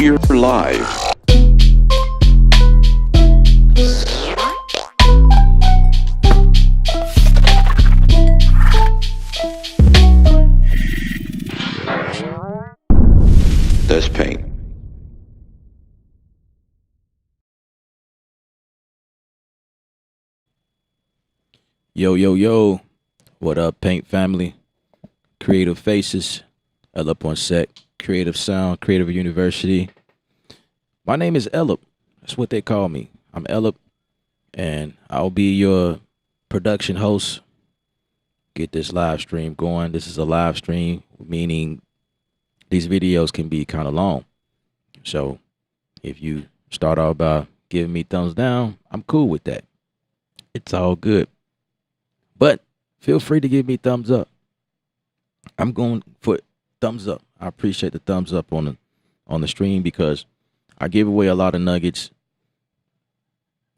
You're live. That's paint. Yo, yo, yo. What up, Paint family? Creative Faces. Ellip on set. Creative Sound. Creative University. My name is Ellip. That's what they call me. I'm Ellip, and I'll be your production host. Get this live stream going. This is a live stream, meaning these videos can be kind of long. So if you start out by giving me thumbs down, I'm cool with that. It's all good. But feel free to give me thumbs up. I'm going for thumbs up. I appreciate the thumbs up on the stream because I give away a lot of nuggets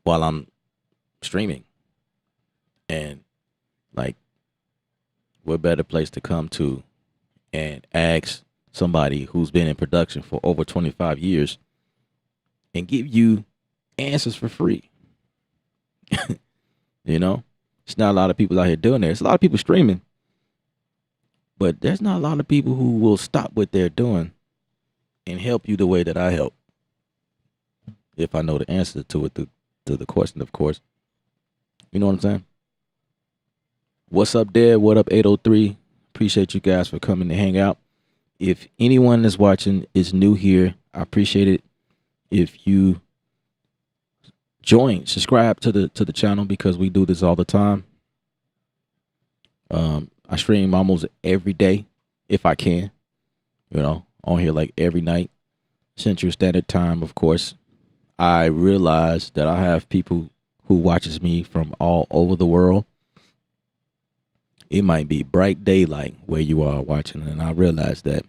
while I'm streaming. And like, what better place to come to and ask somebody who's been in production for over 25 years and give you answers for free. You know, it's not a lot of people out here doing that. It's a lot of people streaming, but there's not a lot of people who will stop what they're doing and help you the way that I help. If I know the answer to it, to the question, of course. You know what I'm saying? What's up there? What up, 803? Appreciate you guys for coming to hang out. If anyone that's watching is new here, I appreciate it. If you subscribe to the channel because we do this all the time. I stream almost every day if I can. You know, on here like every night, Central Standard Time, of course. I realize that I have people who watches me from all over the world. It might be bright daylight where you are watching, and I realize that.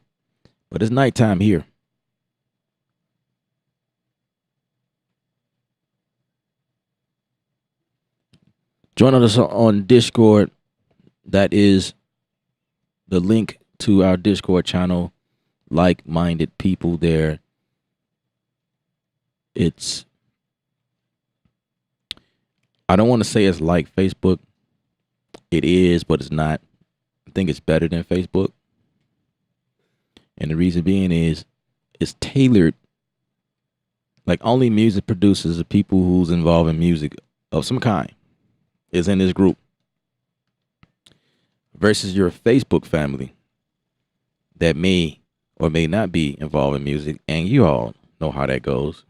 But it's nighttime here. Join us on Discord. That is the link to our Discord channel. Like-minded people there. I don't want to say it's like Facebook. It is, but it's not. I think it's better than Facebook. And the reason being is it's tailored. Like only music producers or people who's involved in music of some kind is in this group. Versus your Facebook family that may or may not be involved in music. And you all know how that goes.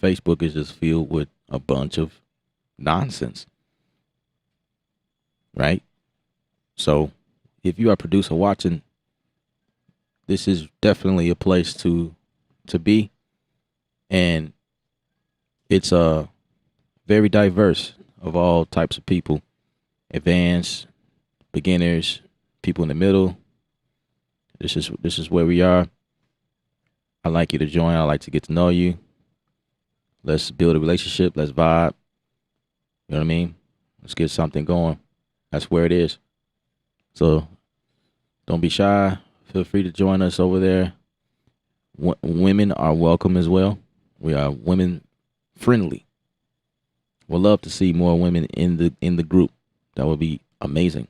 Facebook is just filled with a bunch of nonsense, right? So if you are a producer watching, this is definitely a place to be, and it's very diverse of all types of people, advanced, beginners, people in the middle. This is where we are. I'd like you to join. I'd like to get to know you. Let's build a relationship. Let's vibe. You know what I mean? Let's get something going. That's where it is. So don't be shy. Feel free to join us over there. Women are welcome as well. We are women friendly. We'd love to see more women in the group. That would be amazing.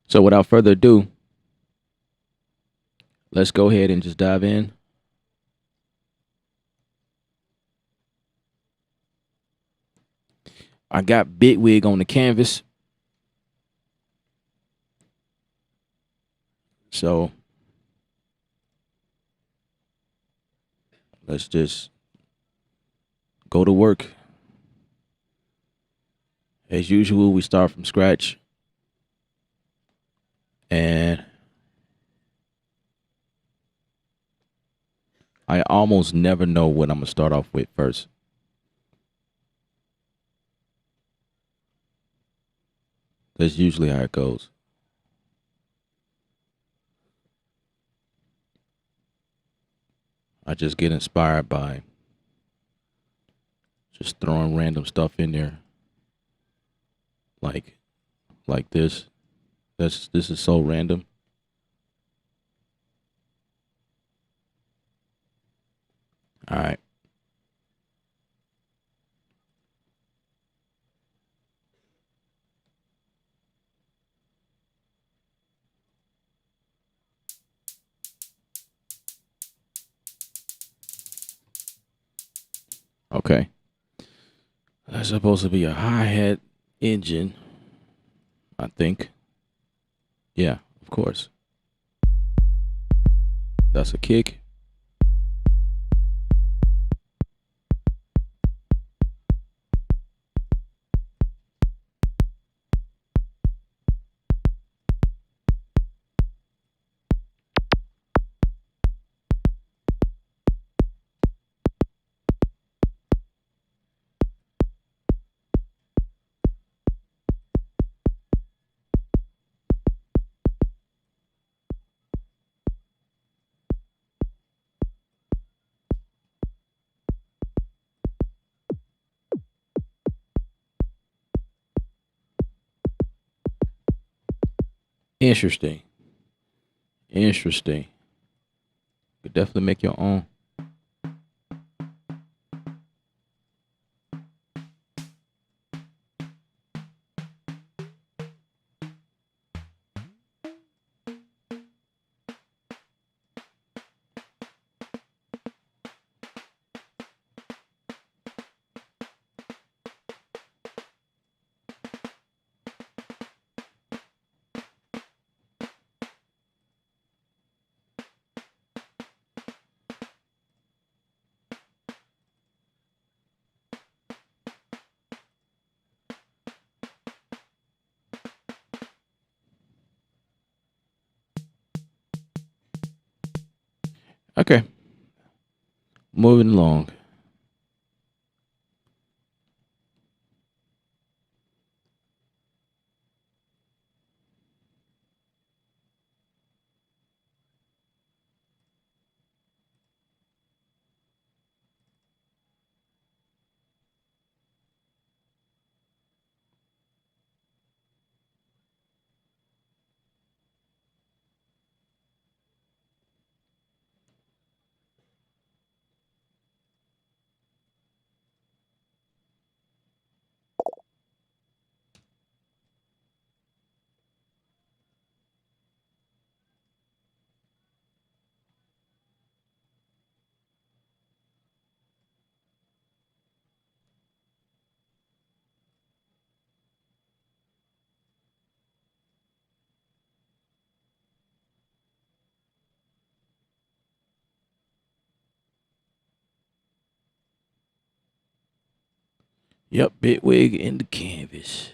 So without further ado, let's go ahead and just dive in. I got Bitwig on the canvas. So let's just go to work. As usual, we start from scratch. And I almost never know what I'm going to start off with first. That's usually how it goes. I just get inspired by just throwing random stuff in there. Like this. This is so random. All right. Okay. That's supposed to be a hi-hat engine, I think. Yeah, of course. That's a kick. Interesting. Interesting. Could definitely make your own. Okay. Moving along. Yep, Bitwig in the canvas.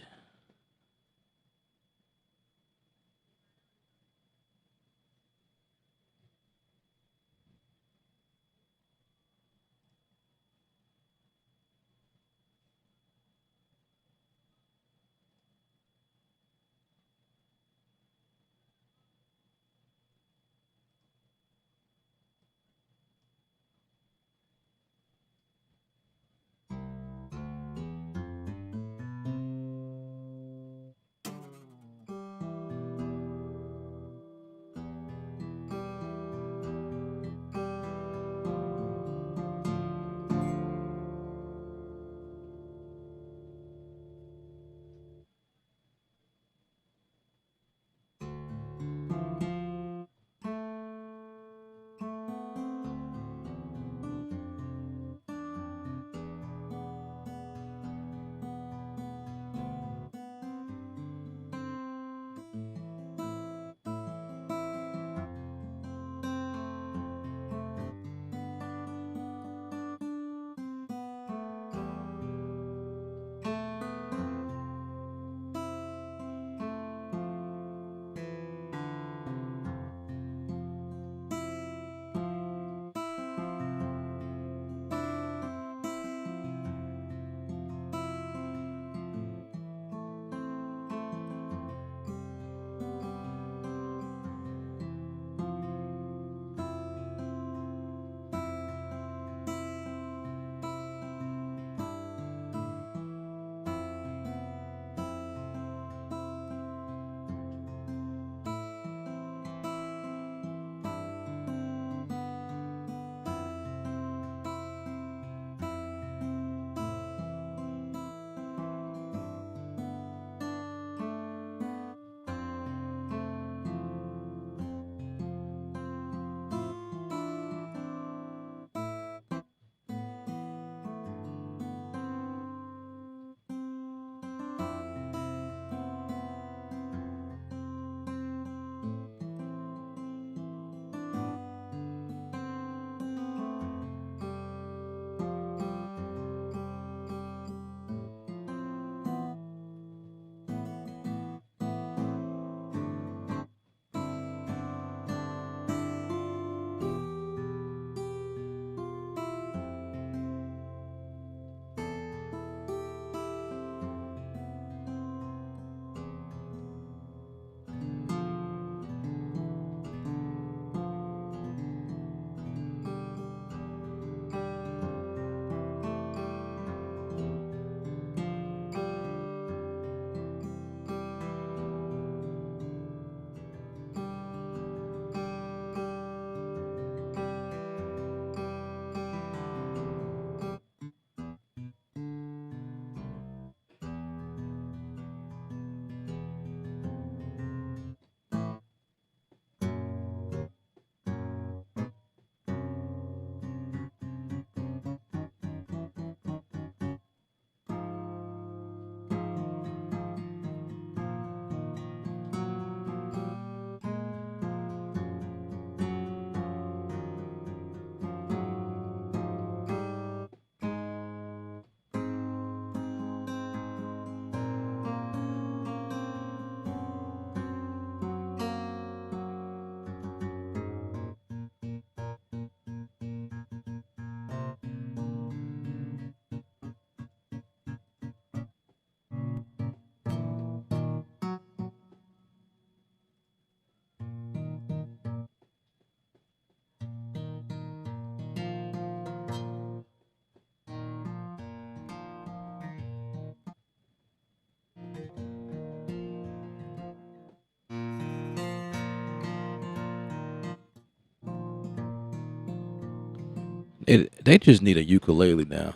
They just need a ukulele now.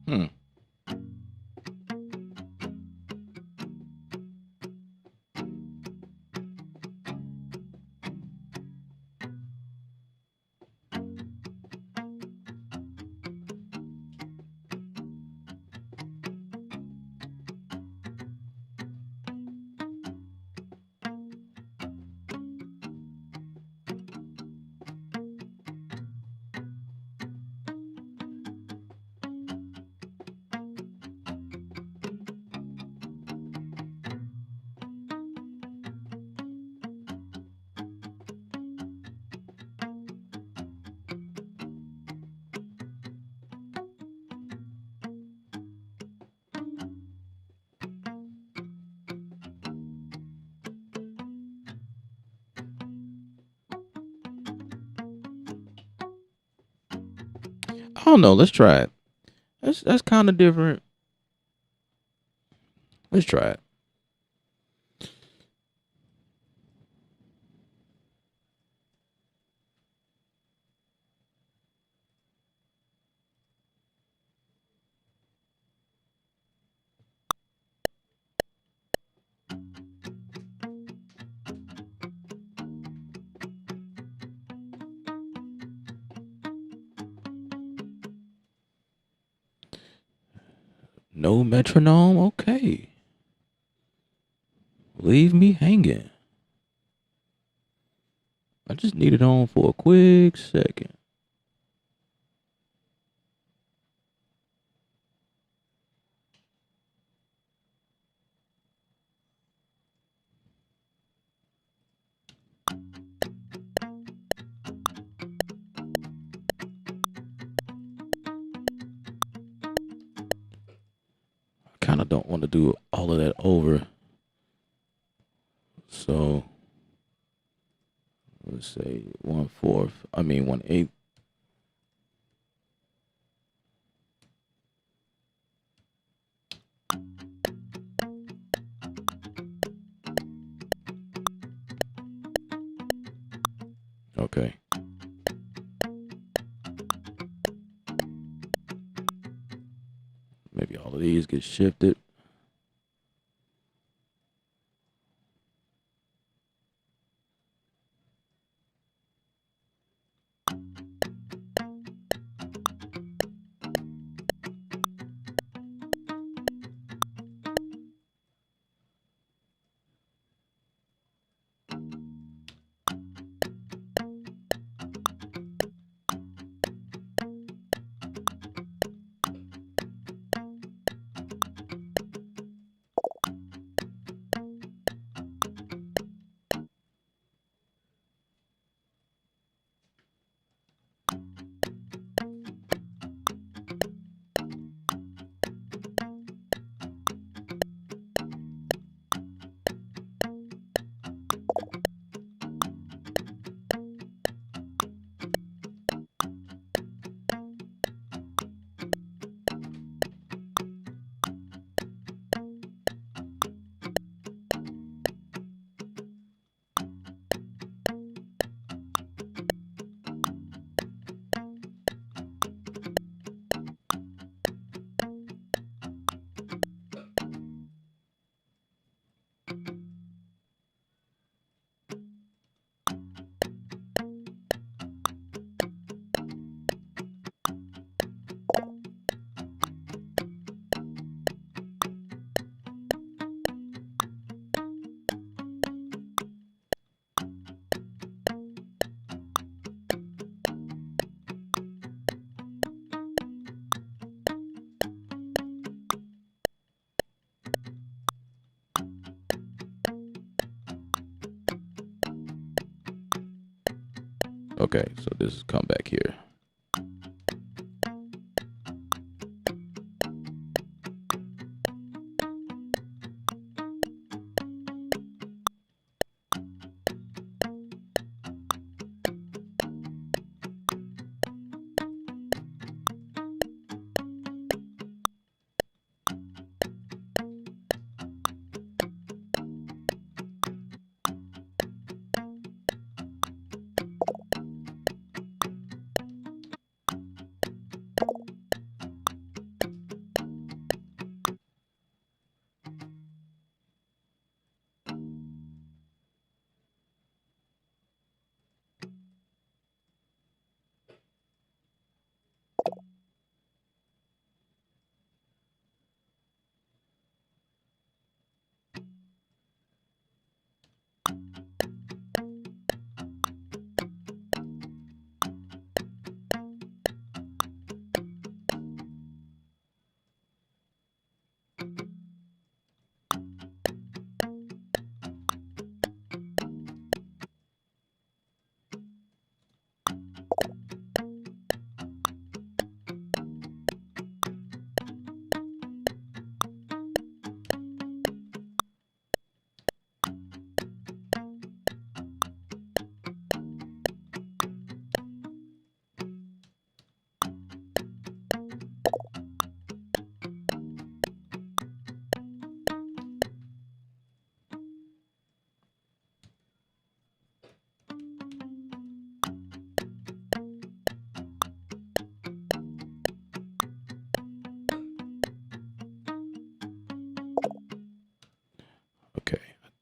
Hmm. I don't know. Let's try it. That's kind of different. Let's try it. No metronome. Okay. Leave me hanging. I just need it on for a quick second. I kind of don't want to do all of that over. So let's say 1/4. I mean 1/8. Okay. Maybe all of these get shifted. Okay, so this is come back here.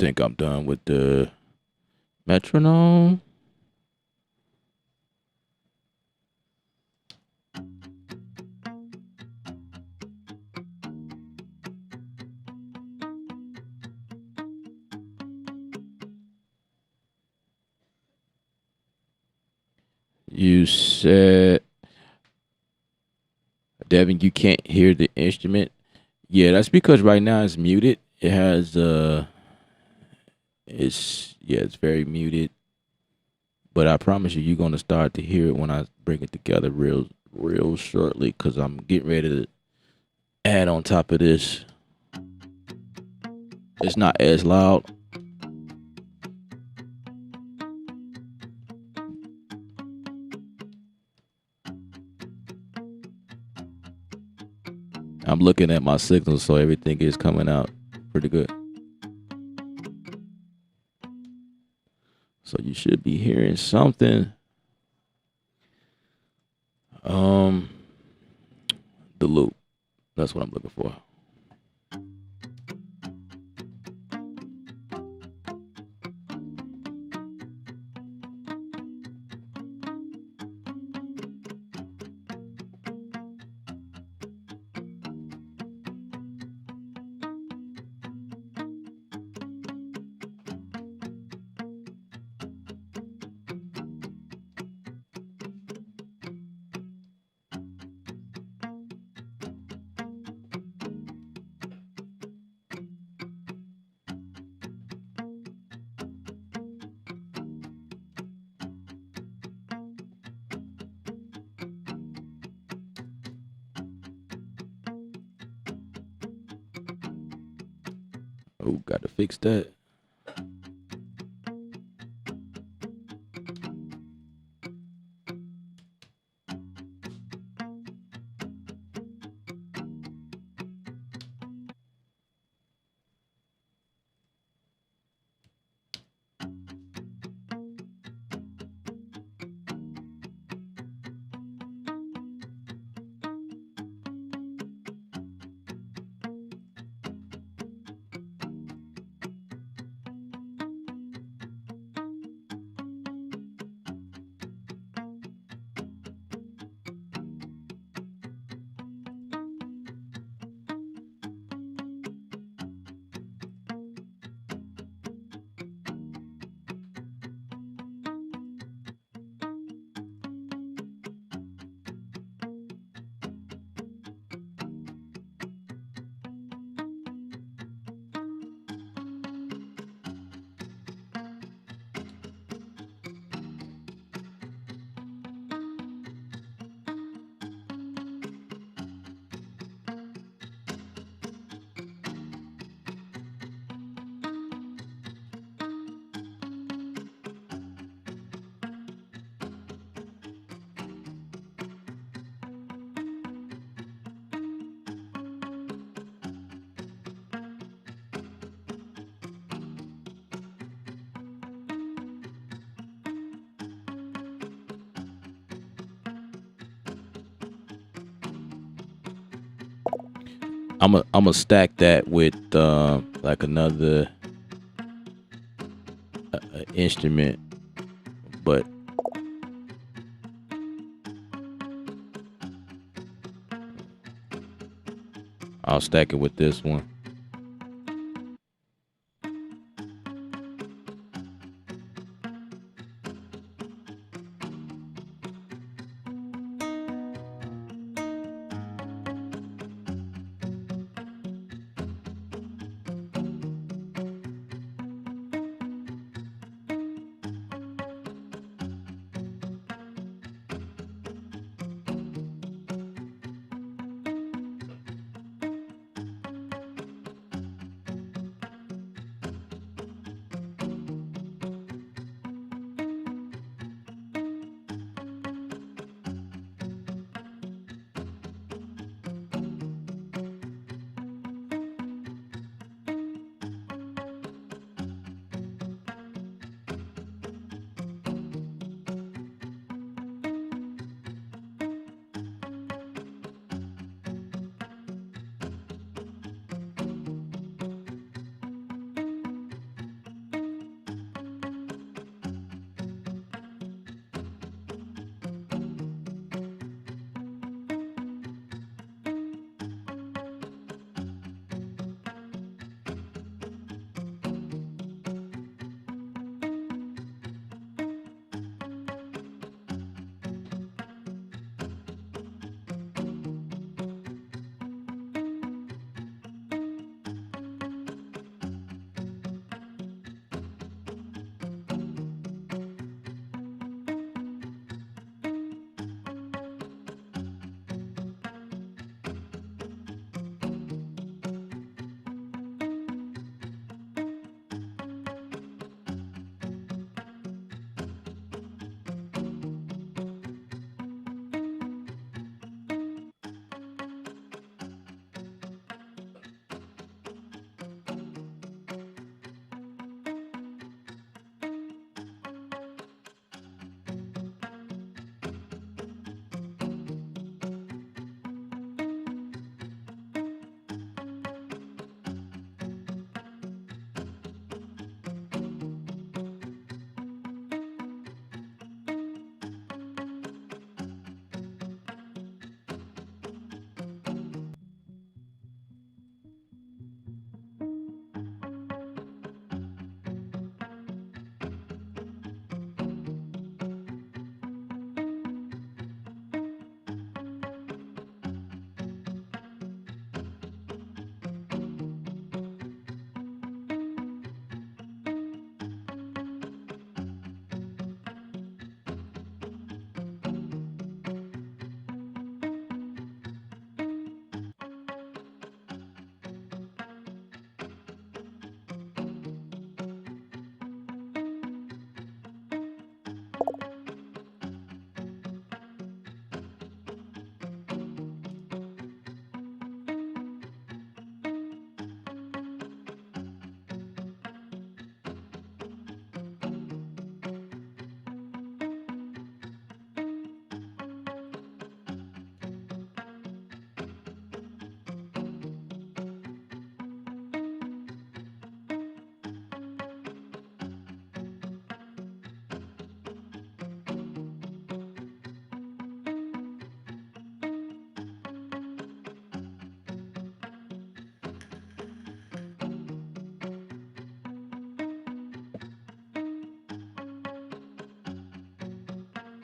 think I'm done with the metronome. You said, Devin, you can't hear the instrument. Yeah, that's because right now it's muted. It has it's very muted. But I promise you, you're gonna start to hear it when I bring it together real shortly. Cause I'm getting ready to add on top of this. It's not as loud. I'm looking at my signals, so everything is coming out pretty good. So you should be hearing something. The loop. That's what I'm looking for. Oh, got to fix that. I'm a stack that with like another instrument, but I'll stack it with this one.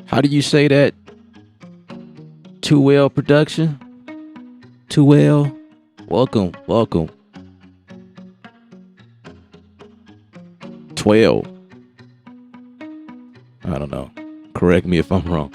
How do you say that? 2L production? 2L? Welcome, welcome. 12. I don't know. Correct me if I'm wrong.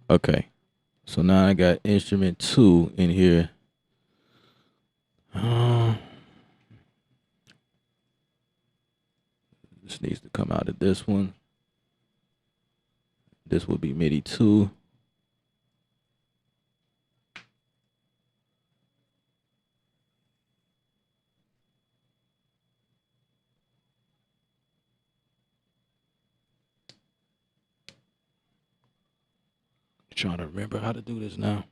Okay. So now I got instrument 2 in here. This needs to come out of this one. This will be MIDI 2. Trying to remember how to do this now.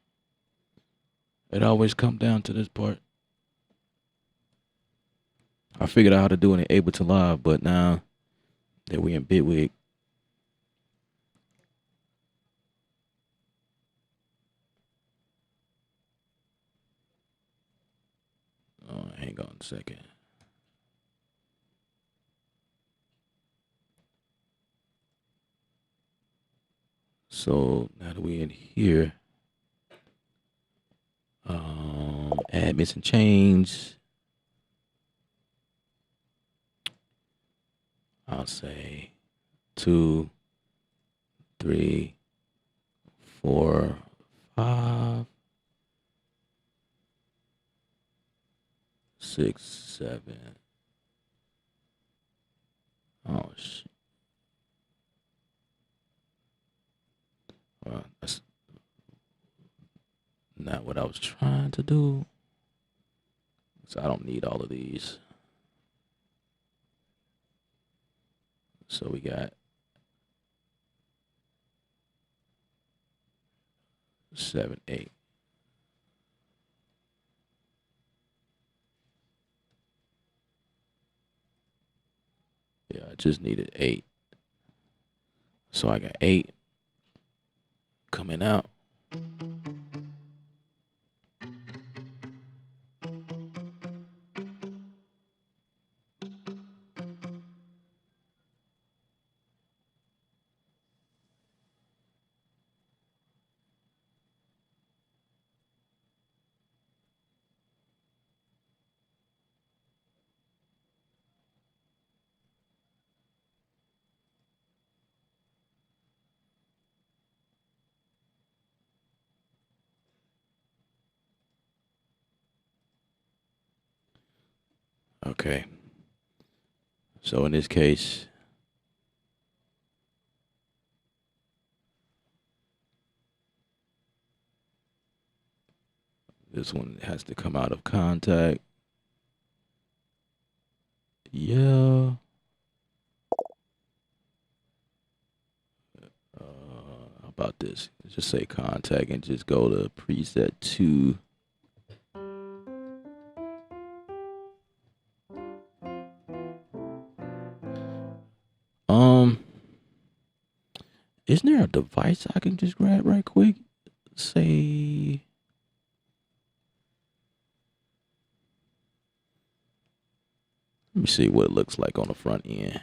It always comes down to this part. I figured out how to do it in Ableton Live, but now that we in Bitwig, hang on a second. So now that we in here, add missing chains. I'll say 2, 3, 4, 5, 6, 7. Oh shit. Well, that's not what I was trying to do. So I don't need all of these. So we got 7, 8. Yeah, I just needed 8. So I got 8 coming out. Okay. So in this case, this one has to come out of contact. Yeah. How about this? Just say contact and just go to preset 2. Isn't there a device I can just grab right quick? Say, let me see what it looks like on the front end.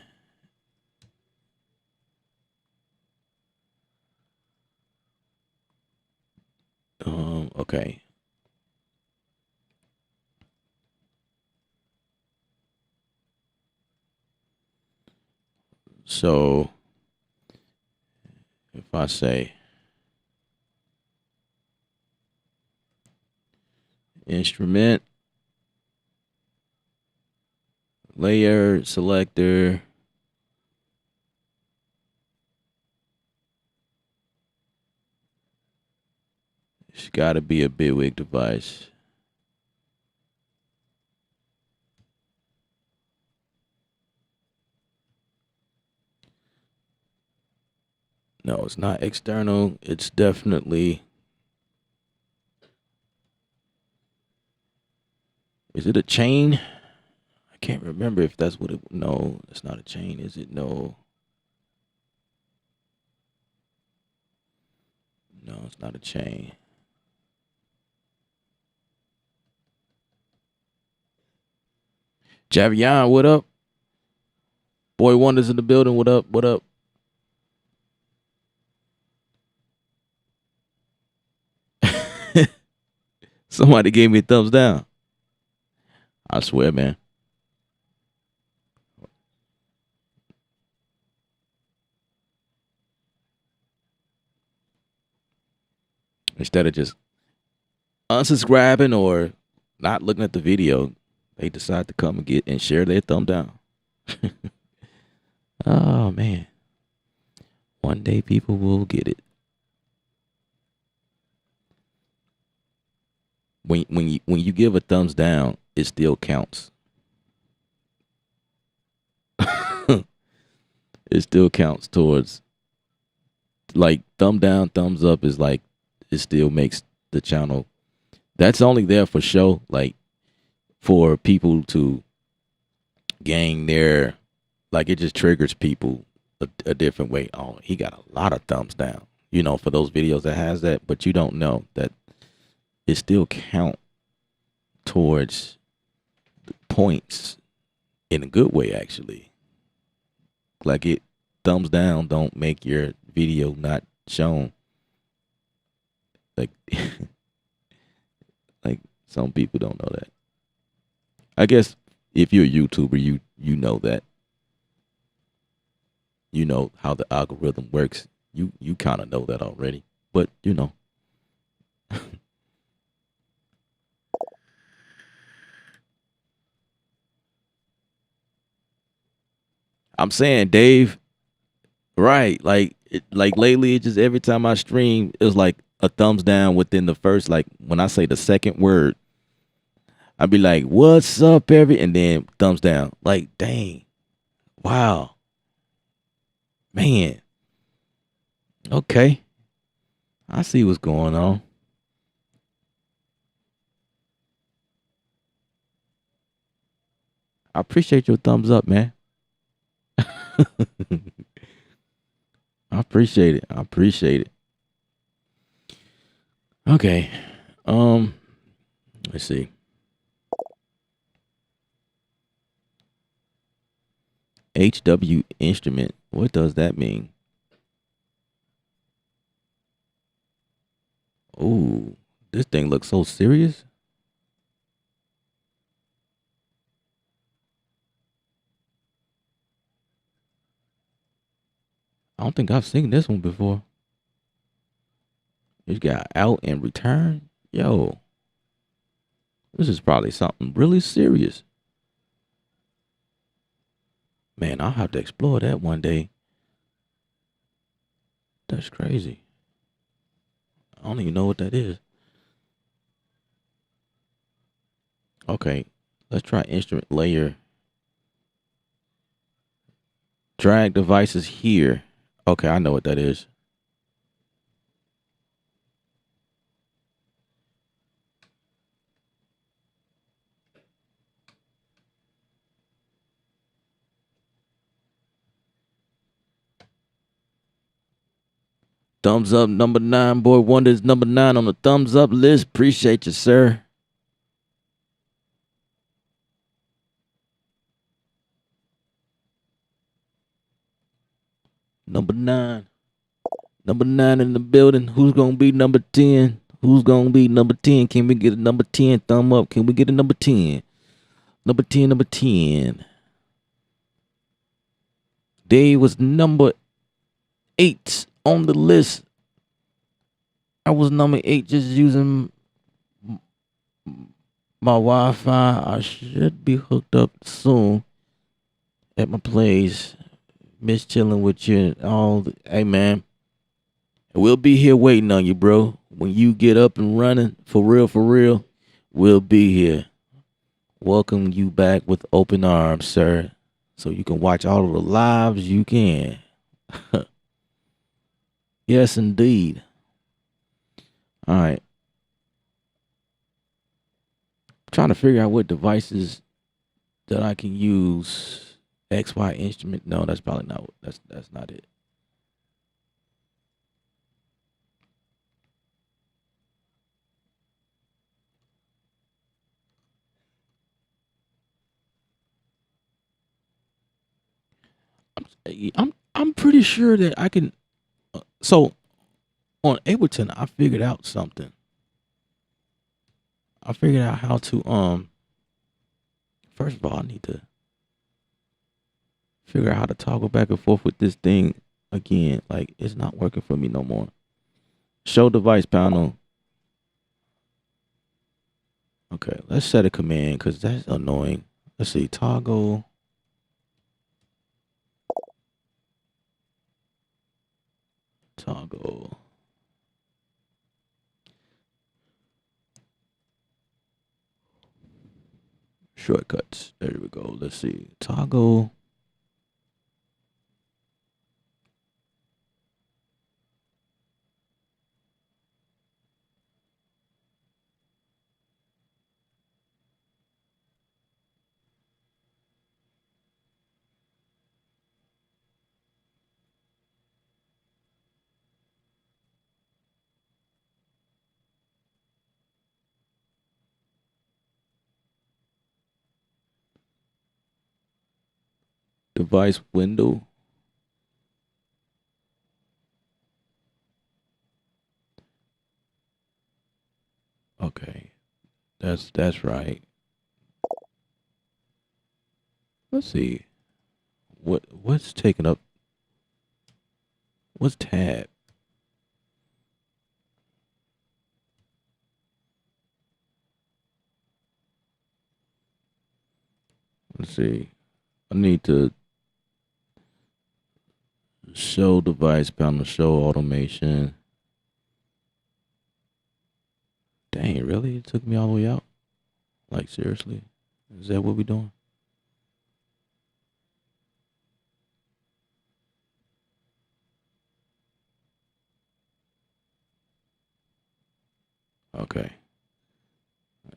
Okay. So if I say instrument, layer, selector, it's got to be a Bitwig device. No, it's not external. It's definitely. Is it a chain? I can't remember if that's what it. No, it's not a chain. Is it? No. No, it's not a chain. Javion, what up? Boy Wonders in the building. What up? What up? Somebody gave me a thumbs down. I swear, man. Instead of just unsubscribing or not looking at the video, they decide to come and get and share their thumb down. Oh man. One day people will get it. When you give a thumbs down, it still counts. It still counts towards, like, thumb down, thumbs up is like, it still makes the channel. That's only there for show, like for people to gain their, like, it just triggers people a different way. Oh, he got a lot of thumbs down, for those videos that has that, but you don't know that it still count towards the points in a good way, actually. Like, it thumbs down don't make your video not shown. Like, like some people don't know that. I guess if you're a YouTuber, you know that. You know how the algorithm works. You kind of know that already. But I'm saying, Dave, right? Like lately, it just every time I stream, it was like a thumbs down within the first, like when I say the second word, I'd be like, "What's up, and then thumbs down. Like, dang, wow, man. Okay, I see what's going on. I appreciate your thumbs up, man. I appreciate it. I appreciate it. Okay. Let's see. HW instrument. What does that mean? Ooh, this thing looks so serious. I don't think I've seen this one before. It's got out and return. Yo, this is probably something really serious. Man, I'll have to explore that one day. That's crazy. I don't even know what that is. Okay, let's try instrument layer. Drag devices here. Okay, I know what that is. Thumbs up, number 9. Boy Wonders, number 9 on the thumbs up list. Appreciate you, sir. Number 9. Number 9 in the building. Who's going to be number 10? Who's going to be number 10? Can we get a number 10 thumb up? Can we get a number 10? Number 10, number 10. Dave was number 8 on the list. I was number 8 just using my Wi-Fi. I should be hooked up soon at my place. Miss chilling with you and all. Hey, man. We'll be here waiting on you, bro. When you get up and running, for real, we'll be here. Welcome you back with open arms, sir. So you can watch all of the lives you can. Yes, indeed. All right. Trying to figure out what devices that I can use. XY instrument. No, that's probably not. That's not it. I'm pretty sure that I can. So on Ableton, I figured out something. I figured out how to. First of all, I need to figure out how to toggle back and forth with this thing again. Like it's not working for me no more. Show device panel. Okay, let's set a command because that's annoying. Let's see, toggle shortcuts. There we go. Let's see, toggle device window. Okay, that's right. Let's see what's taking up. What's tab? Let's see. I need to show device panel, show automation. Dang, really? It took me all the way out? Like, seriously? Is that what we doing? Okay.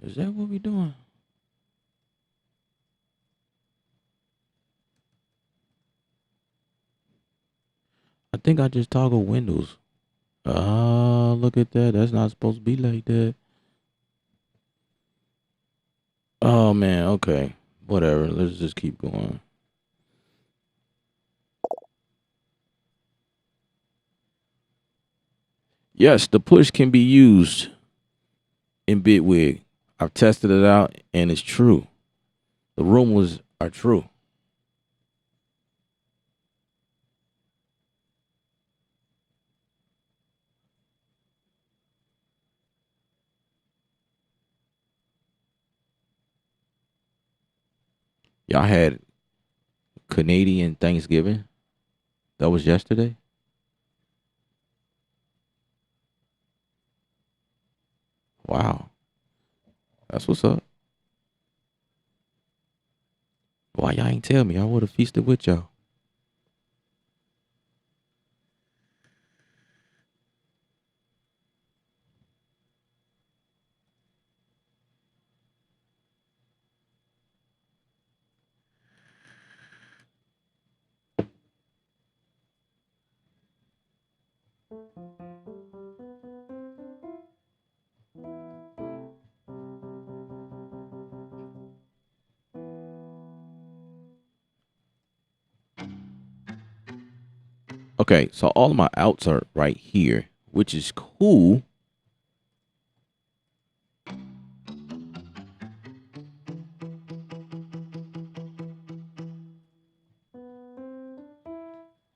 Is that what we doing? I think I just toggle windows. Ah, look at that. That's not supposed to be like that. Oh, man. Okay. Whatever. Let's just keep going. Yes, the push can be used in Bitwig. I've tested it out and it's true. The rumors are true. Y'all had Canadian Thanksgiving. That was yesterday. Wow. That's what's up. Why y'all ain't tell me? I would have feasted with y'all. Okay, so all of my outs are right here, which is cool.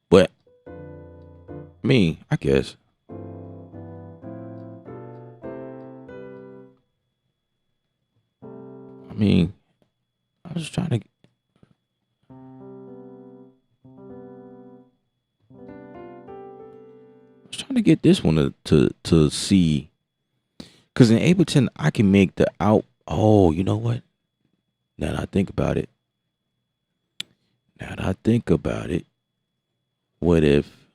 But me, I guess. I mean, I was trying to. I was trying to get this one to see, because in Ableton I can make the out. Oh, you know what? Now that I think about it. Now that I think about it, what if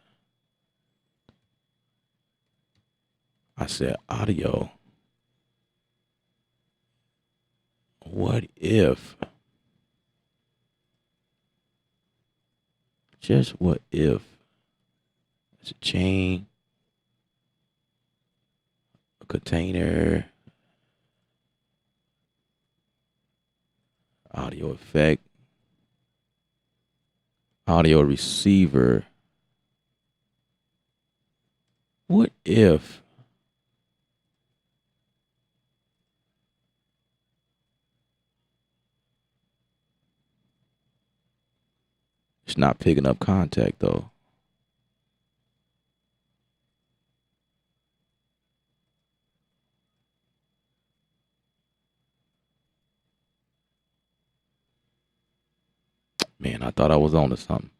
I said audio. What if, just what if, it's a chain, a container, audio effect, audio receiver. What if it's not picking up contact though? Man, I thought I was on to something.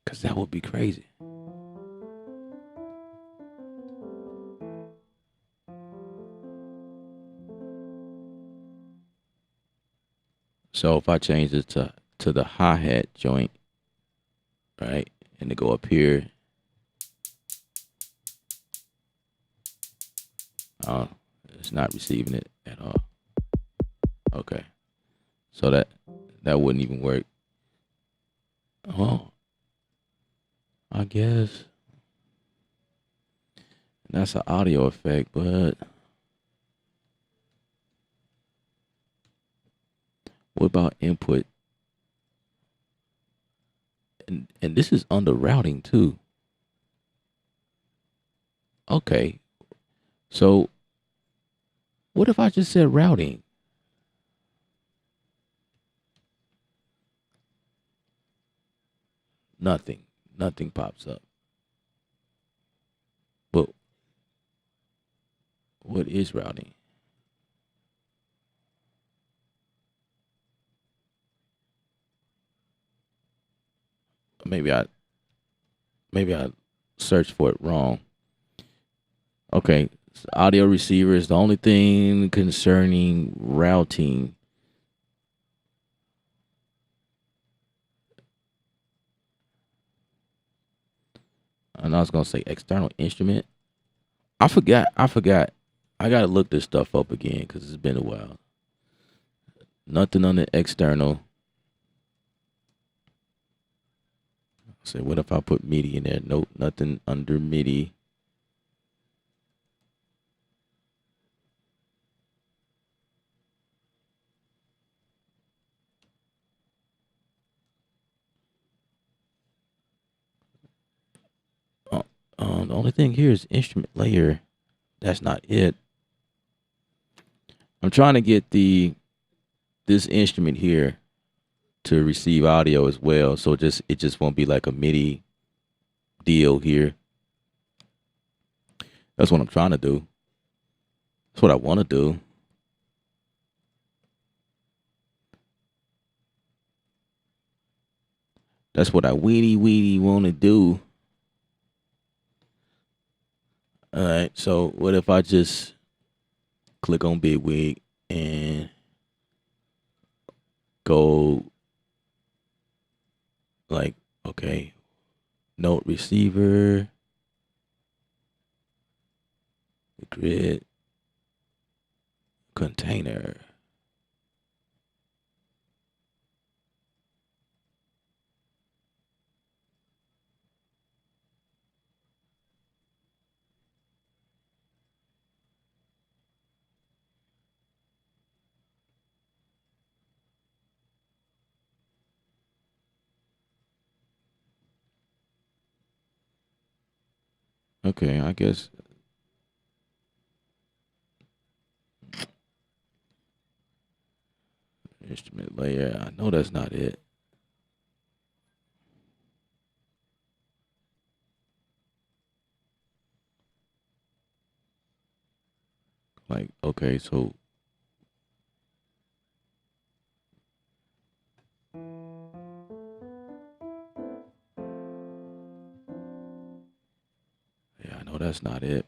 Cause that would be crazy. So if I change it to the hi-hat joint, right? And to go up here, uh, it's not receiving it at all. Okay. So that wouldn't even work. Oh, I guess that's an audio effect, but what about input? And this is under routing too. Okay. So what if I just said routing? Nothing. Nothing pops up. But what is routing? Maybe I searched for it wrong. Okay. Audio receiver is the only thing concerning routing. And I was gonna say external instrument. I forgot. I gotta look this stuff up again because it's been a while. Nothing on the external. Say, what if I put MIDI in there? Nope, nothing under MIDI. The only thing here is instrument layer. That's not it. I'm trying to get this instrument here to receive audio as well. So it just won't be like a MIDI deal here. That's what I'm trying to do. That's what I want to do. That's what I weedy want to do. All right. So what if I just click on Bitwig and go like, okay, note receiver, grid, container. Okay, I guess instrument layer. I know that's not it. Like, okay, so yeah, I know that's not it.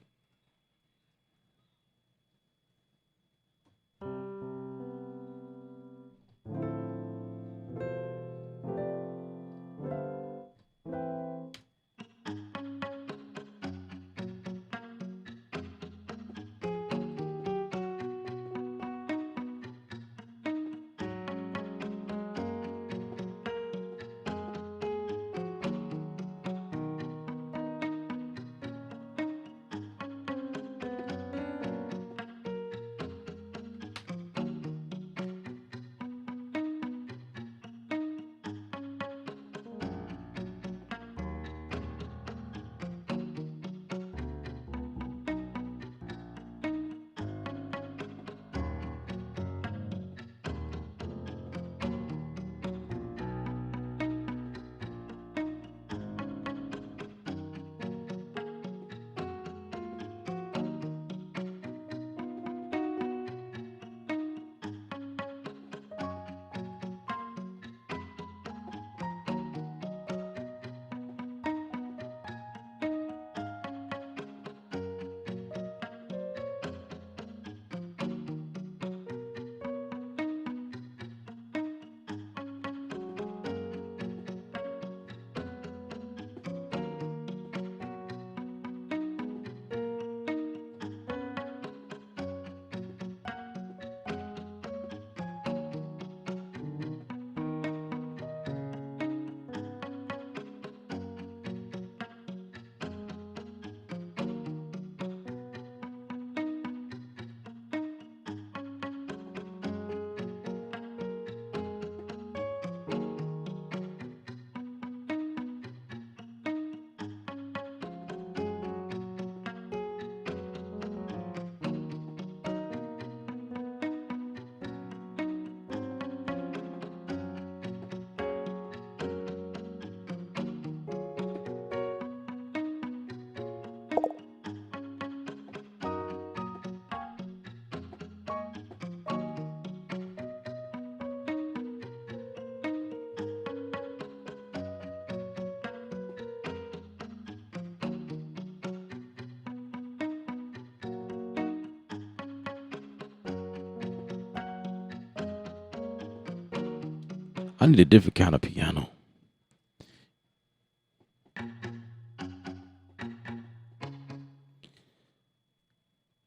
I need a different kind of piano.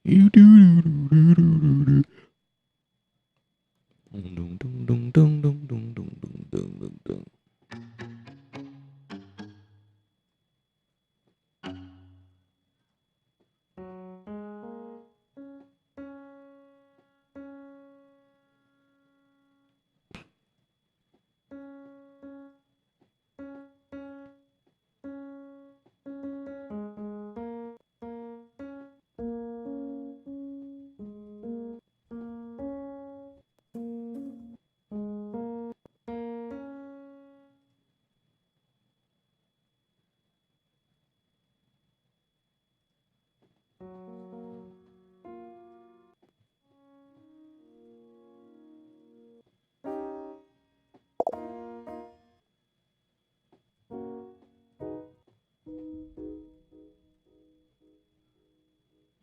You do do do do do do. Dum dum dum dum dum dum dum dum dum dum.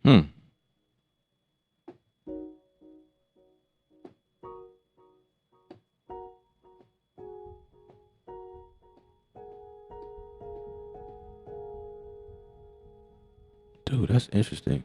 Hmm. Dude, that's interesting.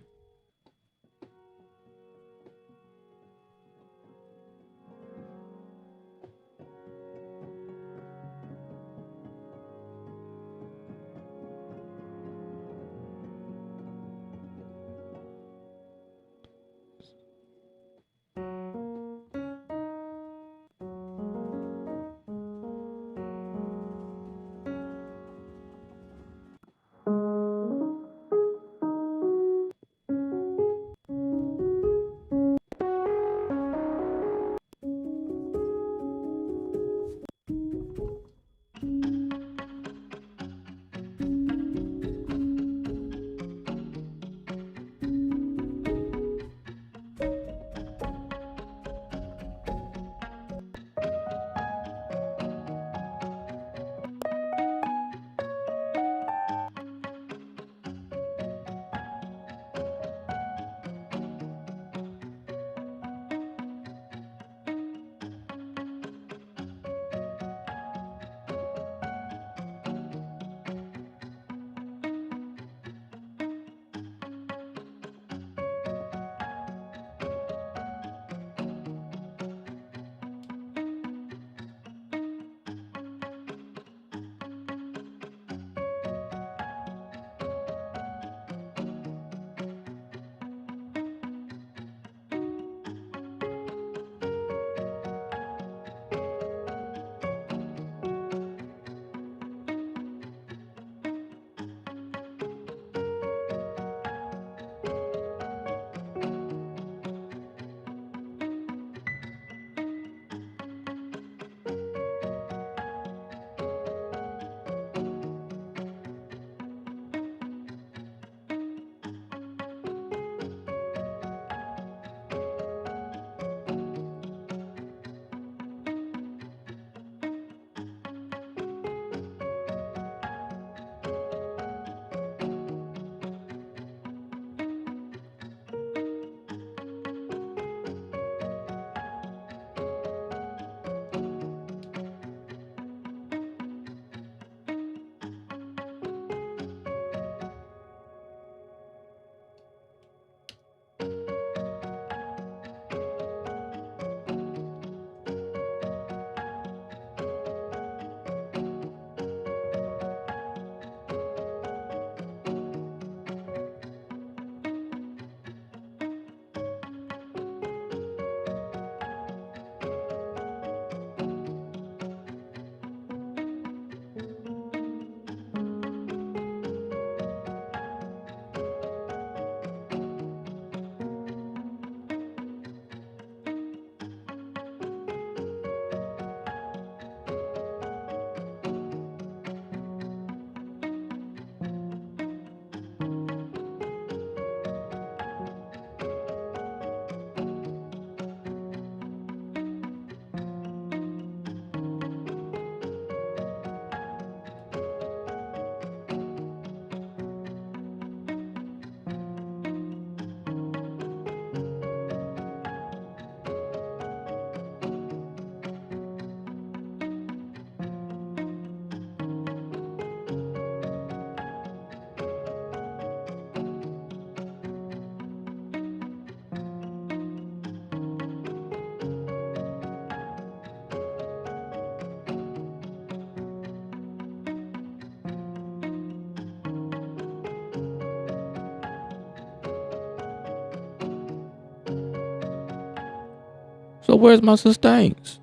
So where's my sustains?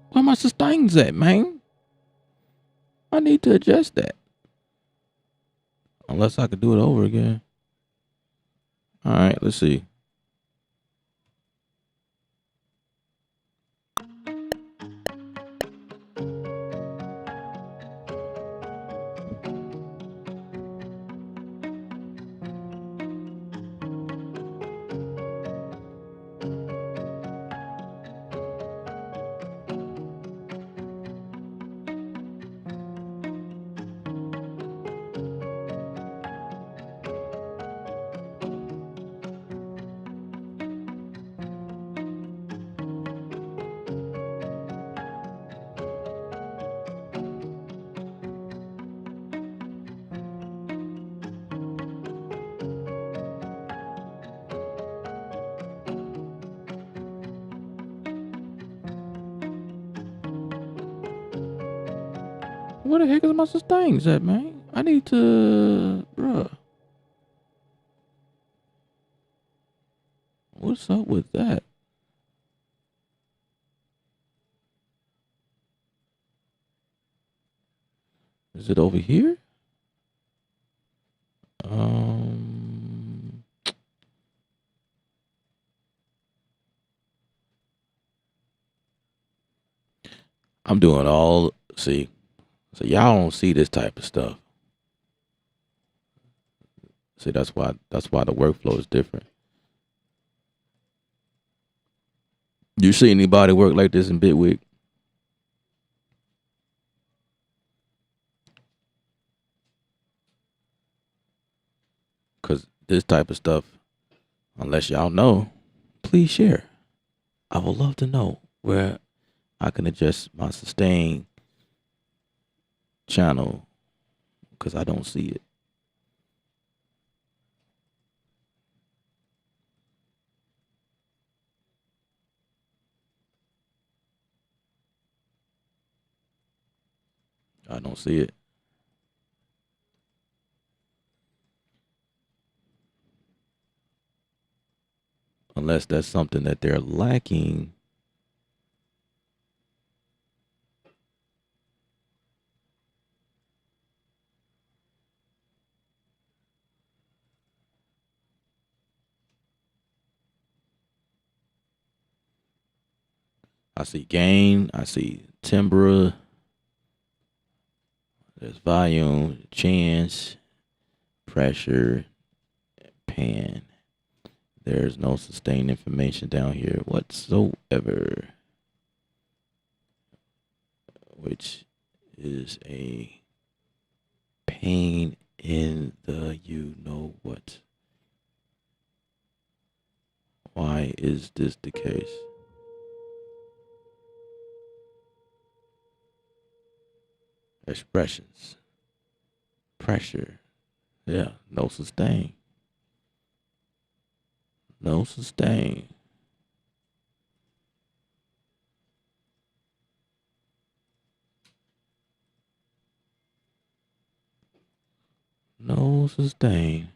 Where my sustains at, man? I need to adjust that. Unless I could do it over again. All right, let's see. Where the heck is my sustains at, man? I need to, bruh. What's up with that? Is it over here? I'm doing all, see, so y'all don't see this type of stuff. See, that's why the workflow is different. You see anybody work like this in Bitwig? Because this type of stuff, unless y'all know, please share. I would love to know where I can adjust my sustain channel because I don't see it. I don't see it. Unless that's something that they're lacking. I see gain. I see timbre. There's volume, chance, pressure, pan. There's no sustained information down here whatsoever, which is a pain in the you know what. Why is this the case? Expressions, pressure, yeah, no sustain. No sustain. No sustain.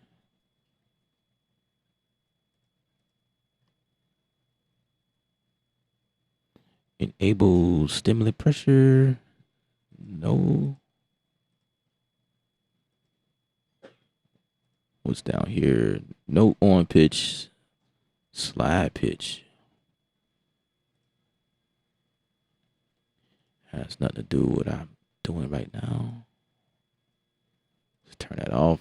Enable stimulant pressure. No. What's down here? No on pitch. Slide pitch. Has nothing to do with what I'm doing right now. Let's turn that off.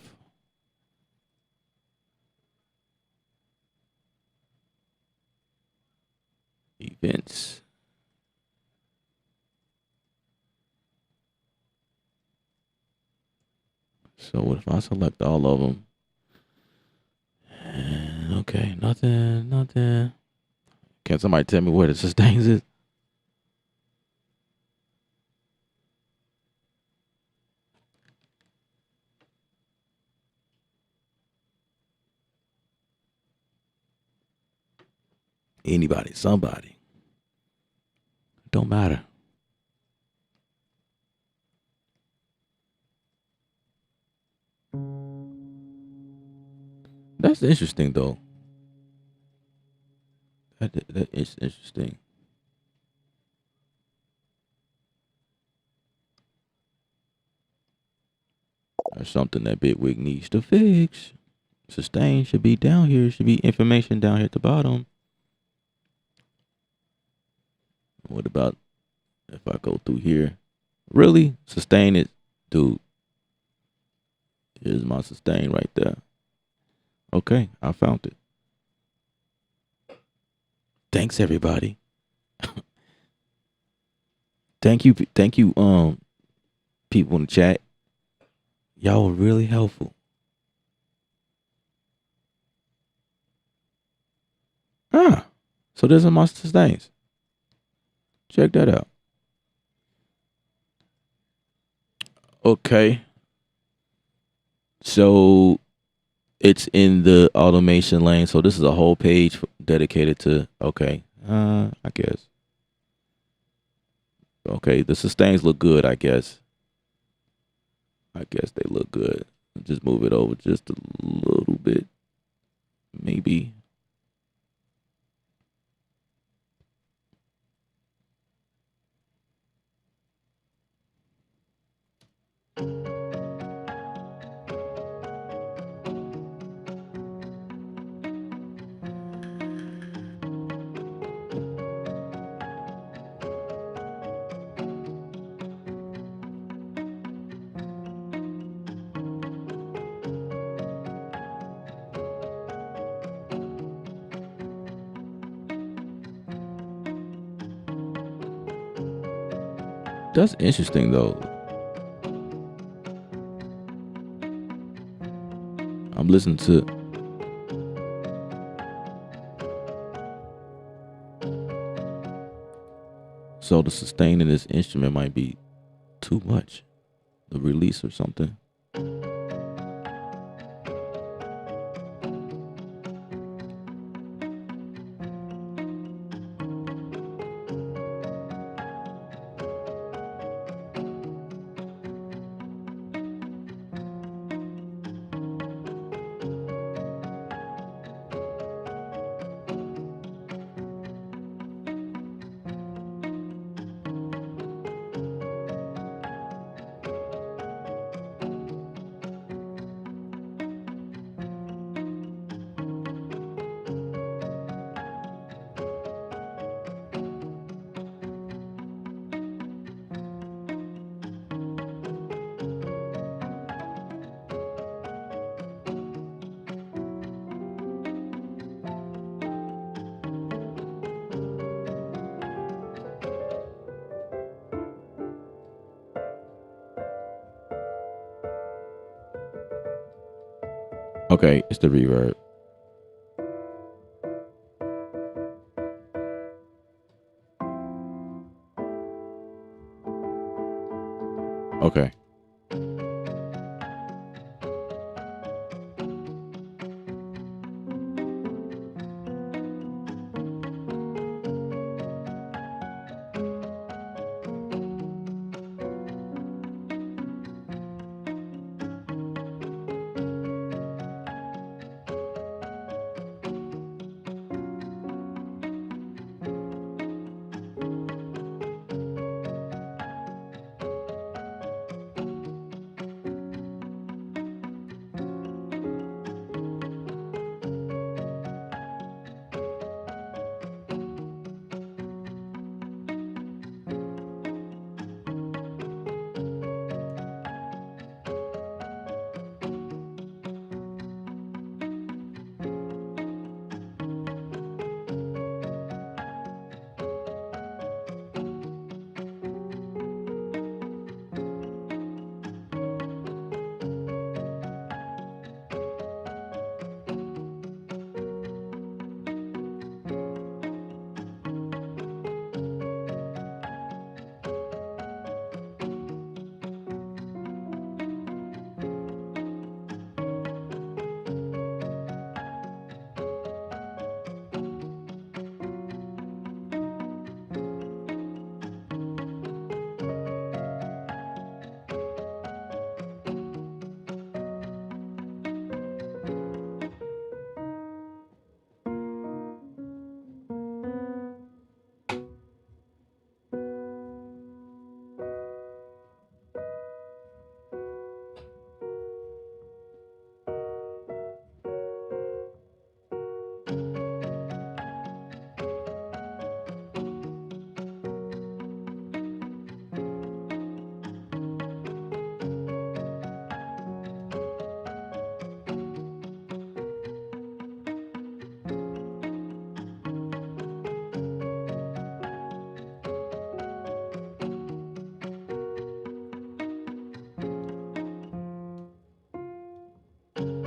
Events. So what if I select all of them? And okay, nothing. Can somebody tell me where the sustains is? Anybody, somebody. Don't matter. That's interesting though. That is interesting. There's something that Bitwig needs to fix. Sustain should be down here. Should be information down here at the bottom. What about if I go through here? Really? Sustain it? Dude. Here's my sustain right there. Okay, I found it. Thanks everybody. Thank you, people in the chat. Y'all were really helpful. So there's my sustains. Check that out. Okay. So it's in the automation lane. So this is a whole page dedicated to, okay, I guess. Okay, the sustains look good, I guess. I guess they look good. Just move it over just a little bit. Maybe. That's interesting though. I'm listening to so the sustain in this instrument might be too much. The release or something. Okay, it's the reverb. Okay.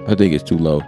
I think it's too low.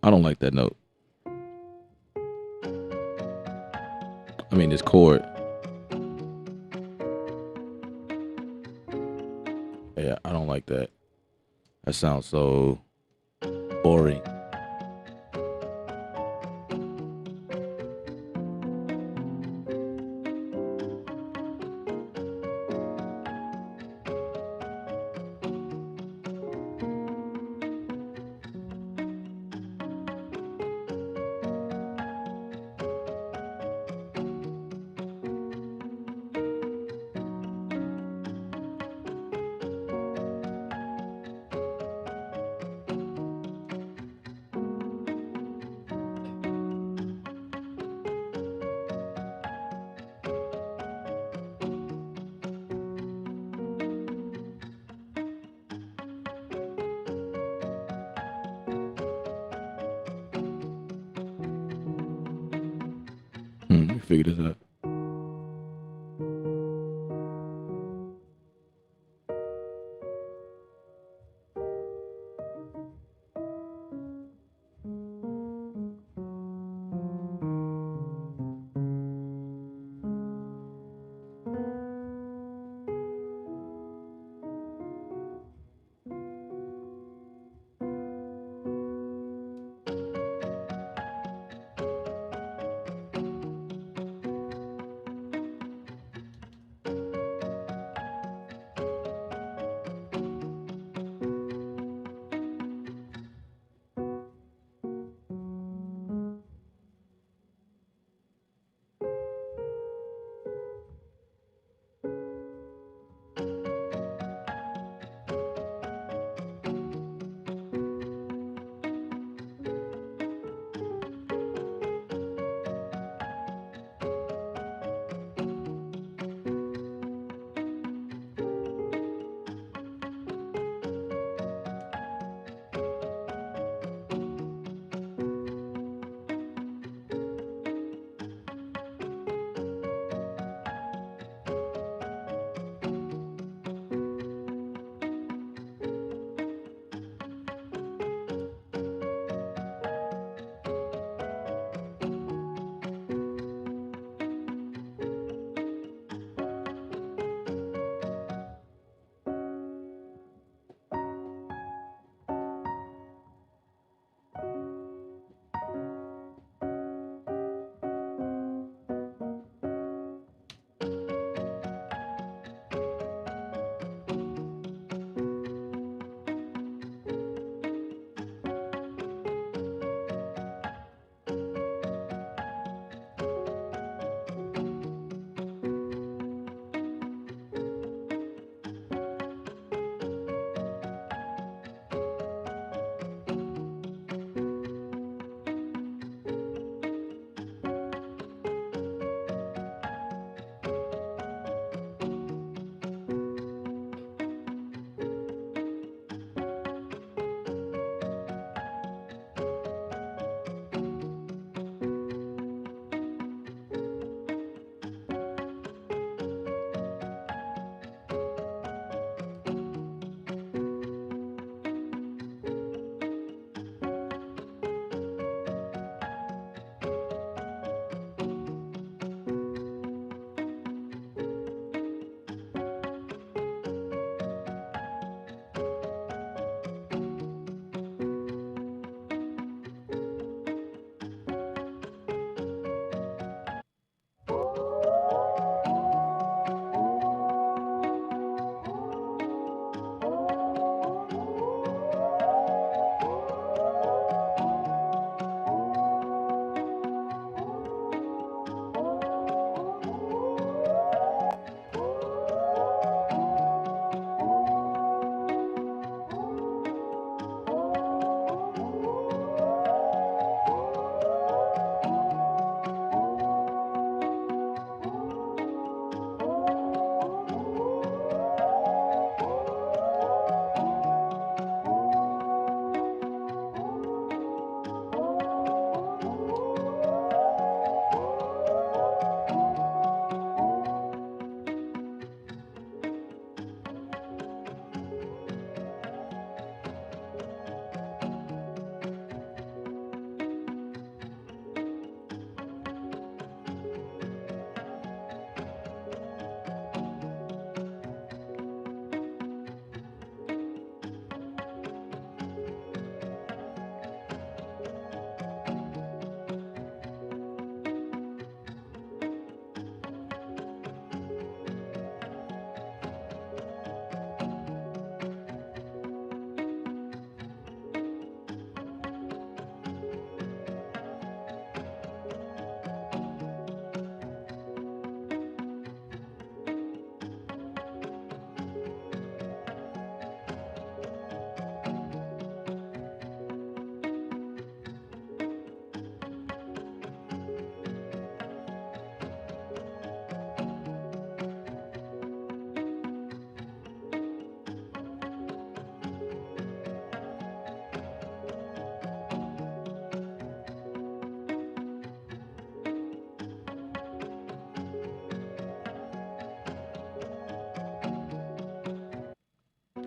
I don't like that note. I mean, this chord. Yeah, I don't like that. That sounds so boring. Let me figure this out.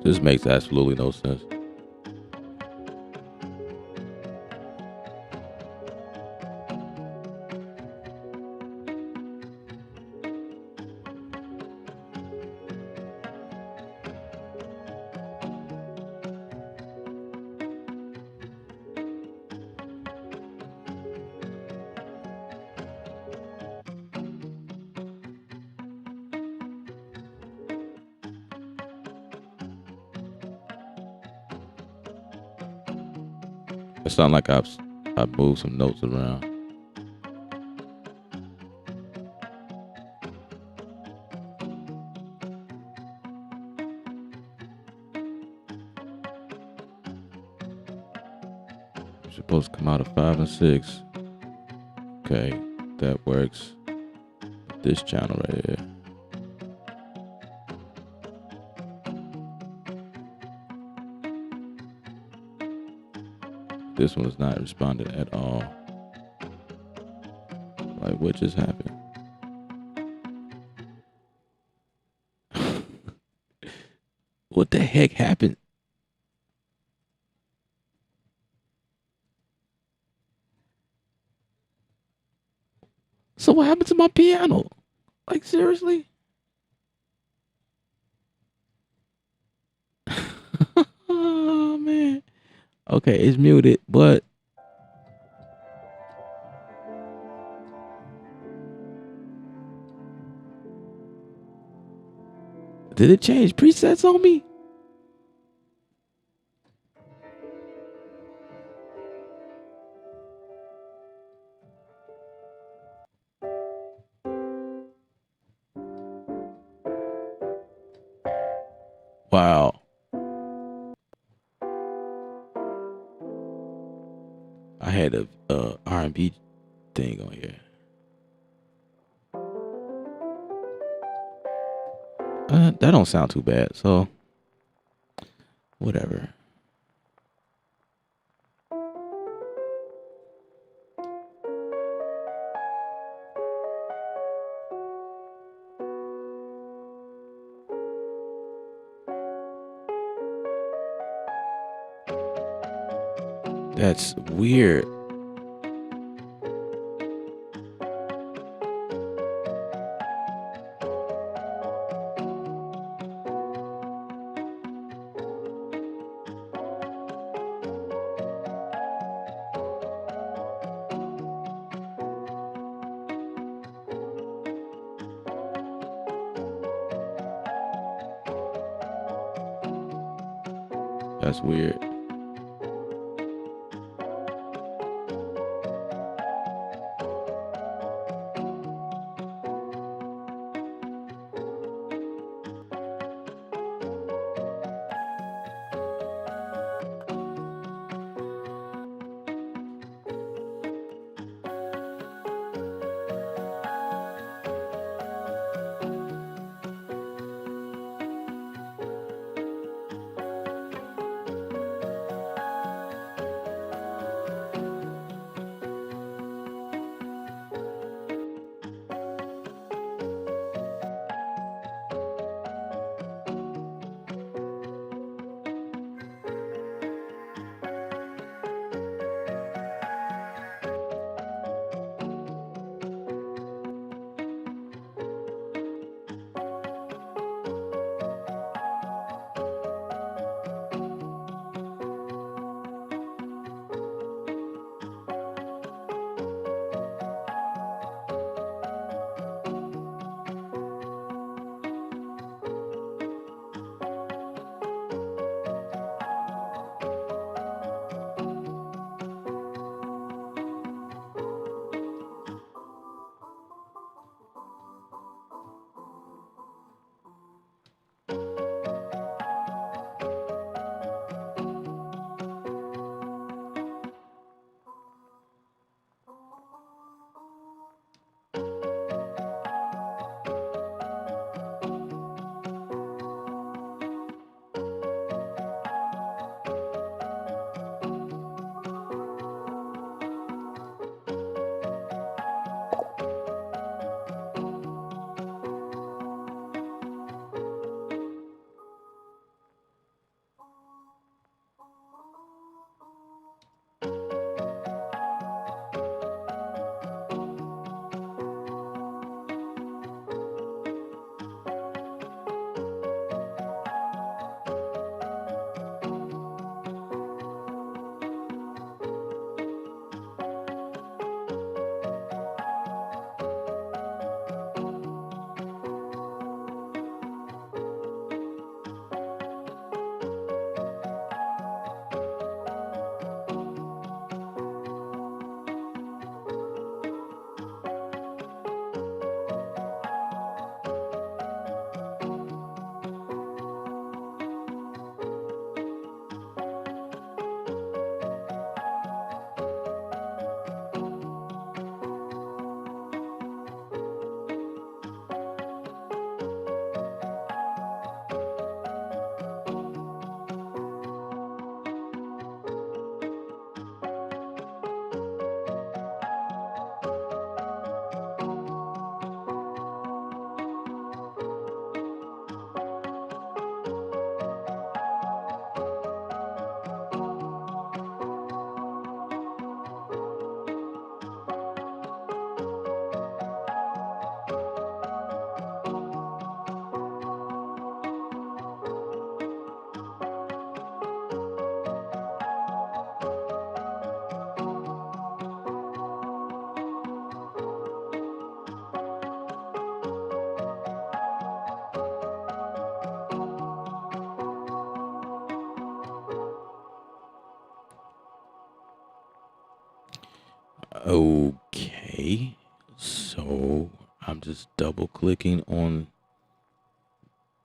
This makes absolutely no sense. It sounds like I've moved some notes around. You're supposed to come out of 5 and 6. Okay, that works. This channel right here. This one is not responding at all. Like, what just happened? What the heck happened? So what happened to my piano? Like, seriously? Oh, man. Okay, it's muted, but did it change presets on me? Wow. I had a R&B thing on here. That don't sound too bad, so whatever. That's weird. That's weird. Okay. So I'm just double clicking on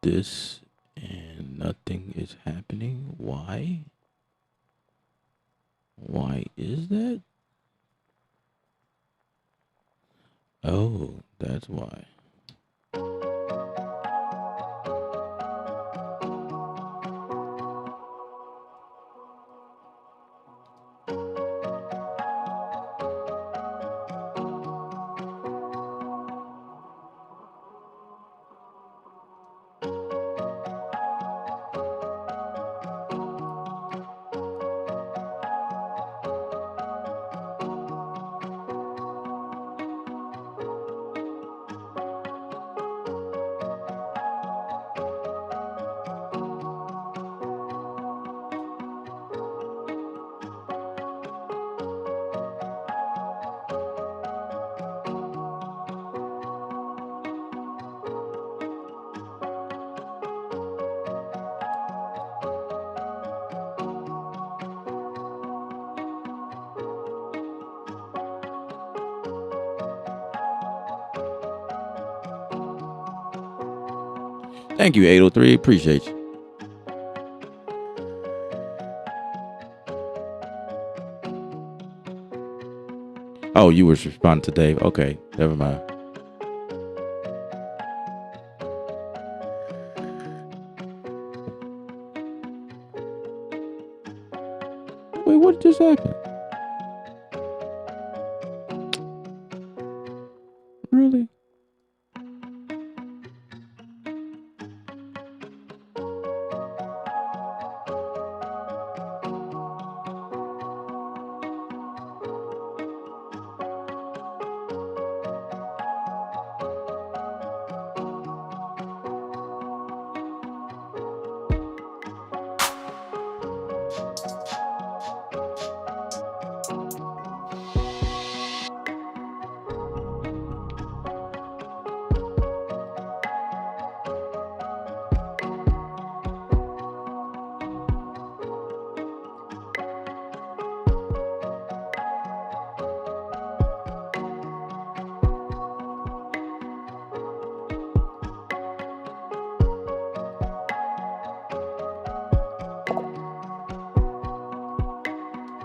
this and nothing is happening. Why? Why is that? Oh, that's why. Thank you, 803. Appreciate you. Oh, you were responding to Dave. Okay, never mind. Wait, what just happened? Really?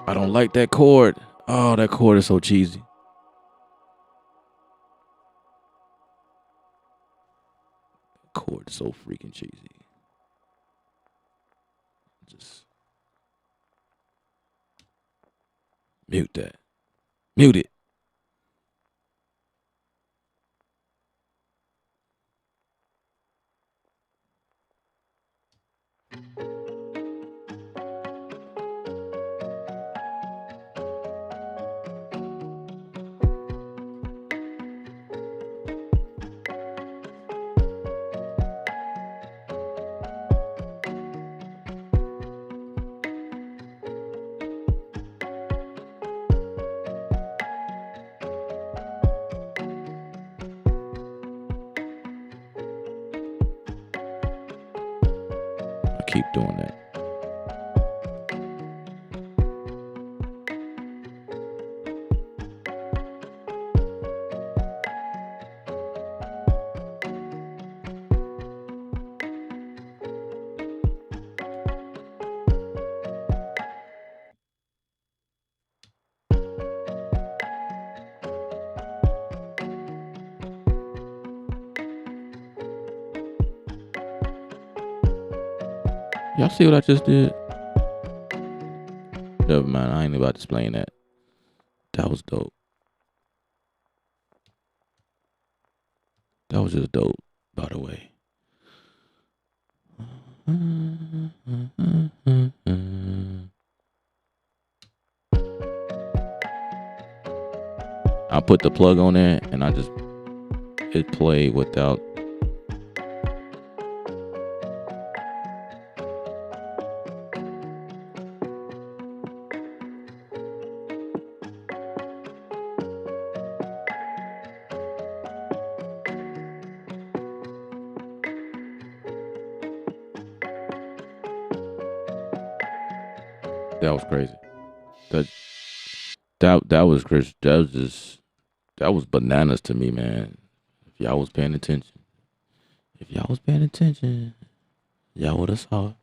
I don't like that chord. Oh, that chord is so cheesy. Chord is so freaking cheesy. Just mute that. Mute it. I keep doing that. Y'all see what I just did? Never mind. I ain't about to explain that. That was dope. That was just dope, by the way. I put the plug on there and it played without. That was crazy. That was Chris. That was bananas to me, man. If y'all was paying attention, y'all would have saw it.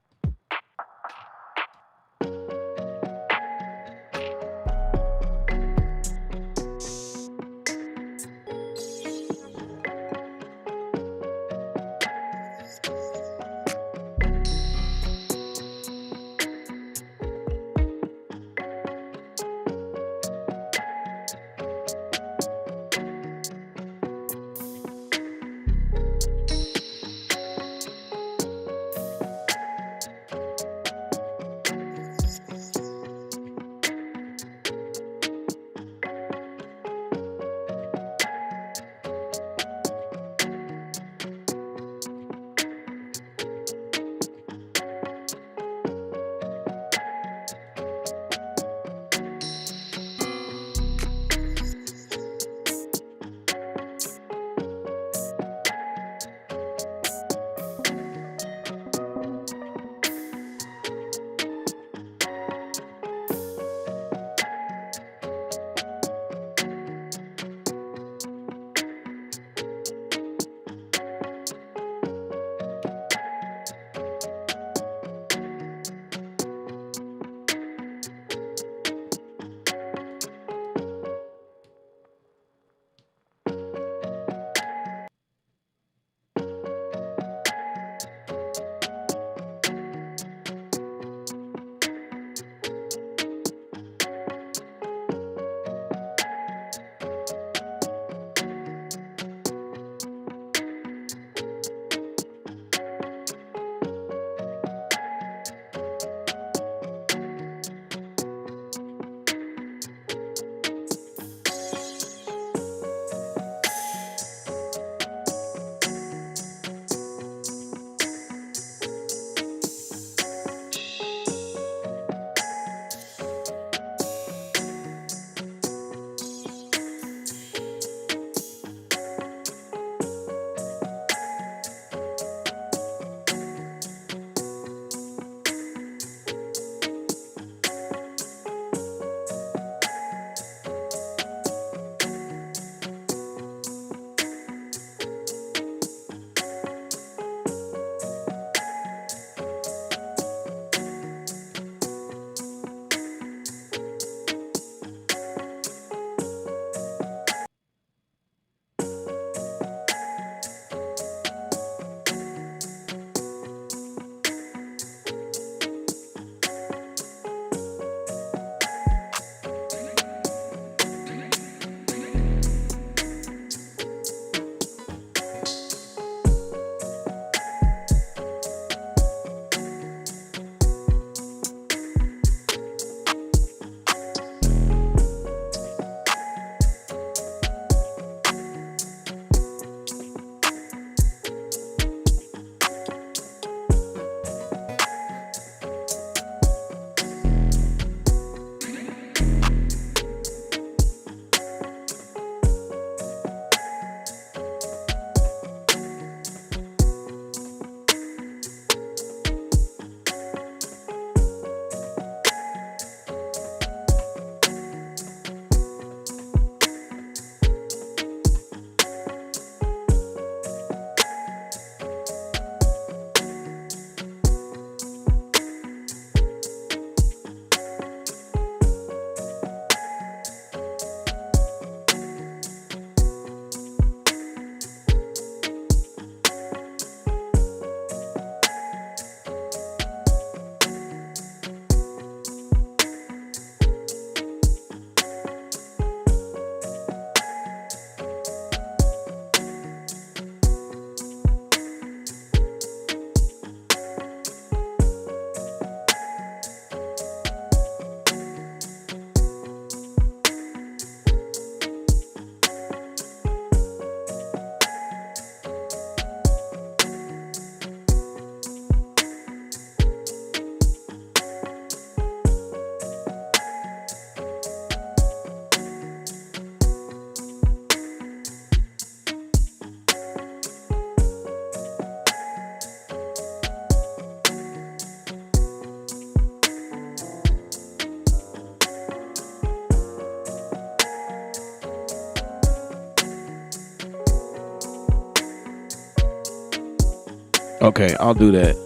Okay, I'll do that.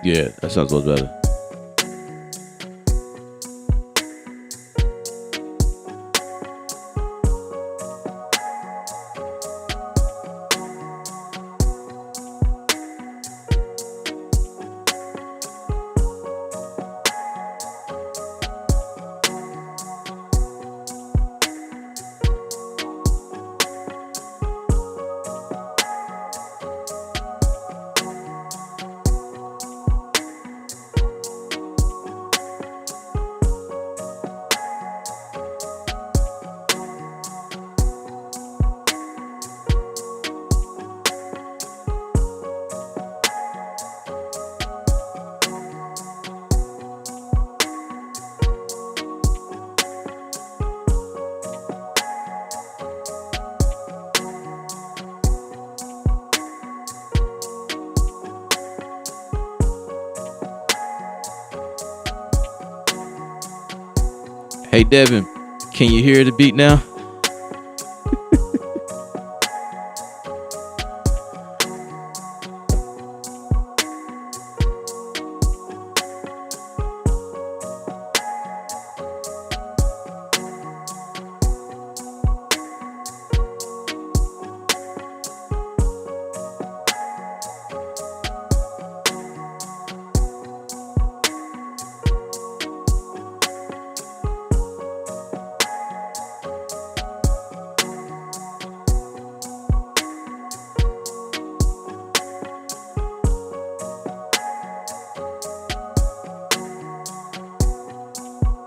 Yeah, that sounds a little better. Hey Devin, can you hear the beat now?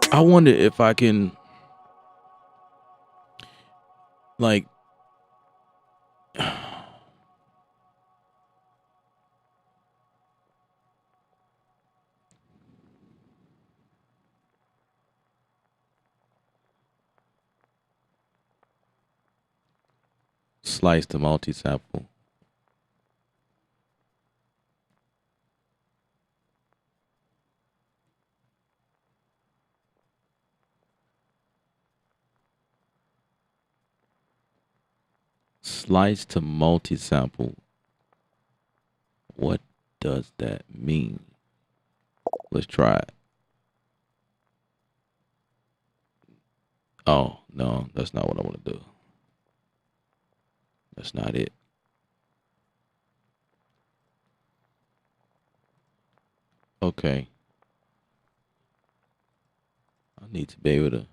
I wonder if I can like slice the multi-sample. Slice to multi-sample. What does that mean? Let's try it. Oh, no, that's not what I want to do. That's not it. Okay. I need to be able to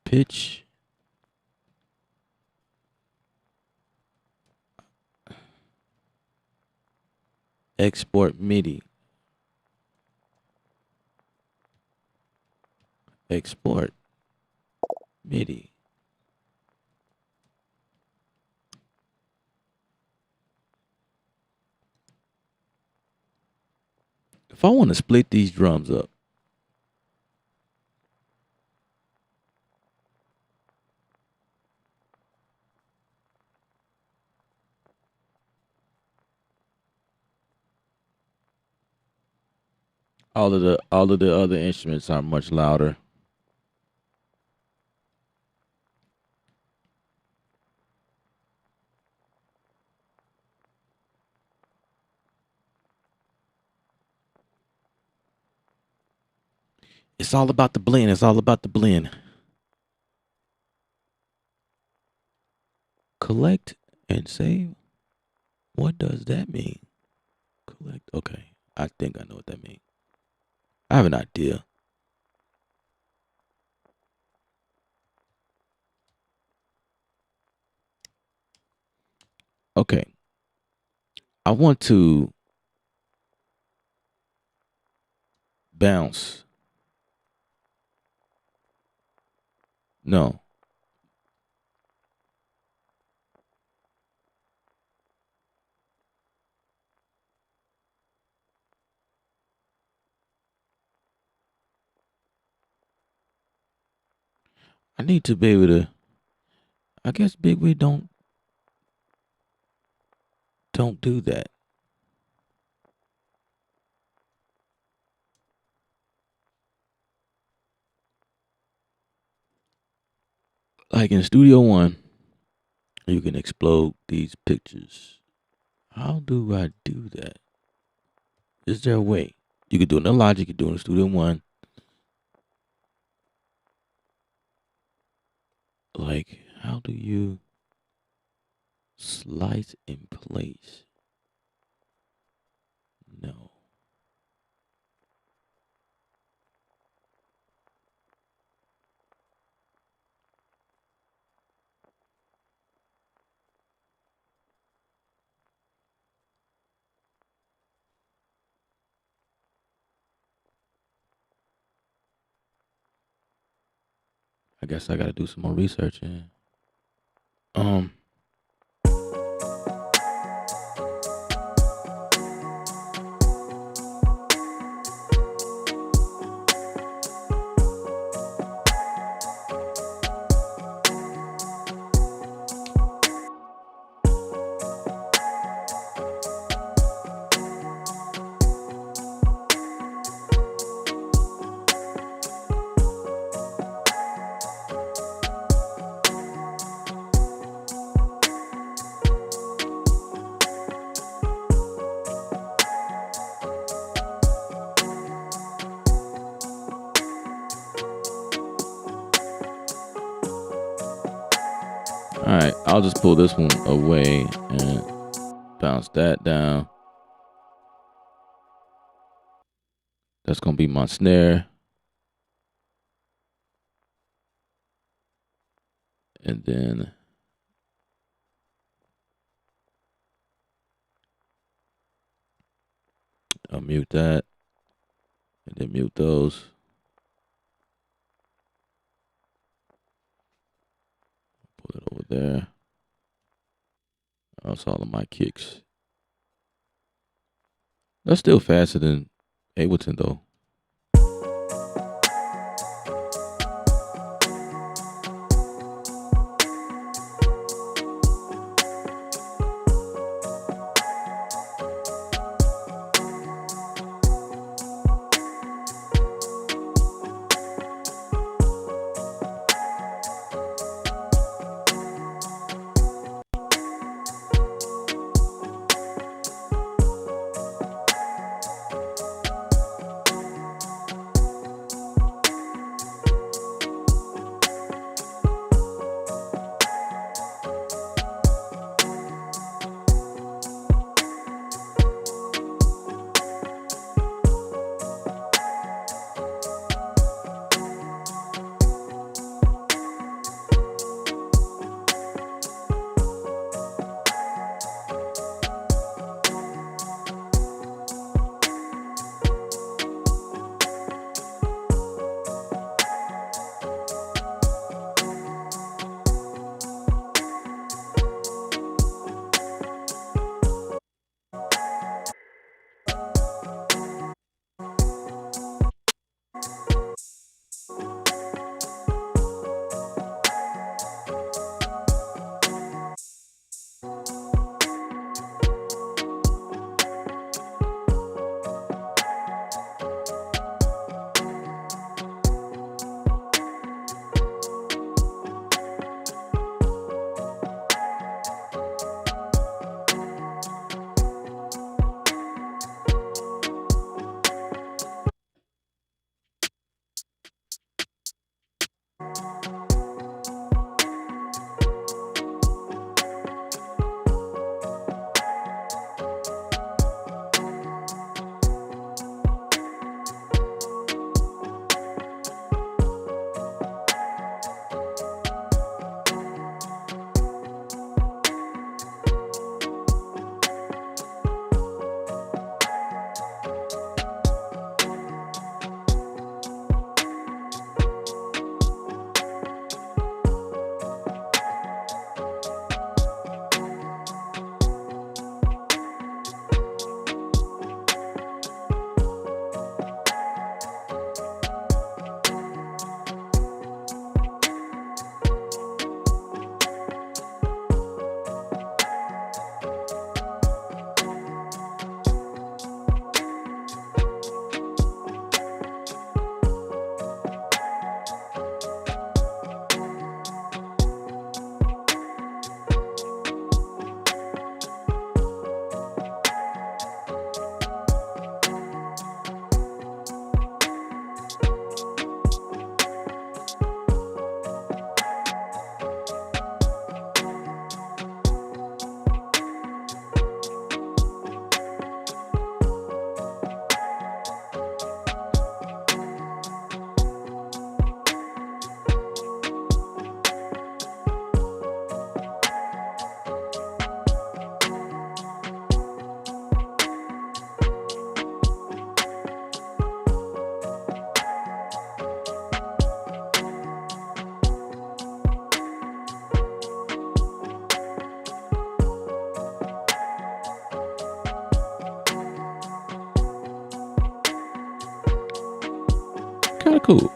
pitch. Export MIDI. Export MIDI. If I want to split these drums up, all of the other instruments are much louder. It's all about the blend. It's all about the blend. Collect and save. What does that mean? Collect. Okay. I think I know what that means. I have an idea. Okay. I want to bounce. No. I need to be able to. I guess Bitwig don't do that. Like in Studio One, you can explode these pictures. How do I do that? Is there a way? You could do it in the Logic, you could do it in Studio One. Like, how do you slice in place? No. I guess I gotta do some more research. Um, all right, I'll just pull this one away and bounce that down. That's gonna be my snare. And then I'll mute that. And then mute those. Pull it over there. That's all of my kicks. That's still faster than Ableton though. of cool.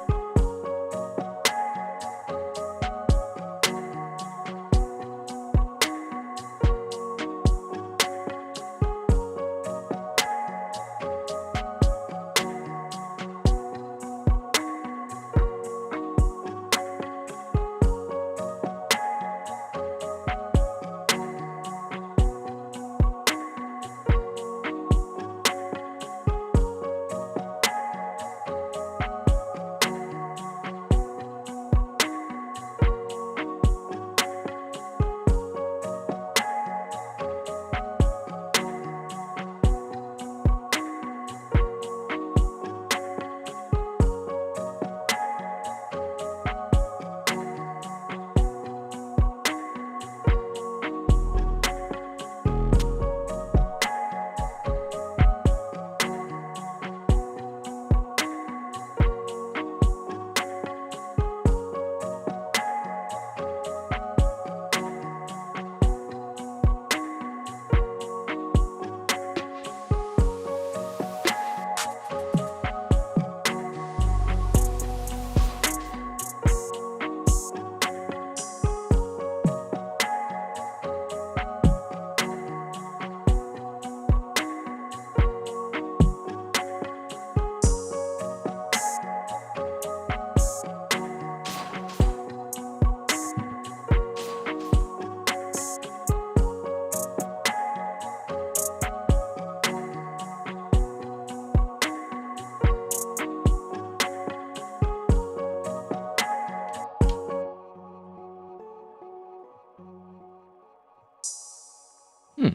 Hmm.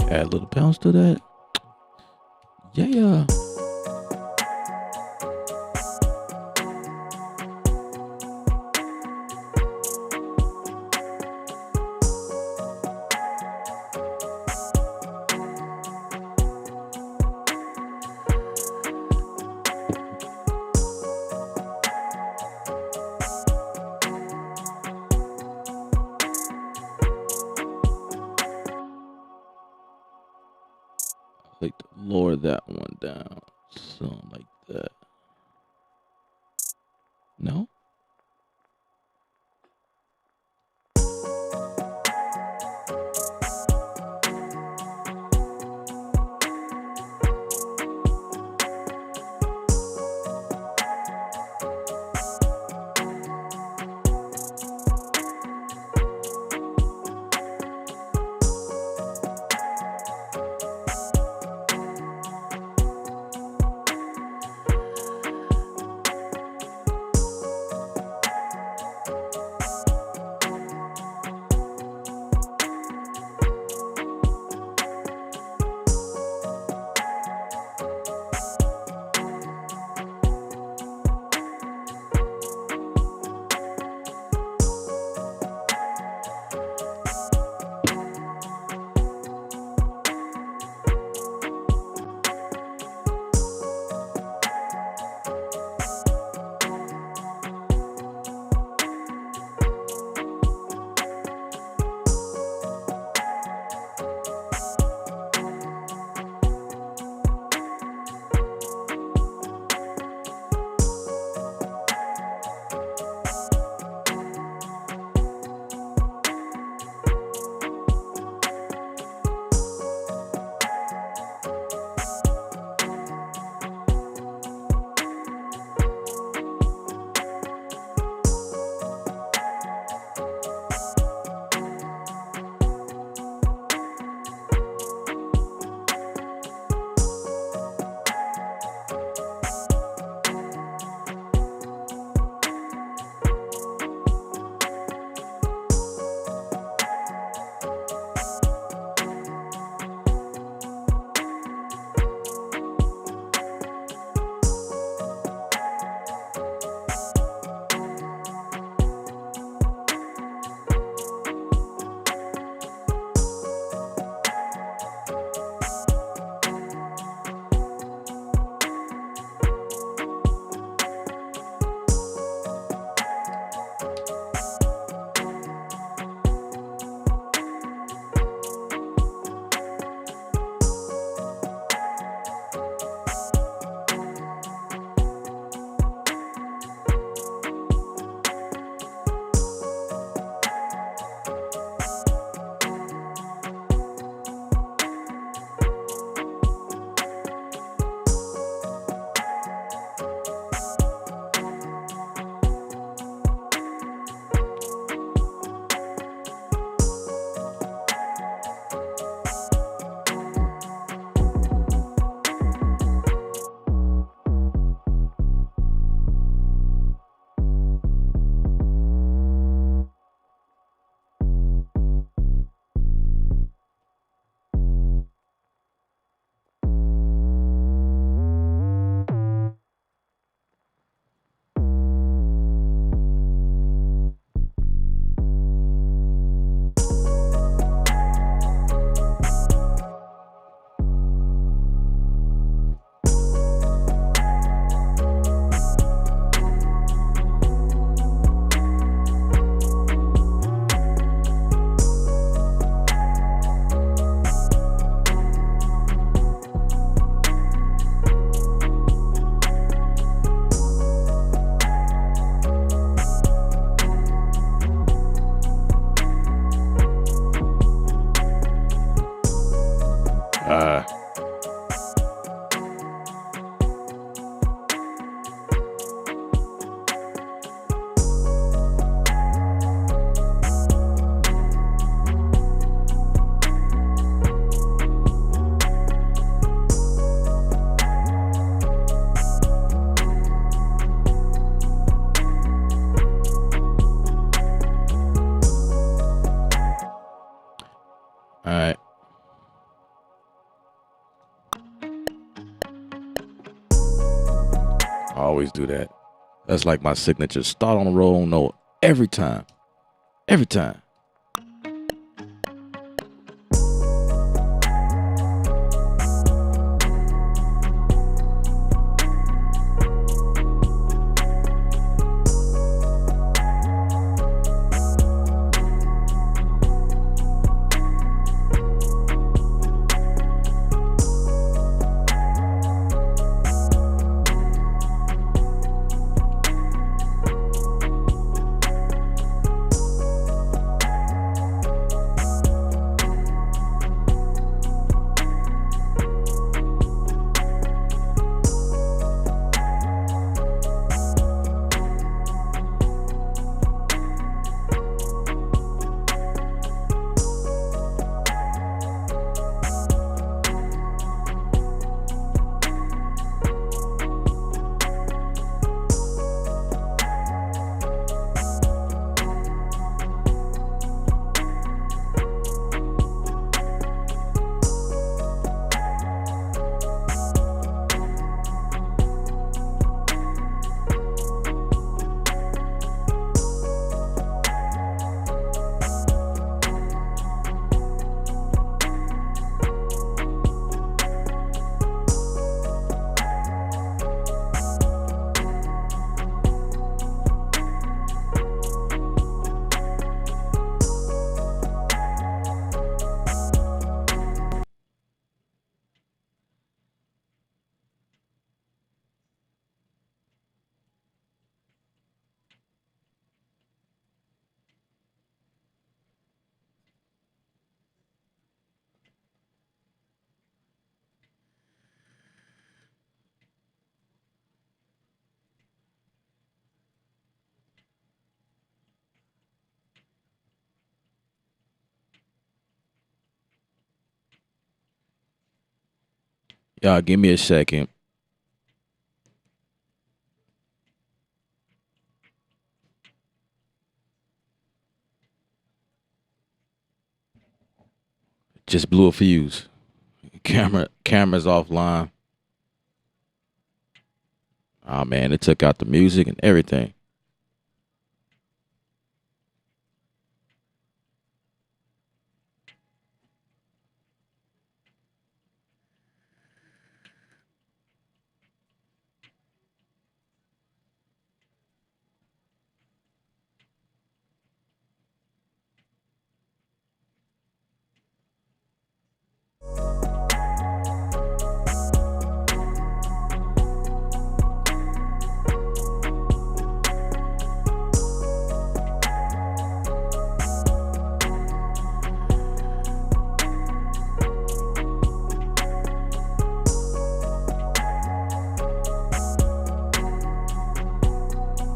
Add a little bounce to that. Yeah. Like to lower that one down. Something like that. No? All right. I always do that. That's like my signature. Start on the roll note every time. Every time. Y'all give me a second. Just blew a fuse. Camera's offline. Oh man, it took out the music and everything.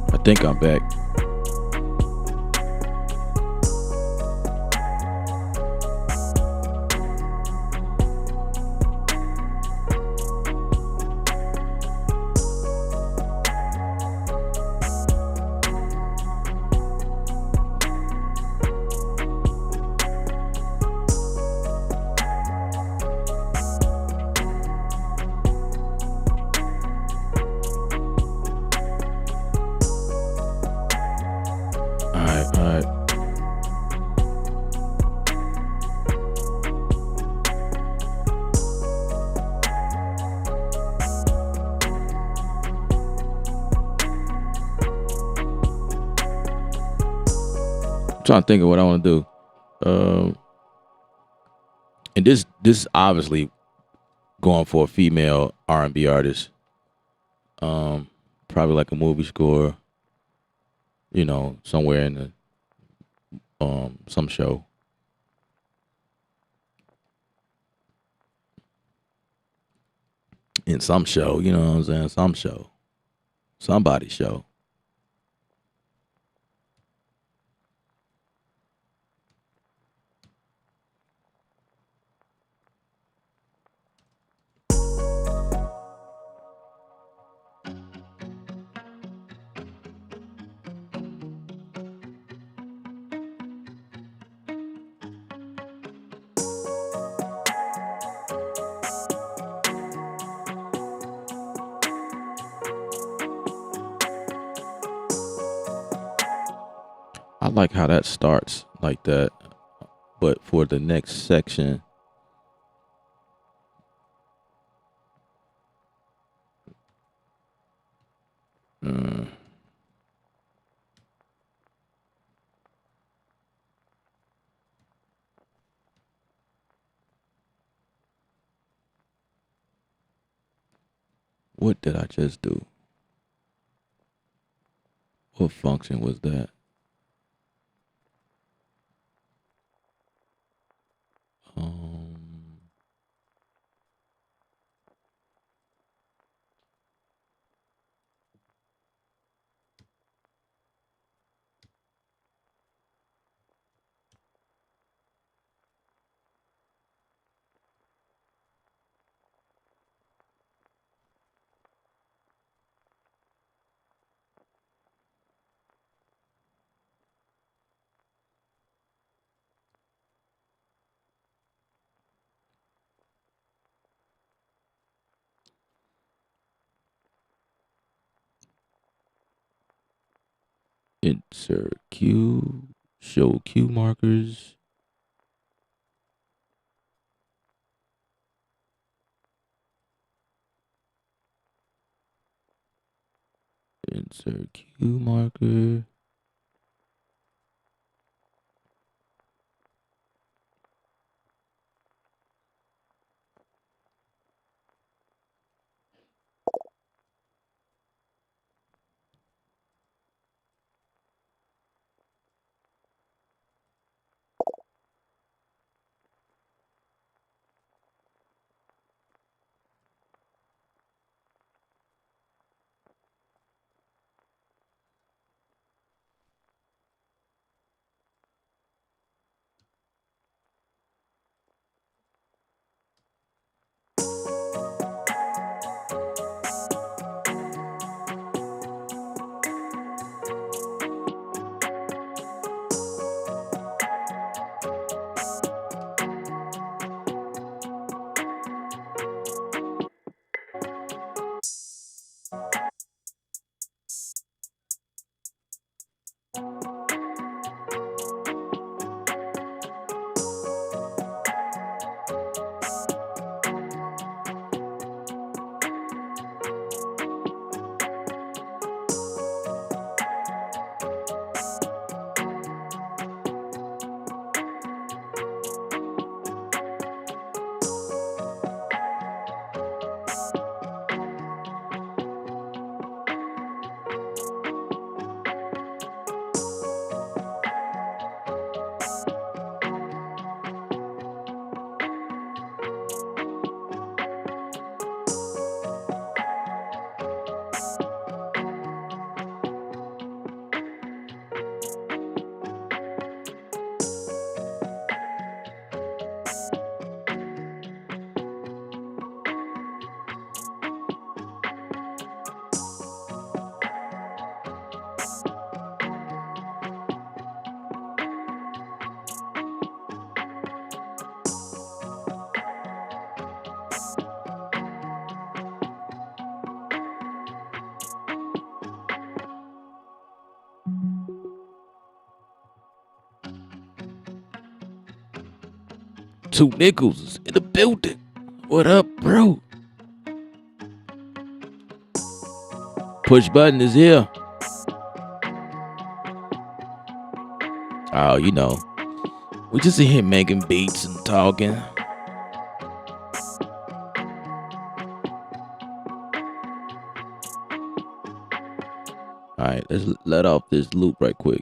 I think I'm back. All right. I'm trying to think of what I want to do. And this obviously going for a female R&B artist. Probably like a movie score, you know, somewhere in the some show. in some show, you know what I'm saying? Some show. Somebody's show. I like how that starts like that. But for the next section, mm, what did I just do? What function was that? Um, insert Q, show Q markers. Insert Q marker. Two nickels in the building. What up, bro? Push button is here. Oh, you know, we just in here making beats and talking. All right, let's let off this loop right quick.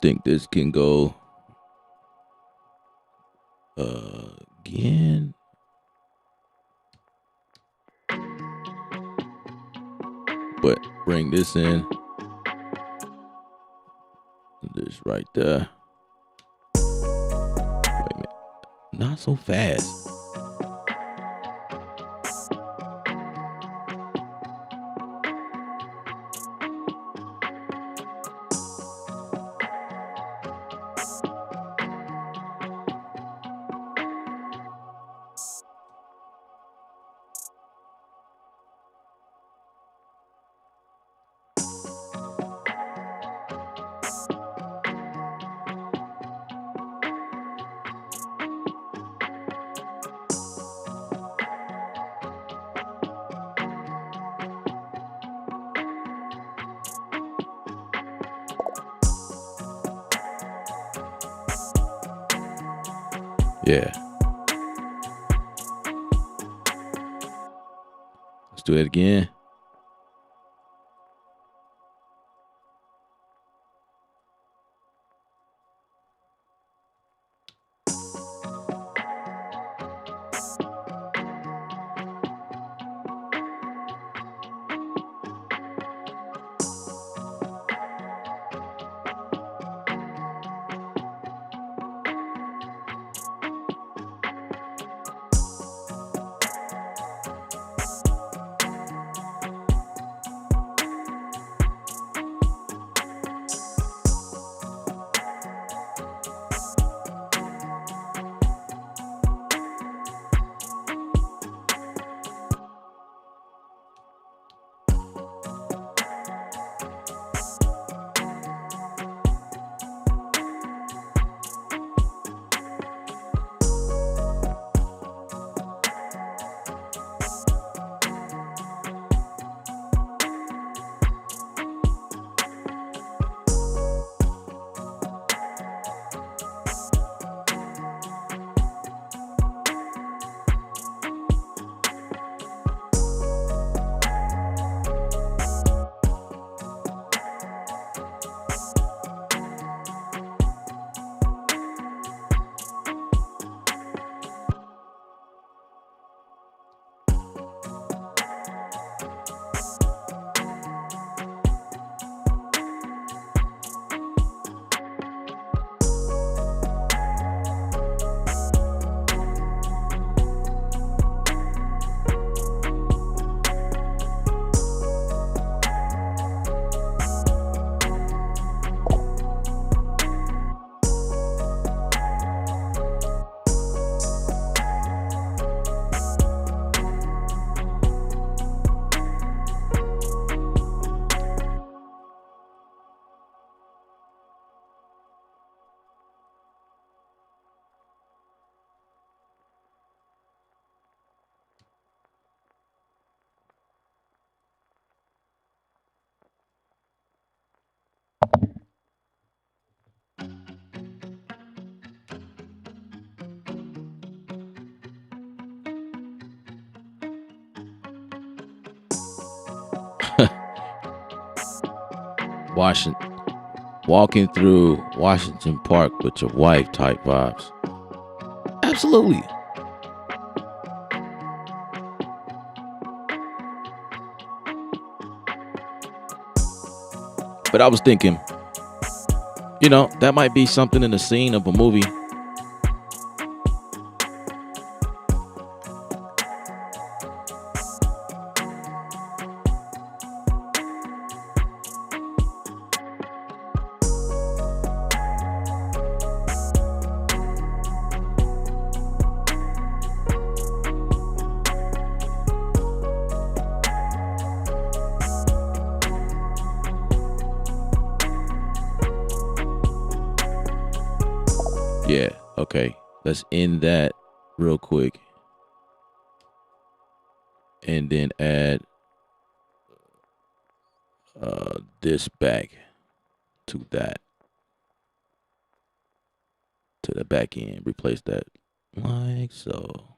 think this can go again. But bring this in. This right there. Wait a minute. Not so fast. Yeah. Let's do it again. Washington, walking through Washington Park with your wife type vibes. Absolutely. But I was thinking, that might be something in the scene of a movie. Yeah, okay. Let's end that real quick. And then add this back to that. To the back end. Replace that like so.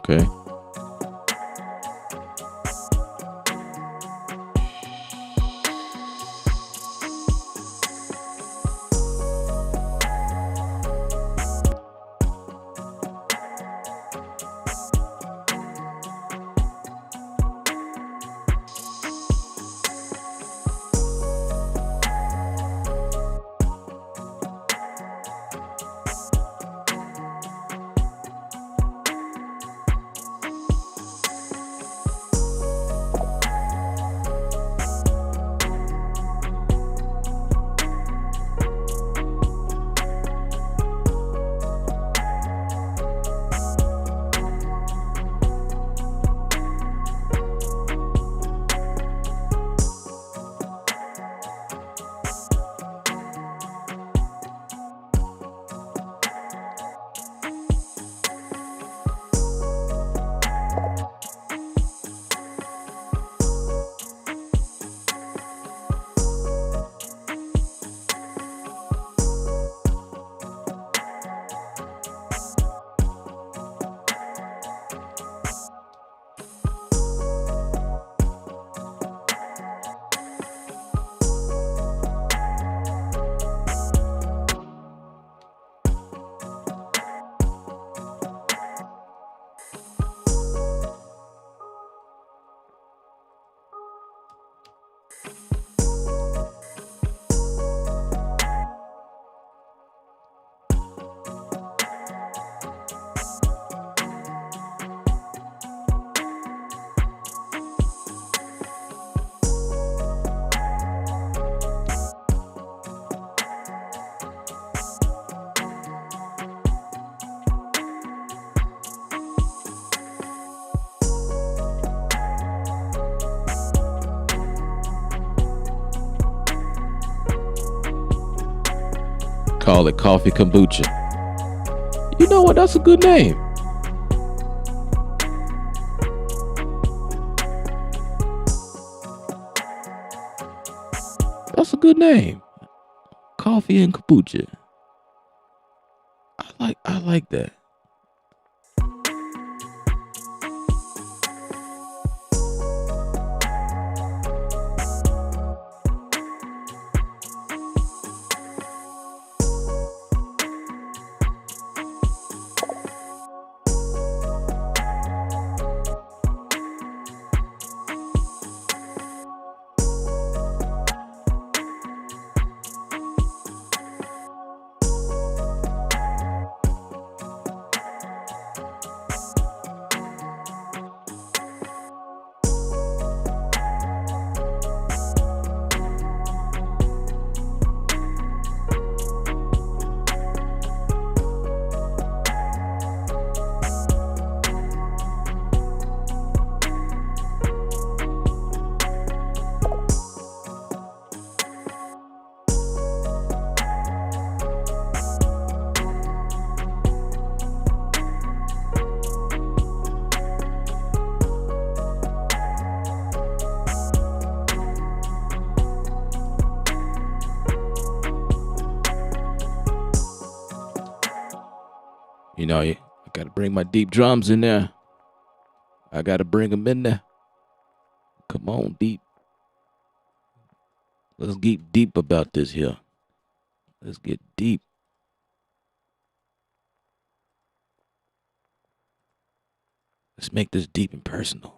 Okay. Call it coffee kombucha. You know what? That's a good name. That's a good name. Coffee and kombucha. I like that. You know, I got to bring my deep drums in there. I got to bring them in there. Come on, deep. Let's get deep about this here. Let's get deep. Let's make this deep and personal.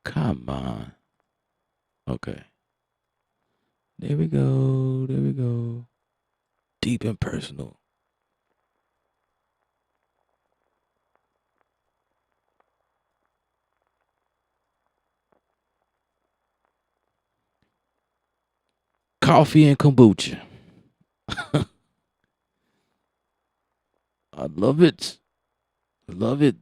Come on. Okay. There we go. There we go. Deep and personal. Coffee and kombucha. I love it. I love it.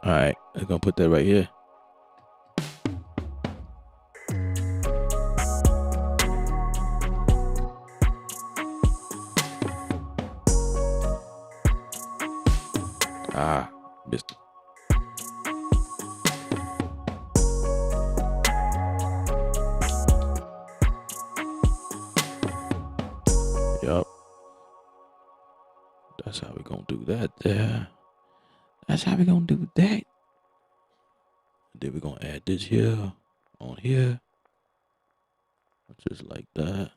All right, I'm gonna put that right here. Ah, missed it. Yup. That's how we gonna do that there. That's how we gonna do that. Then we're gonna add this here on here. Just like that.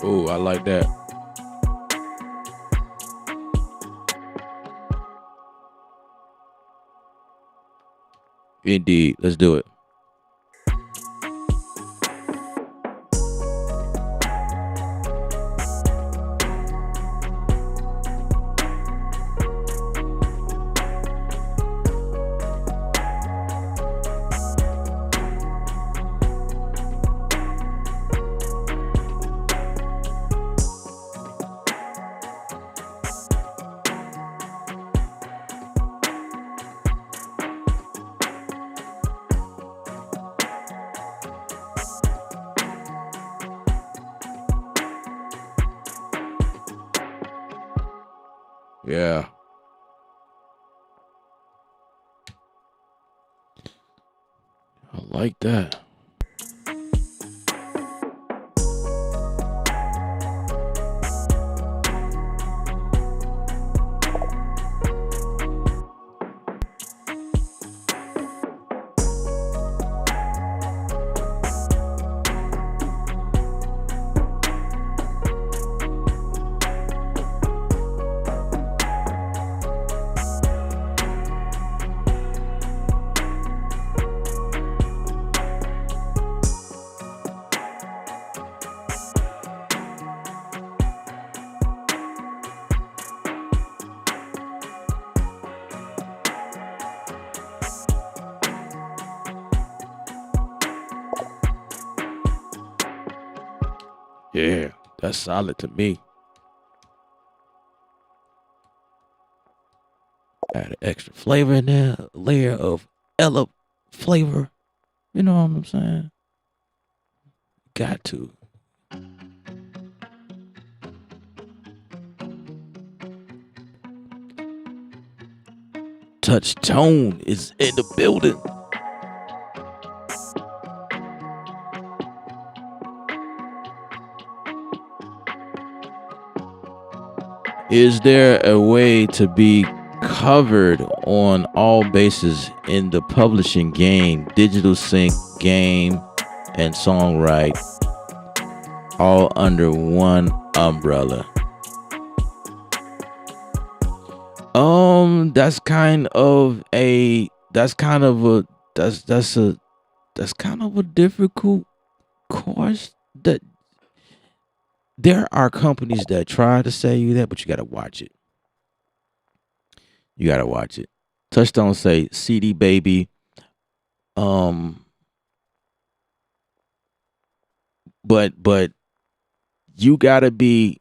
Oh, I like that. Indeed. Let's do it. Yeah. I like that. Yeah, that's solid to me. Add an extra flavor in there, a layer of Ella flavor. You know what I'm saying? Got to. Touch Tone is in the building. Is there a way to be covered on all bases in the publishing game, digital sync game, and songwrite all under one umbrella? That's kind of a difficult course. That there are companies that try to say you that, but you gotta watch it. You gotta watch it. Touchstone say CD Baby. But you gotta be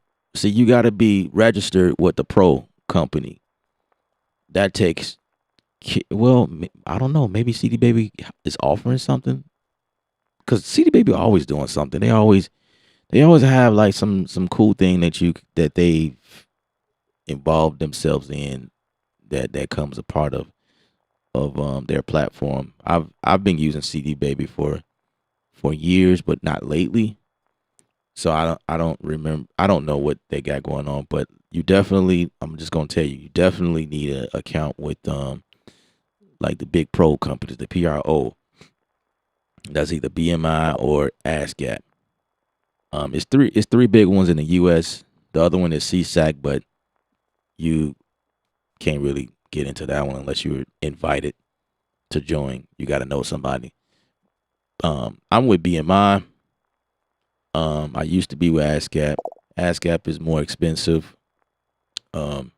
registered with the pro company. That takes, well, I don't know. Maybe CD Baby is offering something, because CD Baby are always doing something. They always have like some cool thing that they involved themselves in that comes a part of their platform. I've been using CD Baby for years, but not lately. So I don't know what they got going on, but you definitely, I'm just gonna tell you, you definitely need an account with like the big pro companies, the PRO. That's either BMI or ASCAP. It's three big ones in the US. The other one is CSAC, but you can't really get into that one unless you're invited to join. You gotta know somebody. I'm with BMI. I used to be with ASCAP. ASCAP is more expensive. Um,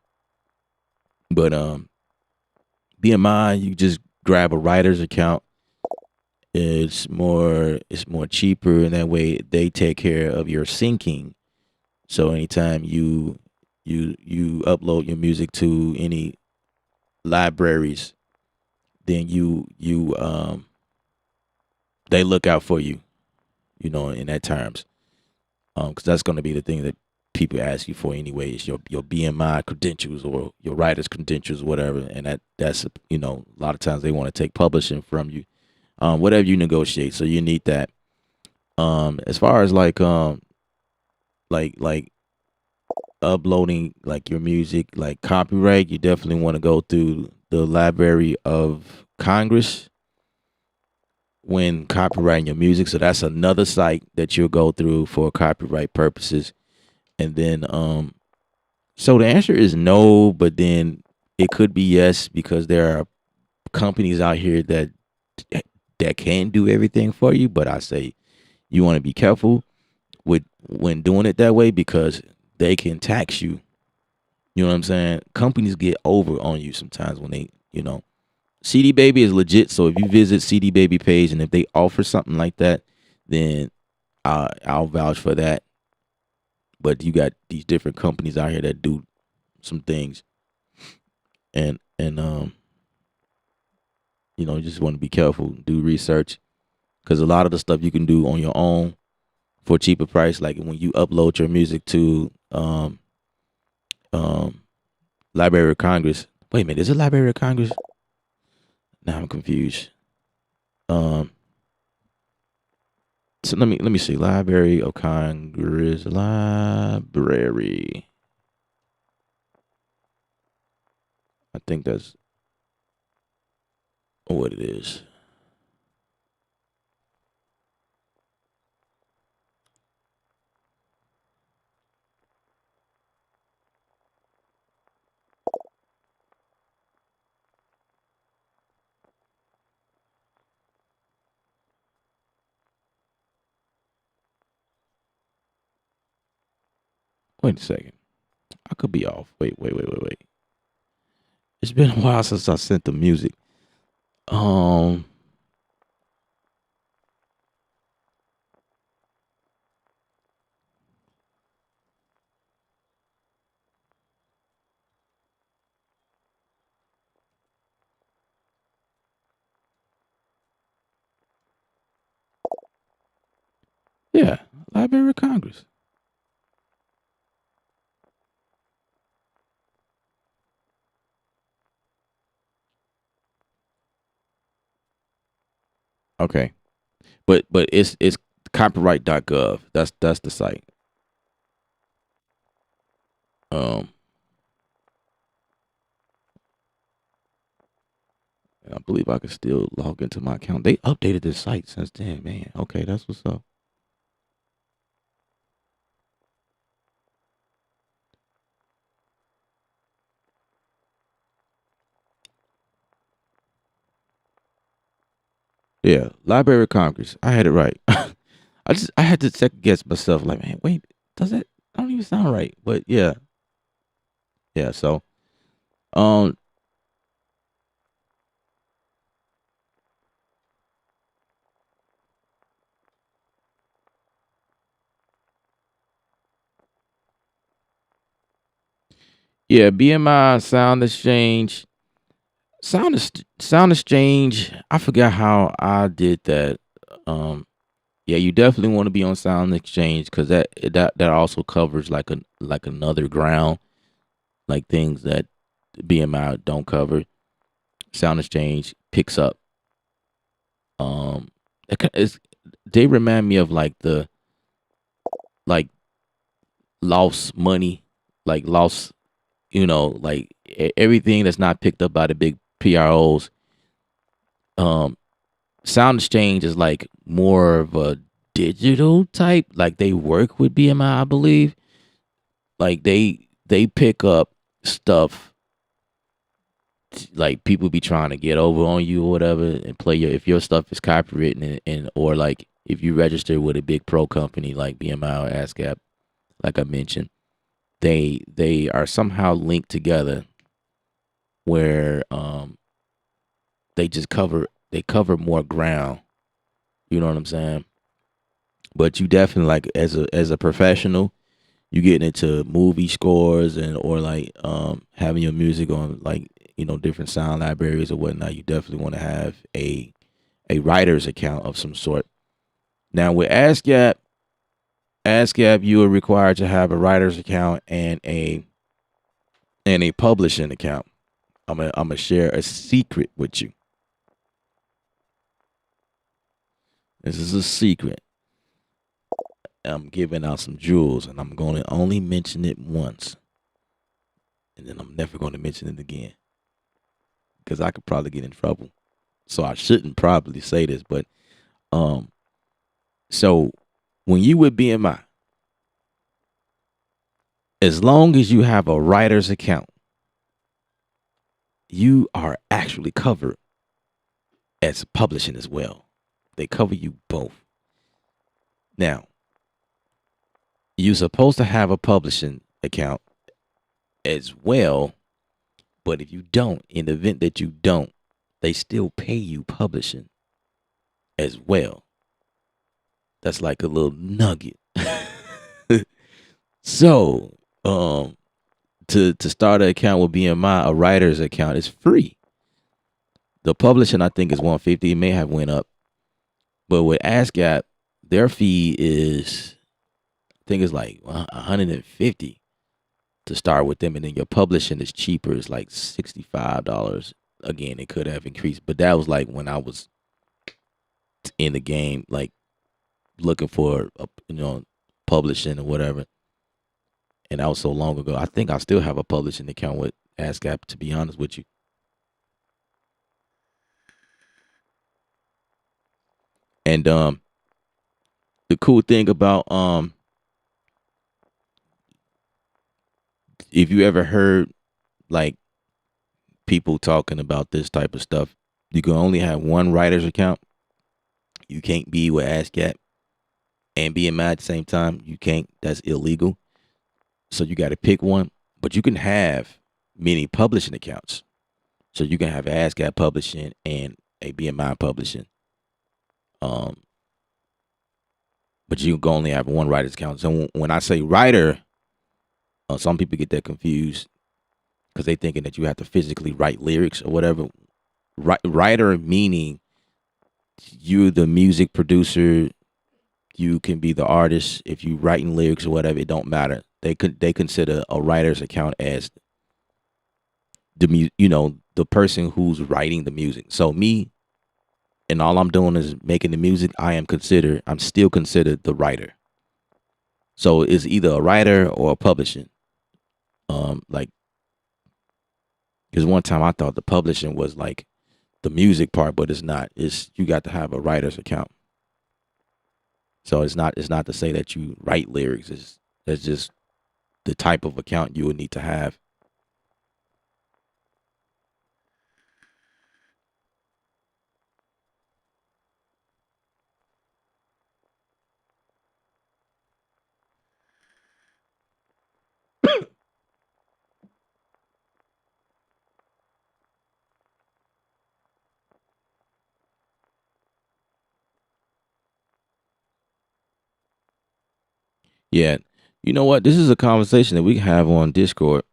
but BMI, you just grab a writer's account. It's more cheaper, and that way they take care of your syncing. So anytime you upload your music to any libraries, then you they look out for you, you know, in that terms. Because that's going to be the thing that people ask you for anyway, is your BMI credentials or your writer's credentials, whatever. And that's you know, a lot of times they want to take publishing from you, whatever you negotiate. So you need that. As far as like uploading like your music, like copyright, you definitely want to go through the Library of Congress when copyrighting your music. So that's another site that you'll go through for copyright purposes. And then so the answer is no, but then it could be yes, because there are companies out here that can do everything for you. But I say you want to be careful with when doing it that way, because they can tax you. You know what I'm saying? Companies get over on you sometimes when they, you know, CD Baby is legit. So if you visit CD Baby page and if they offer something like that, then I'll vouch for that. But you got these different companies out here that do some things, and you know, you just want to be careful, do research, because a lot of the stuff you can do on your own for a cheaper price. Like when you upload your music to um Library of Congress. Wait a minute, is it Library of Congress? Now I'm confused. Um, so let me see. Library of Congress. Library. I think that's what it is. Wait a second. I could be off. Wait. It's been a while since I sent the music. Um, yeah, Library of Congress. Okay, but it's copyright.gov. That's the site. Um, and I believe I can still log into my account. They updated this site since then, man. Okay, that's what's up. Yeah, Library of Congress. I had it right. I had to second guess myself. Like, man, wait, does that? I don't even sound right. But yeah, yeah. So, um, yeah, BMI Sound Exchange, Sound Exchange. I forgot how I did that. Um, yeah, you definitely want to be on Sound Exchange, because that also covers like another ground, like things that BMI don't cover. Sound Exchange picks up. Um, it's, they remind me of like like lost money, like lost, like everything that's not picked up by the big PROs. Um, Sound Exchange is like more of a digital type. Like they work with BMI, I believe. Like they pick up stuff like people be trying to get over on you or whatever and play your if your stuff is copywritten and or like if you register with a big pro company like BMI or ASCAP, like I mentioned, they are somehow linked together where they cover more ground. You know what I'm saying? But you definitely like as a professional, you getting into movie scores and or like having your music on like different sound libraries or whatnot. You definitely want to have a writer's account of some sort. Now with ASCAP, you are required to have a writer's account and a publishing account. I'm gonna share a secret with you. This is a secret. I'm giving out some jewels, and I'm going to only mention it once, and then I'm never going to mention it again because I could probably get in trouble. So I shouldn't probably say this, but um, so when you with BMI, as long as you have a writer's account, you are actually covered as publishing as well. They cover you both. Now, you're supposed to have a publishing account as well, but if you don't, in the event that you don't, they still pay you publishing as well. That's like a little nugget. So, to start an account with BMI, a writer's account is free. The publishing I think is 150. It may have went up, but with ASCAP, their fee is I think it's like 150 to start with them, and then your publishing is cheaper. It's like $65. Again, it could have increased, but that was like when I was in the game, like looking for publishing or whatever. And that was so long ago. I think I still have a publishing account with ASCAP. To be honest with you, and the cool thing about if you ever heard like people talking about this type of stuff, you can only have one writer's account. You can't be with ASCAP and BMI at the same time. You can't. That's illegal. So you got to pick one. But you can have many publishing accounts. So you can have ASCAP publishing and a BMI publishing. Um, but you can only have one writer's account. So when I say writer, some people get that confused because they thinking that you have to physically write lyrics or whatever. Writer meaning you're the music producer. You can be the artist. If you writing lyrics or whatever, it don't matter. They consider a writer's account as the person who's writing the music. So me and all I'm doing is making the music. I'm still considered the writer. So it's either a writer or a publishing. Like because one time I thought the publishing was like the music part, but it's not. It's you got to have a writer's account. So it's not to say that you write lyrics. It's just the type of account you would need to have. Yeah. You know what? This is a conversation that we can have on Discord,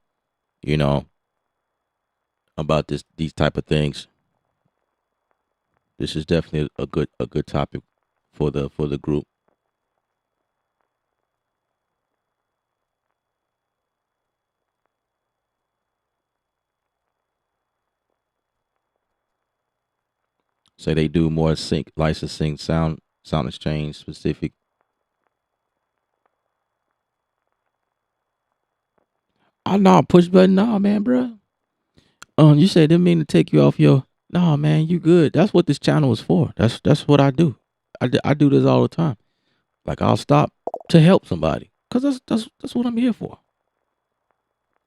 you know, about these type of things. This is definitely a good topic for the group. Say they do more sync licensing sound exchange specific. Oh no, push button, nah, man, bro. You said didn't mean to take you off your. Nah, man, you good. That's what this channel is for. That's what I do. I do this all the time. Like I'll stop to help somebody, cause that's what I'm here for.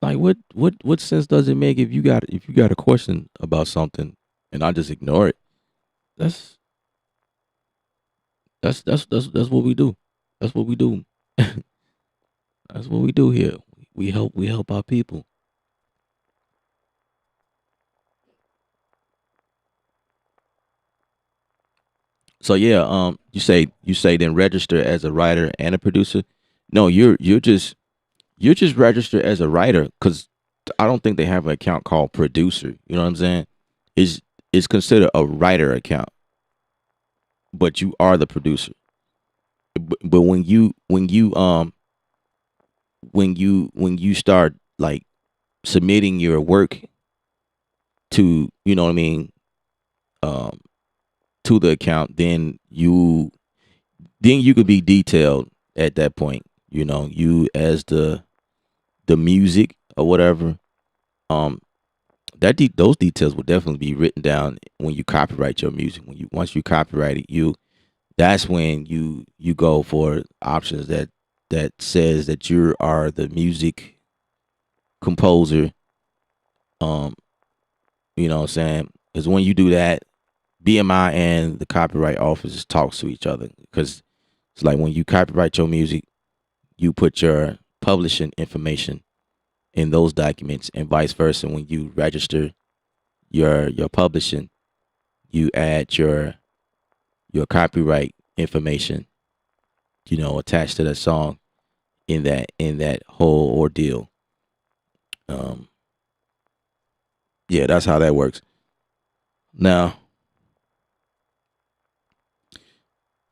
Like what sense does it make if you got a question about something and I just ignore it? That's that's what we do. That's what we do. That's what we do here. We help our people. So yeah, you say then register as a writer and a producer. No, you're just registered as a writer because I don't think they have an account called producer. You know what I'm saying? Is it's considered a writer account, but you are the producer. But when you start like submitting your work to what I mean um to the account, then you could be detailed at that point. You as the music or whatever. Um, those details will definitely be written down when you copyright your music. Once you copyright it, that's when you go for options that says that you are the music composer. Um, you know what I'm saying? Because when you do that, BMI and the copyright office talks to each other. Because it's like when you copyright your music, you put your publishing information in those documents, and vice versa. When you register your publishing, you add your copyright information, attached to that song in that whole ordeal. Um, yeah, that's how that works. Now,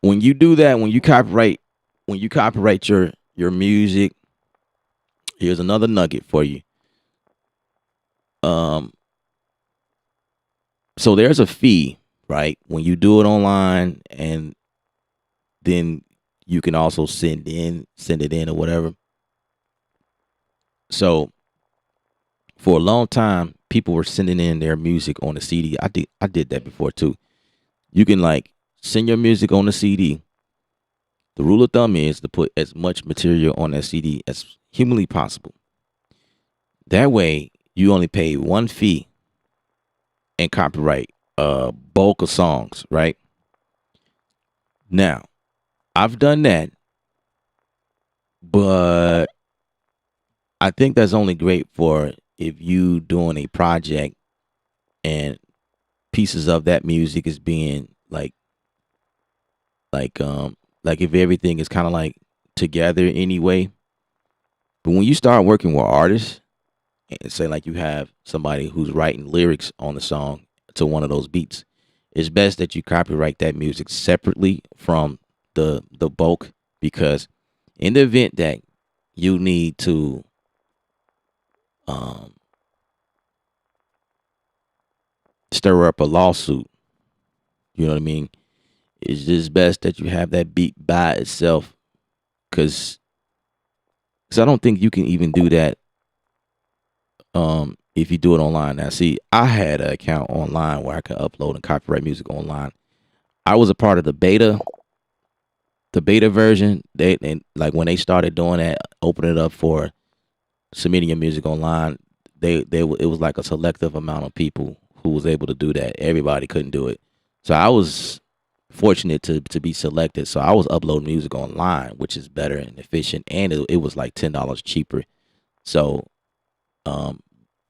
when you do that, when you copyright your music, here's another nugget for you. Um, so there's a fee, right? When you do it online, and then you can also send it in or whatever. So for a long time, people were sending in their music on a CD. I did that before too. You can like send your music on a CD. The rule of thumb is to put as much material on that CD as humanly possible. That way, you only pay one fee and copyright a bulk of songs, right? Now, I've done that, but I think that's only great for if you doing a project and pieces of that music is being like like if everything is kind of like together anyway. But when you start working with artists and say like you have somebody who's writing lyrics on the song to one of those beats, it's best that you copyright that music separately from the bulk, because in the event that you need to um stir up a lawsuit, you know what I mean? It's just best that you have that beat by itself, because I don't think you can even do that if you do it online. Now, see, I had an account online where I could upload and copyright music online. I was a part of the beta version. They and like when they started doing that, opening it up for submitting your music online. It was like a selective amount of people who was able to do that. Everybody couldn't do it. So I was fortunate to be selected. So I was uploading music online, which is better and efficient, and it was like $10 cheaper. So um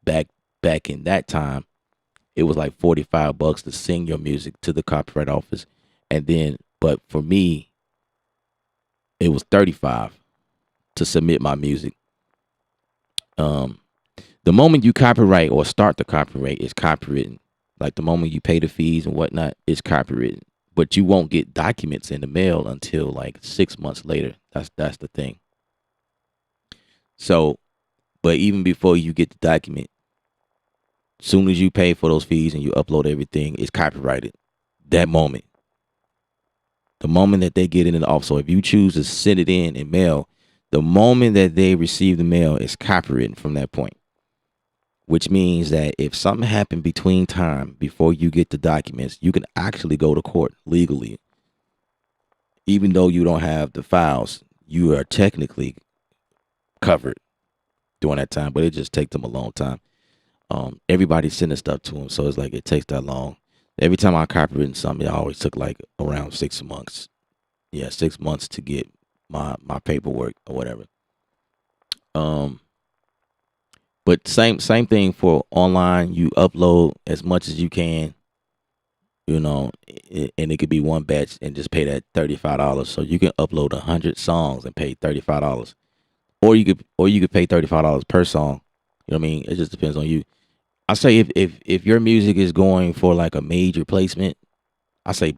back back in that time, it was like $45 to sing your music to the copyright office, and then but for me it was 35 to submit my music. Um, the moment you copyright or start the copyright is copywritten. Like the moment you pay the fees and whatnot, it's copywritten. But you won't get documents in the mail until like 6 months later. That's the thing. So, but even before you get the document, soon as you pay for those fees and you upload everything, it's copyrighted. That moment, the moment that they get it in the office. So if you choose to send it in mail, The moment that they receive the mail, it's copywritten from that point, which means that if something happened between time before you get the documents, you can actually go to court legally. Even though you don't have the files, you are technically covered during that time, but it just takes them a long time. Everybody's sending stuff to them, so it's like it takes that long. Every time I copywritten something, it always took like around 6 months. Yeah, 6 months to get my paperwork or whatever. Um, but same thing for online. You upload as much as you can, and it could be one batch and just pay that $35. So you can upload 100 songs and pay $35, or you could pay $35 per song. You know what I mean? It just depends on you. I say if your music is going for like a major placement, I say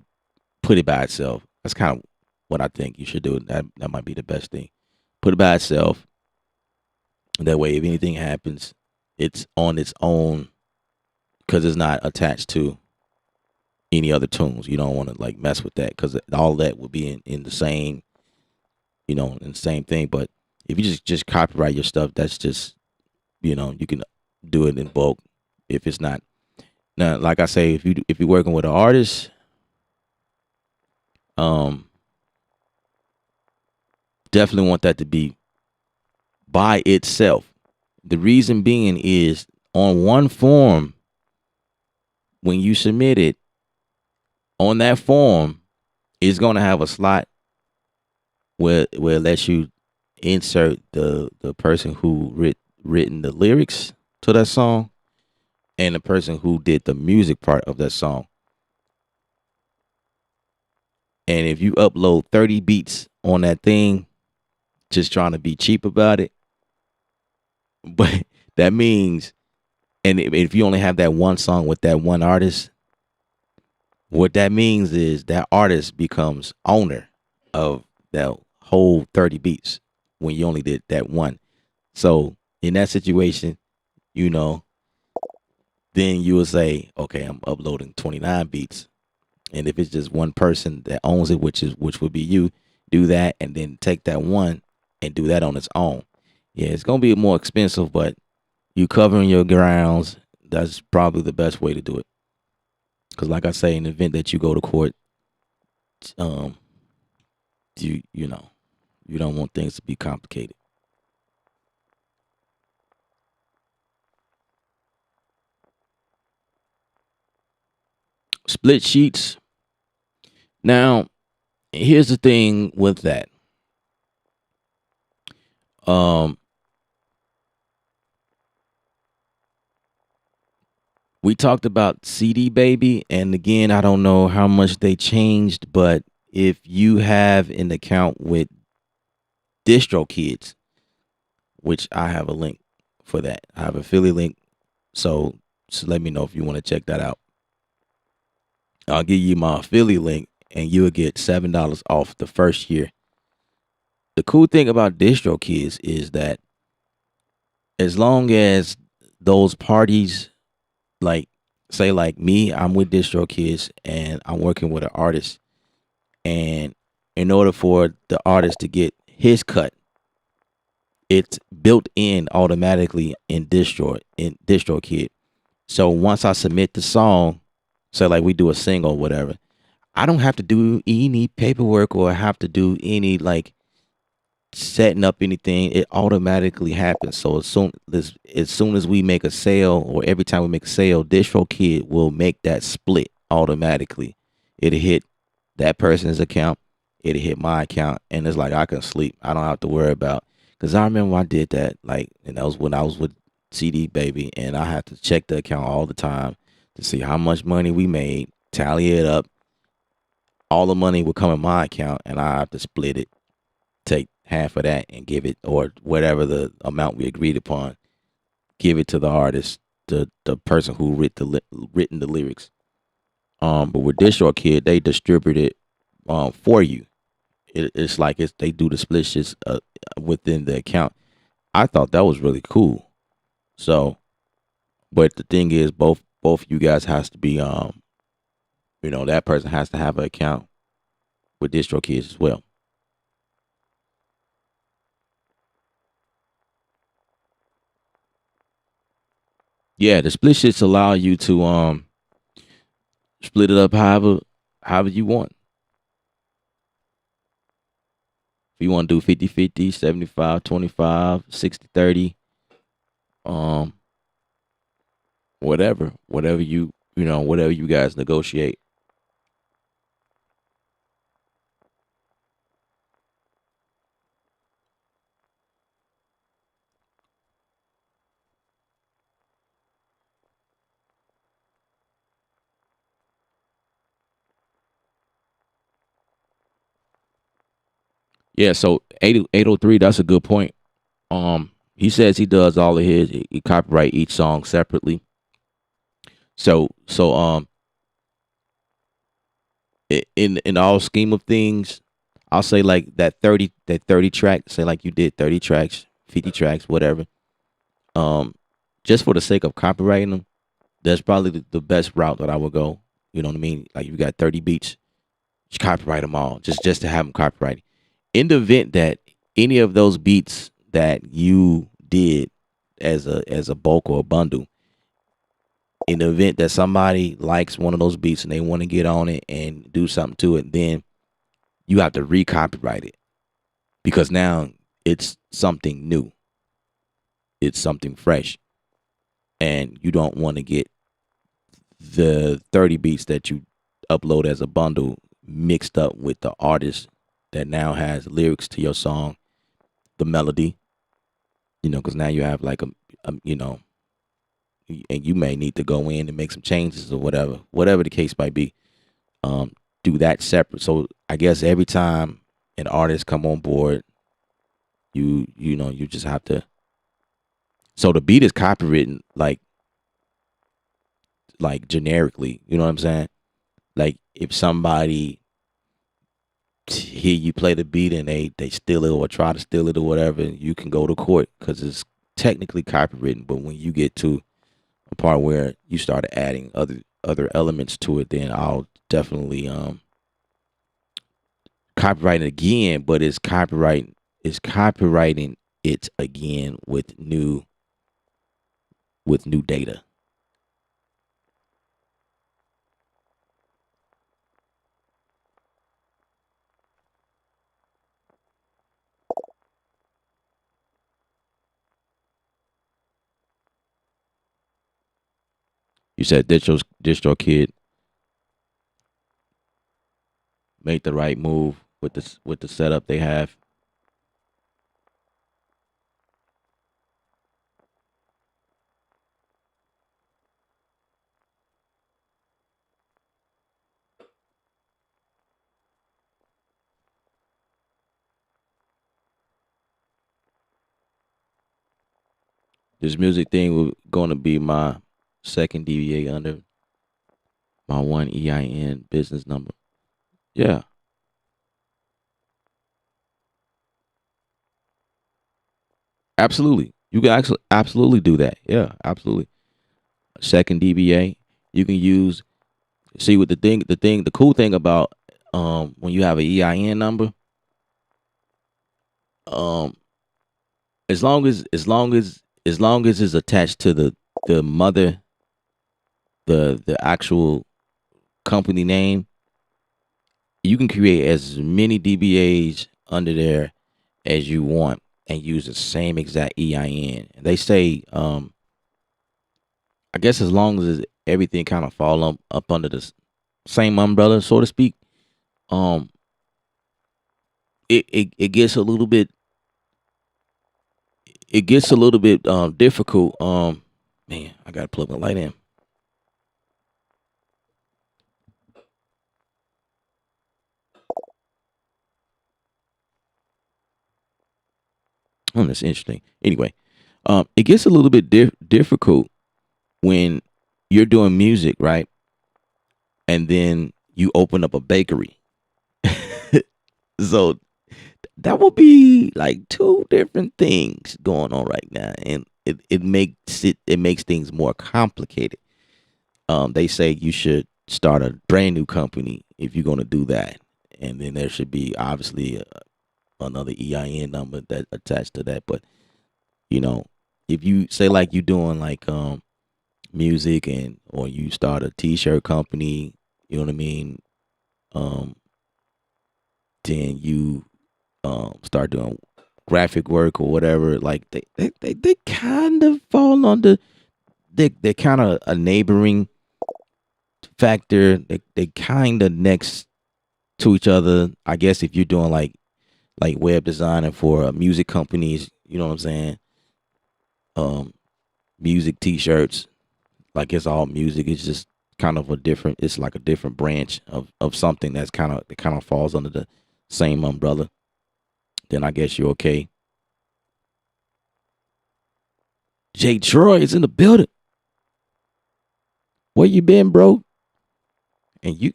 put it by itself. That's kind of what I think you should do. That might be the best thing. Put it by itself. That way, if anything happens, it's on its own because it's not attached to any other tunes. You don't want to like mess with that because all that would be in the same, in the same thing. But if you just copyright your stuff, that's just, you can do it in bulk. If it's not now, like I say, if you're working with an artist, um, definitely want that to be by itself. The reason being is on one form, when you submit it, on that form, it's gonna have a slot where it lets you insert the person who written the lyrics to that song and the person who did the music part of that song. And if you upload 30 beats on that thing, just trying to be cheap about it, but that means, and if you only have that one song with that one artist, what that means is that artist becomes owner of that whole 30 beats when you only did that one. So in that situation, you know, then you will say, okay, I'm uploading 29 beats. And if it's just one person that owns it, which would be you, do that and then take that one and do that on its own. Yeah, it's gonna be more expensive, but you covering your grounds, that's probably the best way to do it. Because like I say, in the event that you go to court, um, you don't want things to be complicated. Split sheets. Now, here's the thing with that. Um, we talked about CD Baby, and again, I don't know how much they changed, but if you have an account with DistroKids, which I have a link for that, I have a affiliate link, so let me know if you want to check that out. I'll give you my affiliate link, and you'll get $7 off the first year. The cool thing about DistroKids is that as long as those parties, like say like me, I'm with DistroKids and I'm working with an artist, and in order for the artist to get his cut, it's built in automatically in DistroKid. So once I submit the song, say like we do a single or whatever, I don't have to do any paperwork or have to do any like setting up anything. It automatically happens. So as soon as we make a sale, or every time we make a sale, DistroKid will make that split automatically. It'll hit that person's account, it'll hit my account, and it's like I can sleep. I don't have to worry about, because I remember when I did that, like, and that was when I was with CD Baby, and I had to check the account all the time to see how much money we made, tally it up. All the money would come in my account, and I have to split it, take half of that and give it, or whatever the amount we agreed upon, give it to the artist, the person who written the lyrics. But with DistroKid, they distribute it for you. It's like they do the split shits within the account. I thought that was really cool. So, but the thing is, both you guys has to be that person has to have an account with DistroKids as well. Yeah, the split sheets allow you to split it up however you want. If you want to do 50-50, 75-25, 60-30, um, whatever whatever you guys negotiate. Yeah, so 803, that's a good point. He says he does all of his, he copyright each song separately. So in all scheme of things, I'll say like that 30 track, say like you did 30 tracks, 50 tracks, whatever. Um, just for the sake of copyrighting them, that's probably the best route that I would go. You know what I mean? Like you got 30 beats, just copyright them all, just to have them copyrighted. In the event that any of those beats that you did as a bulk or a bundle, in the event that somebody likes one of those beats and they want to get on it and do something to it, then you have to re-copyright it because now it's something new, it's something fresh, and you don't want to get the 30 beats that you upload as a bundle mixed up with the artist that now has lyrics to your song, the melody, because now you have like and you may need to go in and make some changes or whatever the case might be. Um, do that separate. So I guess every time an artist come on board, you just have to. So the beat is copywritten like generically. You know what I'm saying? Like if somebody hear you play the beat and they steal it or try to steal it or whatever, you can go to court because it's technically copywritten. But when you get to a part where you start adding other elements to it, then I'll definitely copyright it again. But it's copyrighting it again with new data. You said distro kid made the right move with the setup they have. This music thing was going to be my second DBA under my one EIN business number. Yeah, absolutely. You can actually absolutely do that. Yeah, absolutely. Second DBA, you can use. See what the cool thing about when you have an EIN number, um as long as it's attached to the mother, the actual company name, you can create as many DBAs under there as you want and use the same exact EIN. They say, I guess as long as everything kind of fall up under the same umbrella, so to speak, um, it gets a little bit difficult. Man, I gotta plug my light in. Oh, that's interesting. Anyway, it gets a little bit difficult when you're doing music, right? And then you open up a bakery. So that will be like two different things going on right now, and it makes things more complicated. They say you should start a brand new company if you're going to do that, and then there should be obviously another EIN number that attached to that. But you know, if you say like you doing like music and or you start a t-shirt company, you know what I mean? Um, then you start doing graphic work or whatever. Like they kind of fall under they're kind of a neighboring factor. They kind of next to each other. I guess if you're doing like web designing for music companies, you know what I'm saying? Um, music t-shirts, like it's all music. It's just kind of a different. It's like a different branch of something that's kind of falls under the same umbrella. Then I guess you're okay. Jay Troy is in the building. Where you been, bro? And you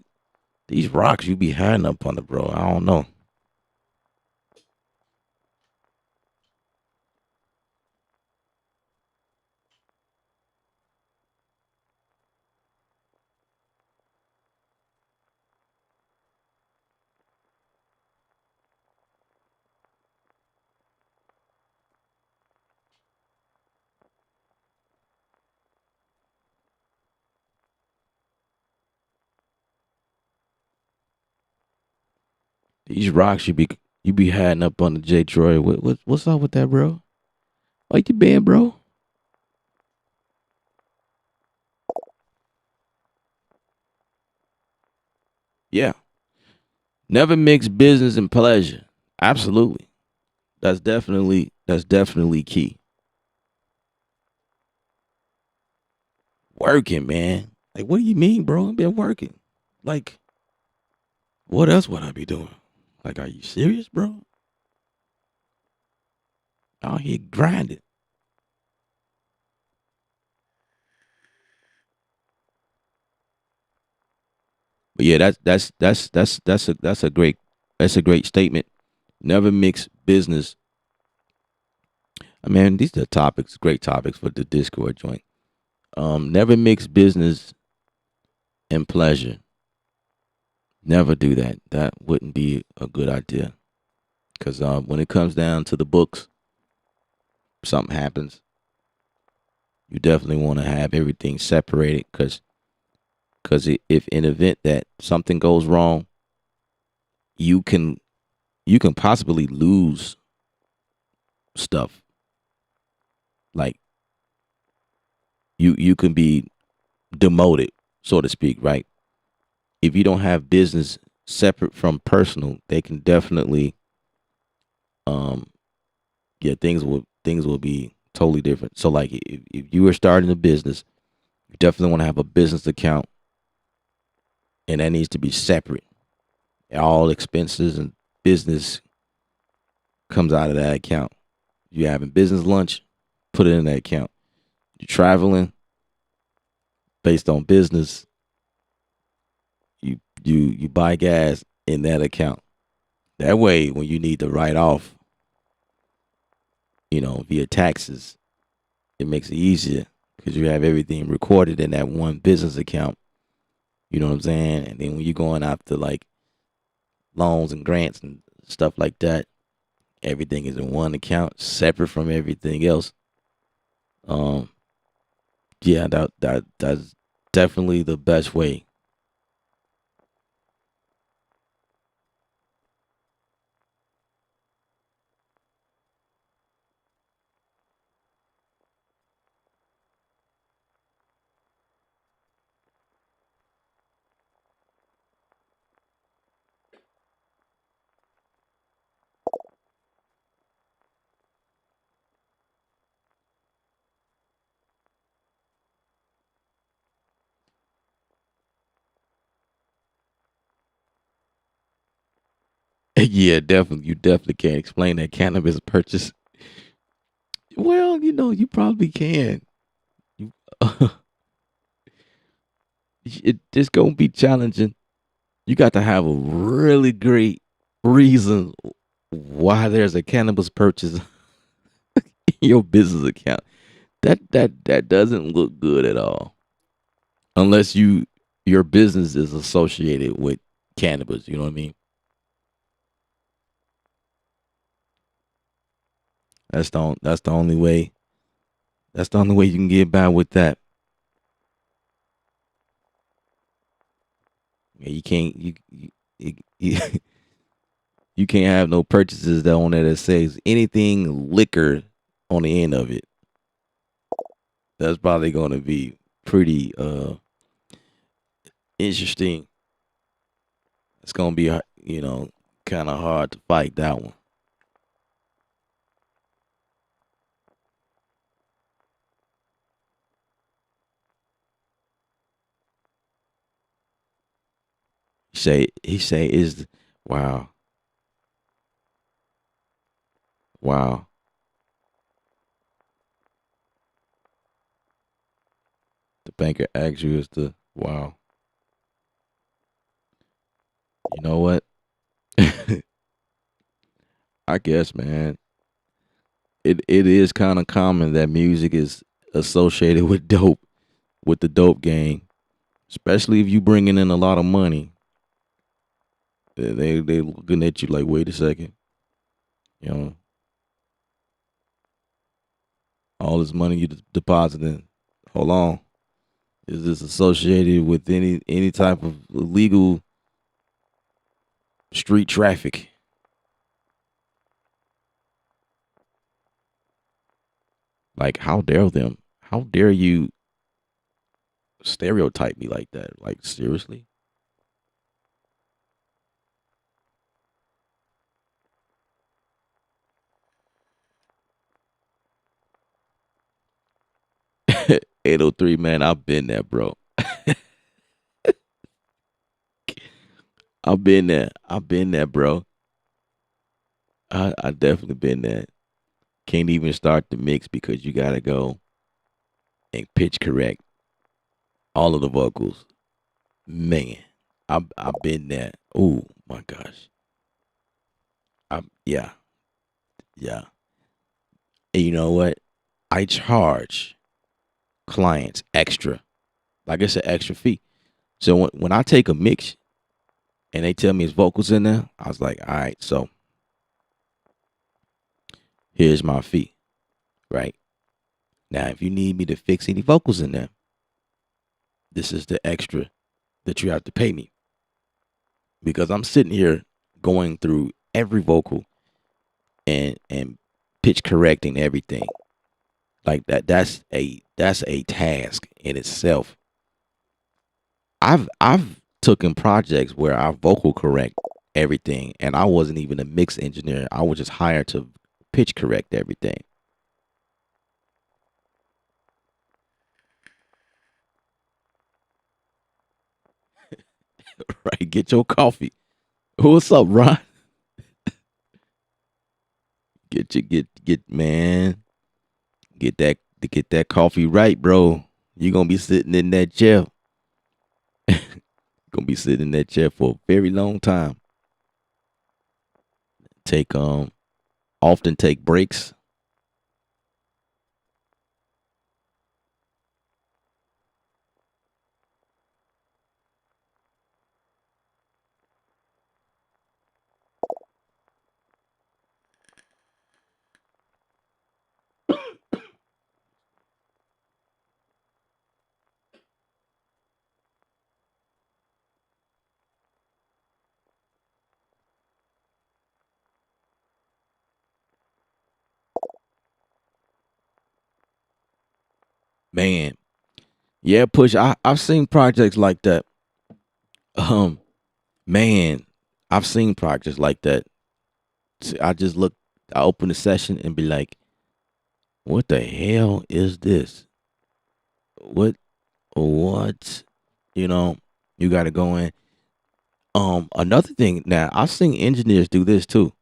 these rocks you be hiding up under, bro. I don't know. These rocks you be hiding up under Jay Troy. What's up with that, bro? Where you been, bro? Yeah. Never mix business and pleasure. Absolutely. That's definitely key. Working, man. Like, what do you mean, bro? I've been working. Like, what else would I be doing? Like, are you serious, bro? Out here grinding. But yeah, that's a great statement. Never mix business. I mean, these are topics, great topics for the Discord joint. Never mix business and pleasure. Never do that. That wouldn't be a good idea. Because when it comes down to the books, something happens. You definitely want to have everything separated. Because if in event that something goes wrong, you can you can possibly lose stuff. Like you can be demoted, so to speak, right? If you don't have business separate from personal, they can definitely um yeah, things will be totally different. So like if you are starting a business, you definitely want to have a business account and that needs to be separate. All expenses and business comes out of that account. You having business lunch, put it in that account. You traveling based on business, you buy gas in that account. That way when you need to write off, via taxes, it makes it easier because you have everything recorded in that one business account. You know what I'm saying? And then when you're going after like loans and grants and stuff like that, everything is in one account, separate from everything else. Um, yeah, that's definitely the best way. Yeah, definitely. You definitely can't explain that cannabis purchase. Well, you probably can. You, it's gonna be challenging. You got to have a really great reason why there's a cannabis purchase in your business account. That doesn't look good at all. Unless your business is associated with cannabis, you know what I mean? That's the only way. That's the only way you can get by with that. Yeah, you you can't have no purchases that on there that says anything liquor on the end of it. That's probably going to be pretty interesting. It's going to be kind of hard to fight that one. He say is wow, wow. The banker asks you is the wow. You know what? I guess, man, it is kind of common that music is associated with dope, with the dope game, especially if you bringing in a lot of money. They looking at you like, wait a second, you know, all this money you depositing. Hold on, is this associated with any type of illegal street traffic? Like, how dare them? How dare you stereotype me like that? Like, seriously? 803, man, I've been there, bro. I've been there. I've been there, bro. I definitely been there. Can't even start the mix because you gotta go and pitch correct all of the vocals. Man, I've been there. Oh my gosh. Yeah, yeah. And you know what? I charge clients extra. Like it's an extra fee. So when I take a mix and they tell me it's vocals in there, I was like, all right, so here's my fee, right? Now, if you need me to fix any vocals in there, this is the extra that you have to pay me because I'm sitting here going through every vocal and pitch correcting everything. Like that's a task in itself. I've taken projects where I vocal correct everything and I wasn't even a mix engineer. I was just hired to pitch correct everything. Right? Get your coffee. What's up, Ron? Get man. Get that coffee right, bro. You're gonna be sitting in that chair. Gonna be sitting in that chair for a very long time. Take often take breaks. Man, yeah, push. I've seen projects like that. Um, man, I've seen projects like that. I just look. I open the session and be like, "What the hell is this? What? You know, you got to go in." Another thing. Now, I've seen engineers do this too.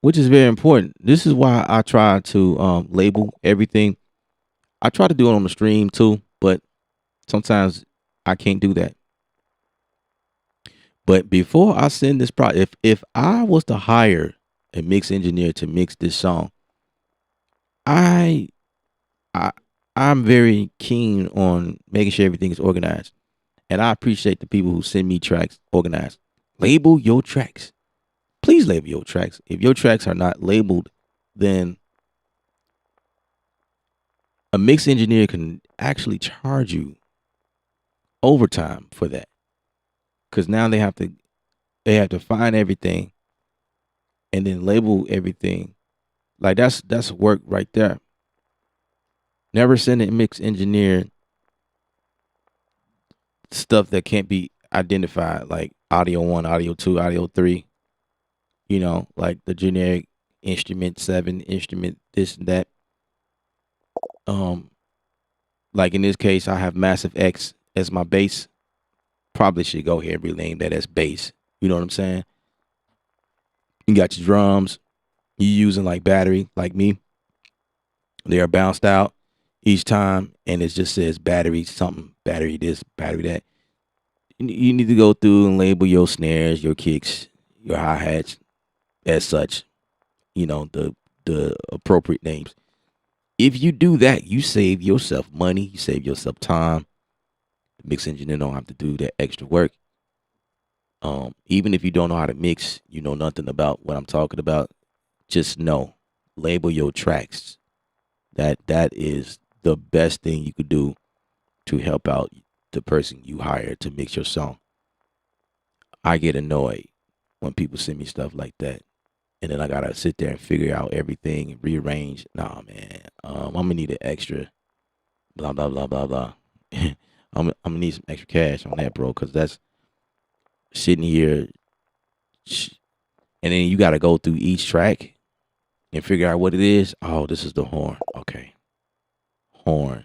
Which is very important. This is why I try to label everything. I try to do it on the stream too, but sometimes I can't do that. But before I send this project, if I was to hire a mix engineer to mix this song, I I I'm very keen on making sure everything is organized. And I appreciate the people who send me tracks organized. Label your tracks. Please label your tracks. If your tracks are not labeled, then a mix engineer can actually charge you overtime for that. because now they have to find everything and then label everything. Like that's work right there. Never send a mix engineer stuff that can't be identified, like audio one, audio two, audio three. Like the generic instrument seven, instrument this and that. Um, like in this case, I have Massive X as my bass. Probably should go ahead and rename that as bass. You know what I'm saying? You got your drums. You using like battery, like me. They are bounced out each time, and it just says battery something, battery this, battery that. You need to go through and label your snares, your kicks, your hi hats as such. The appropriate names. If you do that, you save yourself money. You save yourself time. The mix engineer don't have to do that extra work. Even if you don't know how to mix, you know nothing about what I'm talking about. Just know, label your tracks. That is the best thing you could do to help out the person you hire to mix your song. I get annoyed when people send me stuff like that, and then I gotta sit there and figure out everything and rearrange. Nah, man, I'm gonna need an extra blah blah blah blah blah. I'm gonna need some extra cash on that, bro, because that's sitting here, and then you gotta go through each track and figure out what it is. Oh, this is the horn. Okay, horn.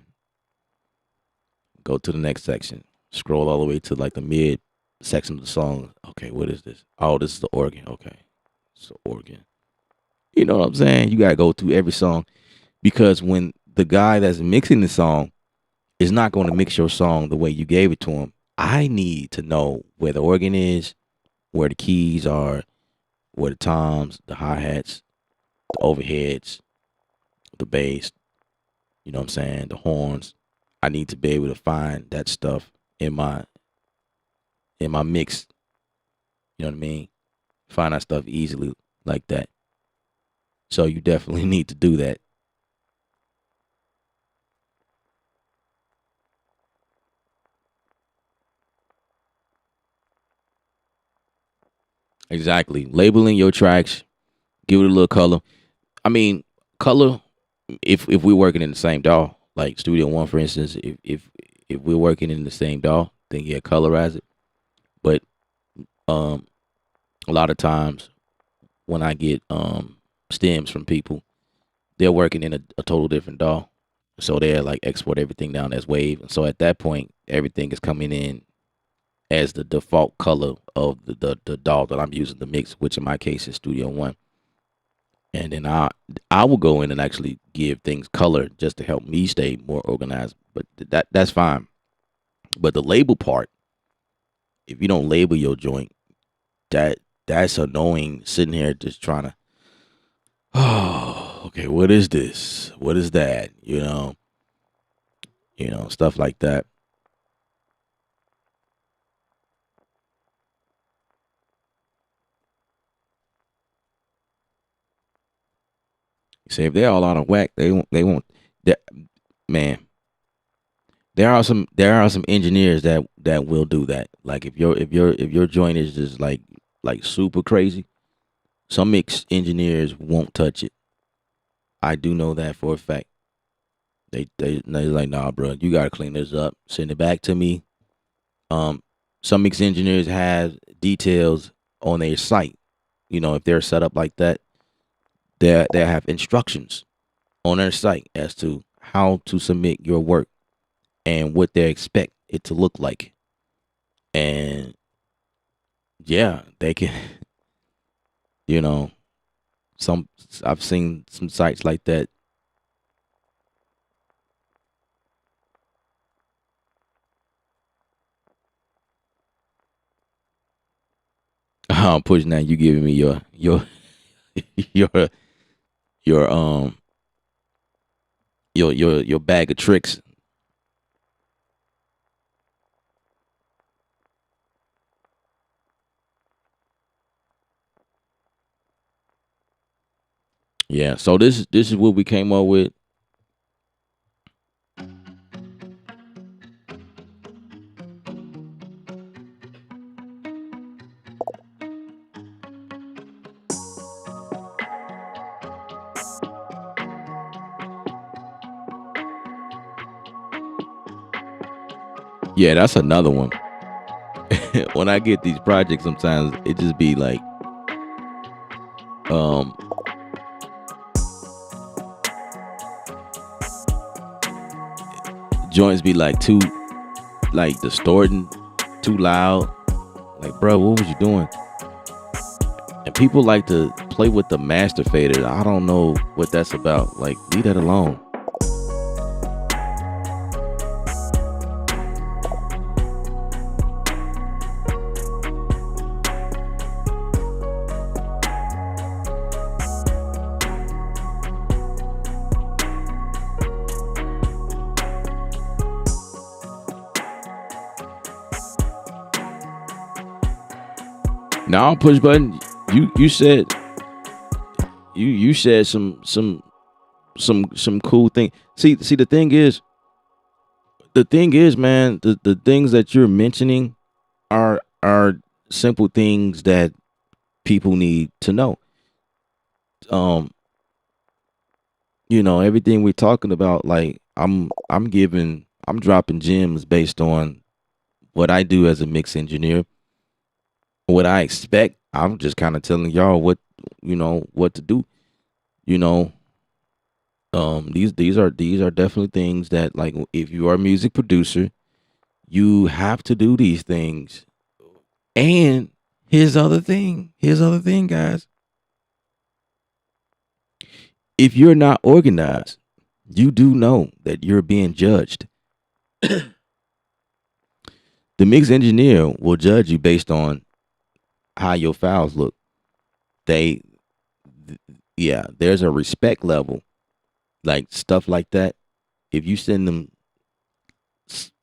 Go to the next section. Scroll all the way to like the mid section of the song. Okay, what is this? Oh, this is the organ. Okay, it's the organ. You know what I'm saying? You gotta go through every song because when the guy that's mixing the song is not going to mix your song the way you gave it to him, I need to know where the organ is, where the keys are, where the toms, the hi hats, the overheads, the bass. You know what I'm saying? The horns. I need to be able to find that stuff in my mix. You know what I mean? Find that stuff easily like that. So you definitely need to do that. Exactly. Labeling your tracks, give it a little color. I mean, color. If we're working in the same DAW, like Studio One, for instance, if we're working in the same DAW, then yeah, colorize it. But um, a lot of times when I get stems from people, they're working in a total different DAW. So they're like export everything down as wave. So at that point, everything is coming in as the default color of the DAW that I'm using to mix, which in my case is Studio One. And then I will go in and actually give things color just to help me stay more organized. But that's fine. But the label part, if you don't label your joint, that that's annoying. Sitting here just trying to, oh, okay, what is this? What is that? Stuff like that. See, if they're all out of whack, they won't. That man, there are some engineers that will do that. Like if your joint is just like super crazy, some mix engineers won't touch it. I do know that for a fact. They're like, nah, bro, you gotta clean this up. Send it back to me. Um, some mix engineers have details on their site. If they're set up like that, they have instructions on their site as to how to submit your work and what they expect it to look like. And yeah, they can, you know, some I've seen some sites like that. I'm pushing that you giving me your your your your bag of tricks. Yeah. So this is what we came up with. Yeah, that's another one. When I get these projects, sometimes it just be like, um, joints be like too, like distorting, too loud. Like, bro, what was you doing? And people like to play with the master fader. I don't know what that's about. Like, leave that alone. Now I'll push button. You said you said some cool thing. See the thing is, man, the things that you're mentioning are simple things that people need to know. Um, everything we're talking about, like I'm dropping gems based on what I do as a mix engineer, what I expect. I'm just kind of telling y'all what to do. You know, these are definitely things that, like, if you are a music producer, you have to do these things. And here's other thing, guys. If you're not organized, you do know that you're being judged. The mix engineer will judge you based on how your files look. They, yeah, there's a respect level, like stuff like that. If you send them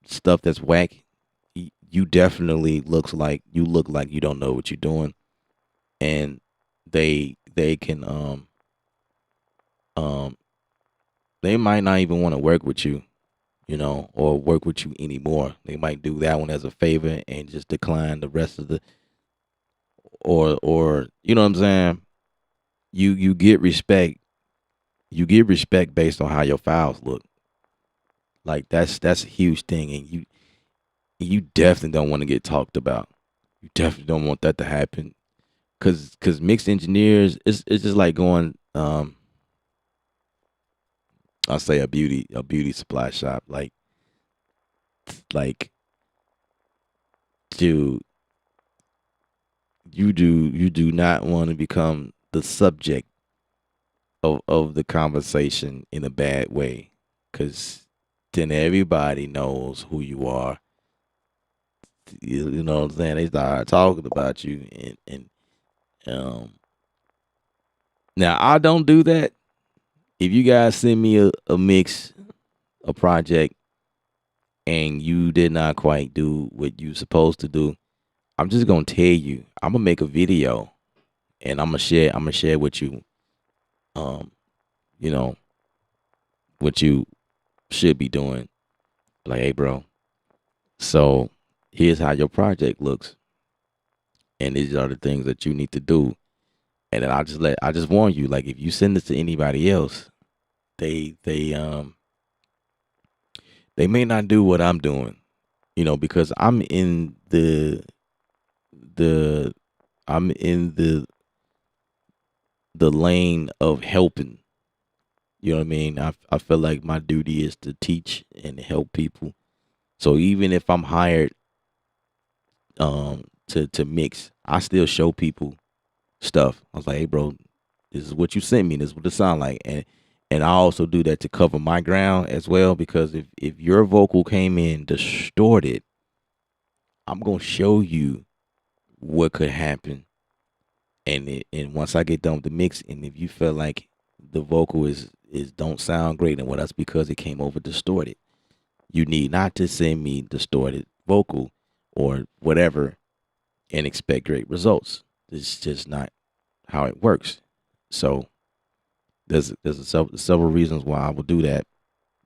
stuff that's whack, you definitely look like you don't know what you're doing, and they can um they might not even want to work with you, or work with you anymore. They might do that one as a favor and just decline the rest of the, or you know what I'm saying. You get respect. You get respect based on how your files look. Like, that's a huge thing, and you definitely don't want to get talked about. You definitely don't want that to happen, cause mixed engineers, it's just like going, I'll say a beauty supply shop. Like, dude, you do not want to become the subject of the conversation in a bad way, because then everybody knows who you are. You know what I'm saying? They start talking about you, and now I don't do that. If you guys send me a mix, a project, and you did not quite do what you supposed to do, I'm just gonna tell you. I'm gonna make a video, and I'm gonna share with you, um, you know, what you should be doing. Like, hey, bro, so here's how your project looks, and these are the things that you need to do. And then I just warn you, like, if you send this to anybody else, they they may not do what I'm doing, because the I'm in the lane of helping. You know what I mean? I feel like my duty is to teach and help people. So even if I'm hired to mix, I still show people stuff. I was like, hey, bro, this is what you sent me. This is what it sound like, and I also do that to cover my ground as well, because if your vocal came in distorted, I'm gonna show you what could happen. And once I get done with the mix, and if you feel like the vocal is don't sound great, and well, that's because it came over distorted. You need not to send me distorted vocal or whatever and expect great results. It's just not how it works. So there's several reasons why I will do that,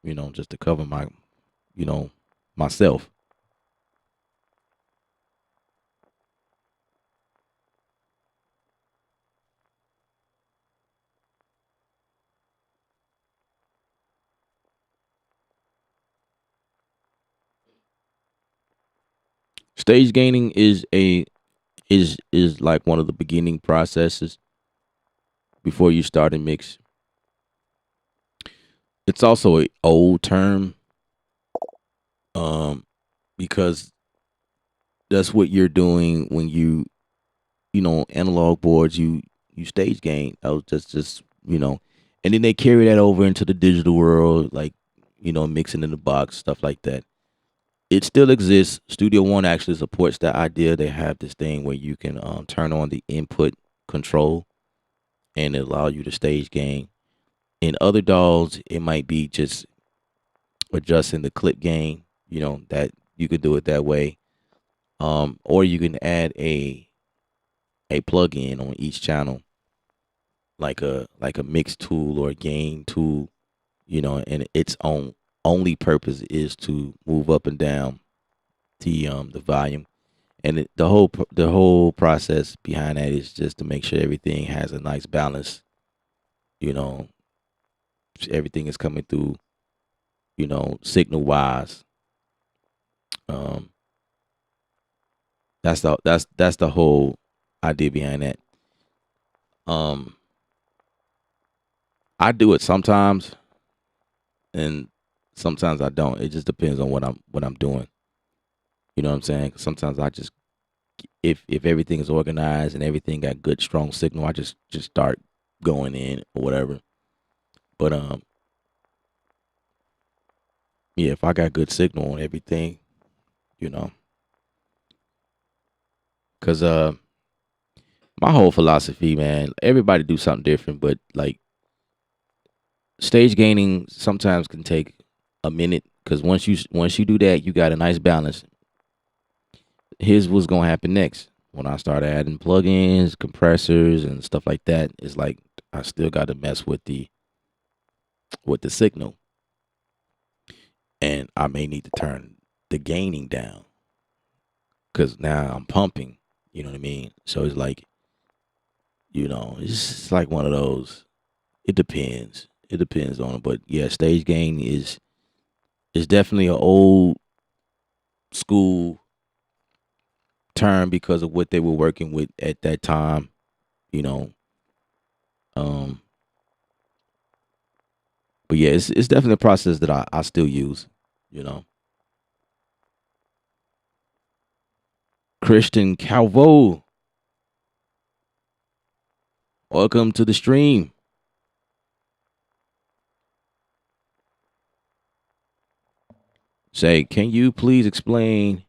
just to cover you know, myself. Stage gaining is like one of the beginning processes before you start a mix. It's also a old term, um, because that's what you're doing when analog boards, you stage gain. That was just and then they carry that over into the digital world, like mixing in the box, stuff like that. It still exists. Studio One actually supports that idea. They have this thing where you can turn on the input control and it allow you to stage gain. In other DAWs, it might be just adjusting the clip gain. That you could do it that way. Or you can add a plug-in on each channel, like a mix tool or a gain tool, and its own only purpose is to move up and down the volume. And the whole process behind that is just to make sure everything has a nice balance. You know, everything is coming through. Signal wise. Um, that's the whole idea behind that. Um, I do it sometimes, and sometimes I don't. It just depends on what I'm doing. You know what I'm saying? Sometimes I just, if everything is organized and everything got good strong signal, I just start going in or whatever. But yeah, if I got good signal on everything, you know, cause my whole philosophy, man, everybody do something different, but like stage gaining sometimes can take a minute, cause once you do that, you got a nice balance. Here's what's gonna happen next. When I start adding plugins, compressors, and stuff like that, it's like I still got to mess with the signal, and I may need to turn the gaining down because now I'm pumping. You know what I mean? So it's like it's like one of those. It depends. It depends on it, but yeah, stage gain is definitely an old school term because of what they were working with at that time. You know, um, but yeah, it's definitely a process that I still use. You know, Christian Calvo, welcome to the stream. Say, can you please explain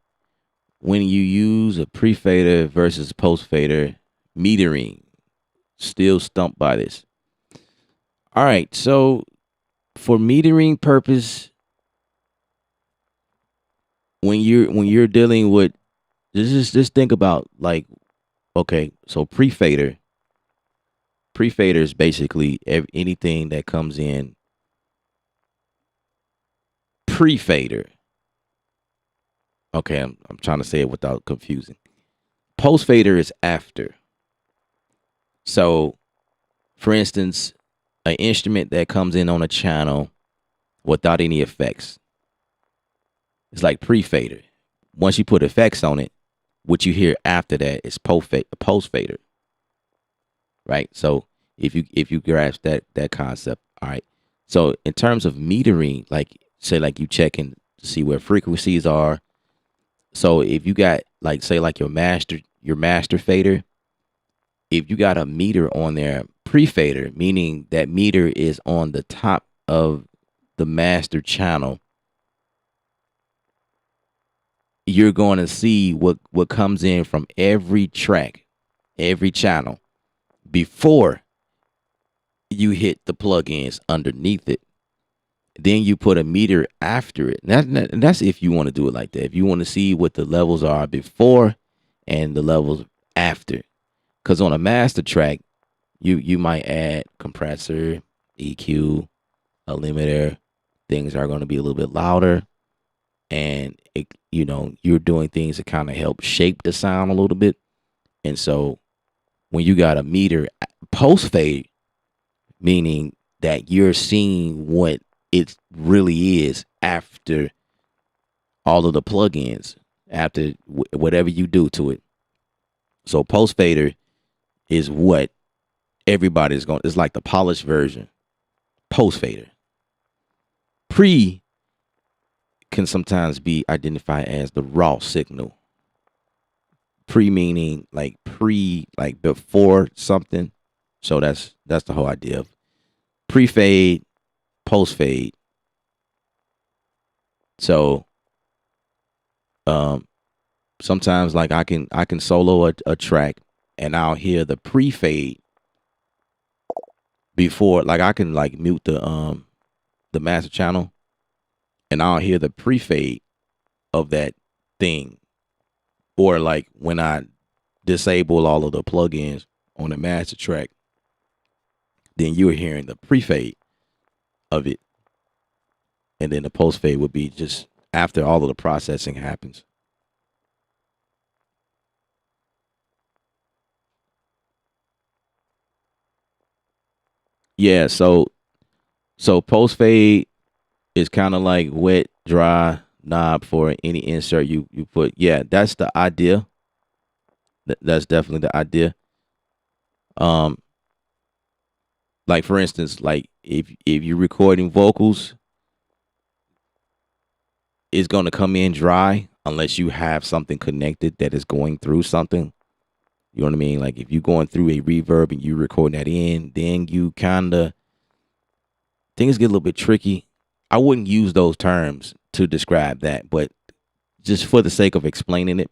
when you use a pre-fader versus post-fader metering? Still stumped by this. All right, so for metering purpose, when you're dealing with just think about like, okay, so pre-fader is basically anything that comes in pre-fader. Okay, I'm trying to say it without confusing. Post-fader is after. So, for instance, an instrument that comes in on a channel without any effects, it's like pre-fader. Once you put effects on it, what you hear after that is post-fader, right? So if you grasp that concept, all right. So in terms of metering, like say like you checking to see where frequencies are. So if you got like say like your master fader, if you got a meter on there pre-fader, meaning that meter is on the top of the master channel, you're going to see what comes in from every track, every channel before you hit the plugins underneath it. Then you put a meter after it. That's if you want to do it like that. If you want to see what the levels are before and the levels after. Because on a master track, you might add compressor, EQ, a limiter. Things are going to be a little bit louder, and you're doing things to kind of help shape the sound a little bit. And so when you got a meter post fade, meaning that you're seeing what it really is after all of the plugins, after whatever you do to it. So post fader is what everybody's going. It's like the polished version. Post fader. Pre can sometimes be identified as the raw signal. Pre meaning like like before something. So that's the whole idea of pre fade, post fade. So sometimes like I can solo a track and I'll hear the pre fade before, like I can like mute the master channel and I'll hear the pre fade of that thing. Or like when I disable all of the plugins on the master track, then you're hearing the pre fade of it. And then the post fade would be just after all of the processing happens. Yeah, so post fade is kind of like wet, dry knob for any insert you put. Yeah, that's the idea. That's definitely the idea. Um, like for instance, like if you're recording vocals, it's gonna come in dry unless you have something connected that is going through something. You know what I mean? Like if you're going through a reverb and you recording that in, then you kinda things get a little bit tricky. I wouldn't use those terms to describe that, but just for the sake of explaining it,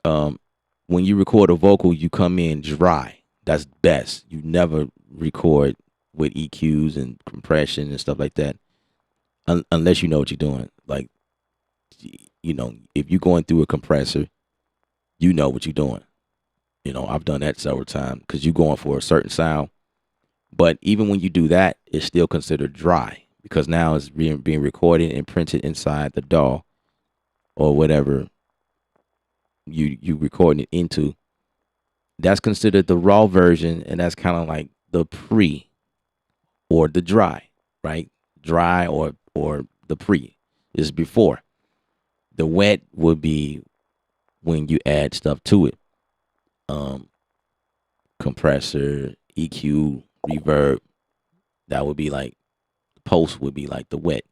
um, when you record a vocal, you come in dry. That's best. You never record with EQs and compression and stuff like that, unless you know what you're doing. Like, if you're going through a compressor, you know what you're doing. I've done that several times because you're going for a certain sound. But even when you do that, it's still considered dry because now it's being recorded and printed inside the DAW or whatever you recording it into. That's considered the raw version, and that's kind of like the pre or the dry, right? Dry or the pre is before. The wet would be when you add stuff to it. Compressor, EQ, reverb. That would be like post would be like the wet.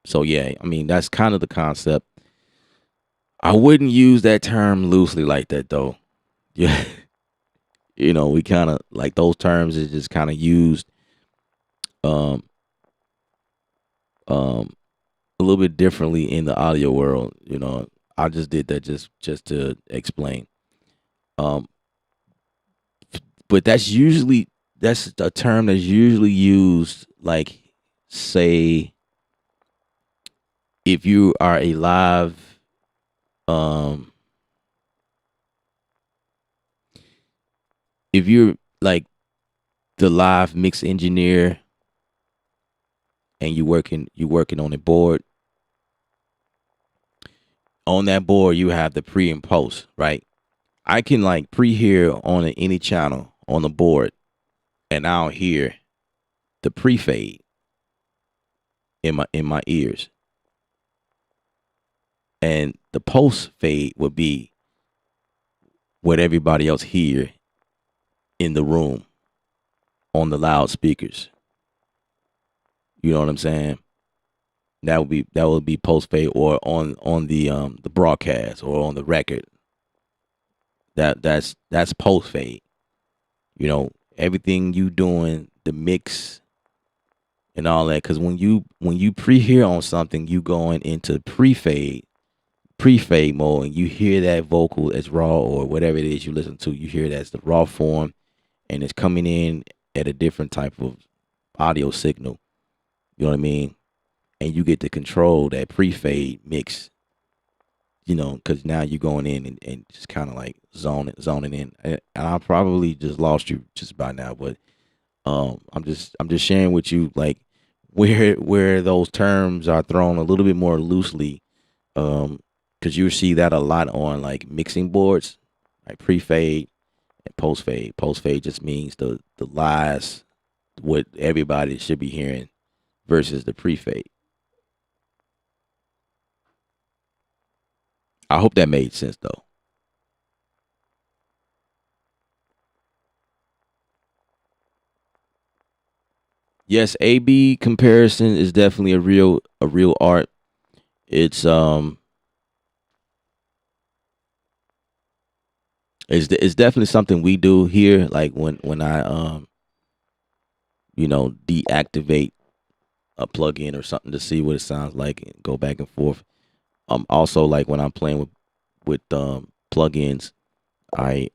So yeah, I mean that's kind of the concept. I wouldn't use that term loosely like that though. Yeah. We kind of like those terms is just kind of used um um a little bit differently in the audio world. I just did that just to explain. Um but that's a term that's usually used like, say, if you are a live um if you're like the live mix engineer and you working on a board. On that board you have the pre and post, right? I can like pre-hear on any channel on the board and I'll hear the pre-fade in my ears. And the post fade would be what everybody else hear in the room on the loudspeakers. You know what I'm saying? That would be post fade or on the broadcast or on the record. That's post fade. Everything you doing, the mix and all that. Because when you pre-hear on something, you going into pre-fade mode, and you hear that vocal as raw or whatever it is you listen to. You hear that's the raw form, and it's coming in at a different type of audio signal. You know what I mean? And you get to control that pre-fade mix. Because now you're going in and just kind of like zoning in. And I probably just lost you just by now, but I'm just sharing with you like where those terms are thrown a little bit more loosely, because you see that a lot on like mixing boards, like pre-fade and post-fade. Post-fade just means the last what everybody should be hearing versus the pre-fade. I hope that made sense though. Yes, A/B comparison is definitely a real art. It's it's definitely something we do here. Like when I deactivate a plugin or something to see what it sounds like and go back and forth. Also like when I'm playing with plugins, I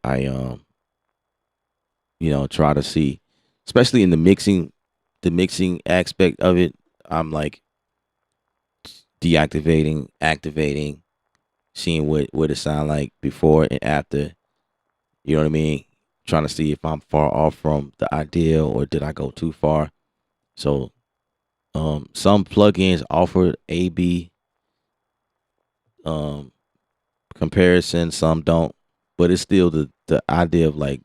try to see, especially in the mixing aspect of it. I'm like deactivating, activating, seeing what it sound like before and after. You know what I mean? Trying to see if I'm far off from the ideal or did I go too far. So some plugins offer A/B um comparison, some don't, but it's still the idea of like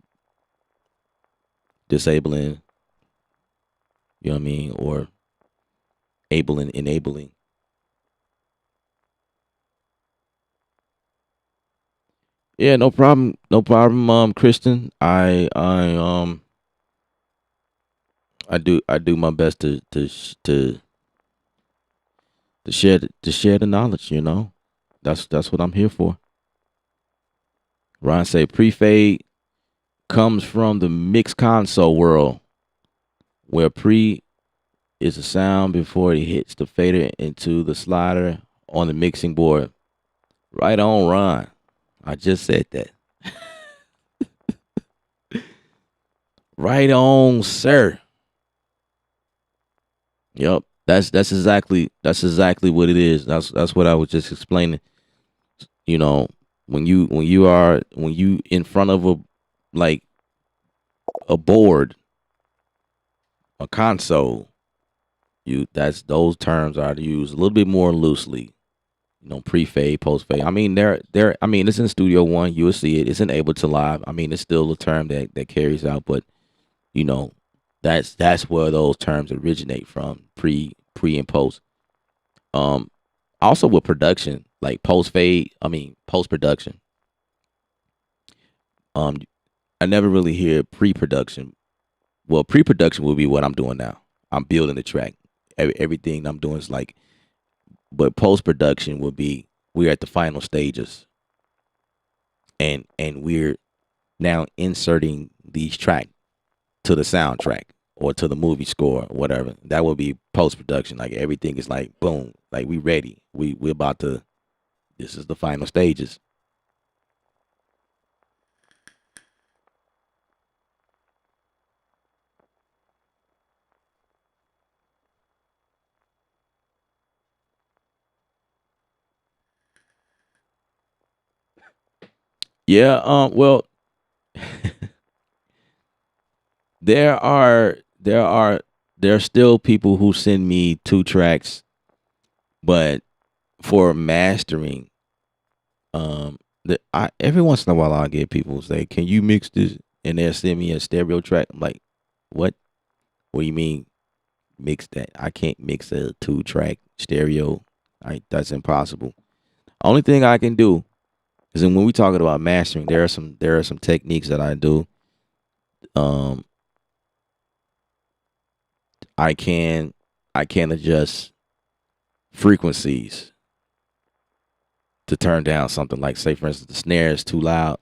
disabling, you know what I mean, or enabling. Yeah, no problem, no problem, Kristen. I do my best to share the knowledge. That's what I'm here for. Ron say pre-fade comes from the mixed console world, where pre is a sound before it hits the fader into the slider on the mixing board. Right on, Ron. I just said that. Right on, sir. Yep. That's exactly what it is. That's what I was just explaining. You know, when you in front of like a board, a console, that's those terms are used a little bit more loosely. Pre-fade, post-fade. I mean, I mean, it's in Studio One. You will see it. It's in Ableton Live. I mean, it's still a term that carries out, but you know, that's where those terms originate from. Pre and post. Um, Also with production, like post-fade. I mean, post-production. Um, I never really hear pre-production. Well, pre-production will be what I'm doing now. I'm building the track. Everything I'm doing is like, but post-production will be we're at the final stages, and we're now inserting these track to the soundtrack or to the movie score or whatever. That would be post production. Like everything is like boom, like we ready. We about to. This is the final stages. Yeah. Well, there are there are there are still people who send me 2 tracks, but for mastering, every once in a while I get people who say, "Can you mix this?" and they'll send me a stereo track. I'm like, "What? What do you mean mix that? I can't mix a 2 track stereo. That's impossible. Only thing I can do is when we talking about mastering, there are some techniques that I do. Um, I can I can adjust frequencies to turn down something like, say for instance, the snare is too loud.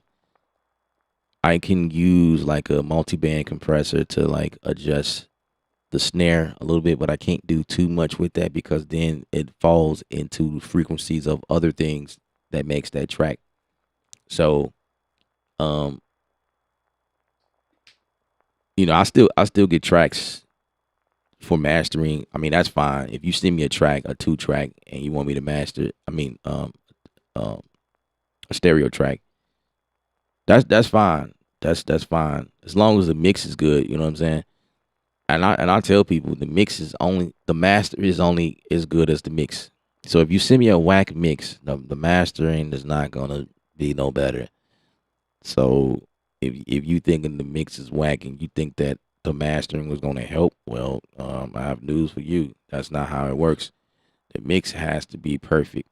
I can use like a multi-band compressor to like adjust the snare a little bit, but I can't do too much with that because then it falls into frequencies of other things that makes that track. So, um, I still get tracks for mastering. I mean, that's fine. If you send me a track, a 2 track, and you want me to master it, I mean, um, a stereo track, that's fine. That's fine as long as the mix is good. You know what I'm saying? And I tell people the master is only as good as the mix. So if you send me a whack mix, the mastering is not gonna be no better. So if you thinking the mix is whack and you think that the mastering was gonna help, well, I have news for you. That's not how it works. The mix has to be perfect,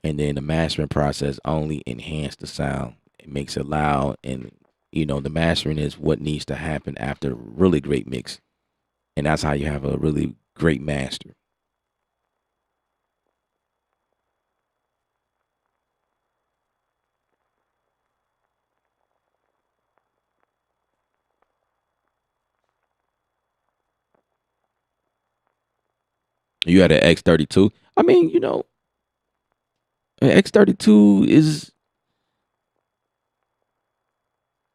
and then the mastering process only enhance the sound. It makes it loud, and the mastering is what needs to happen after a really great mix, and that's how you have a really great master. You had an X32. I mean, an X32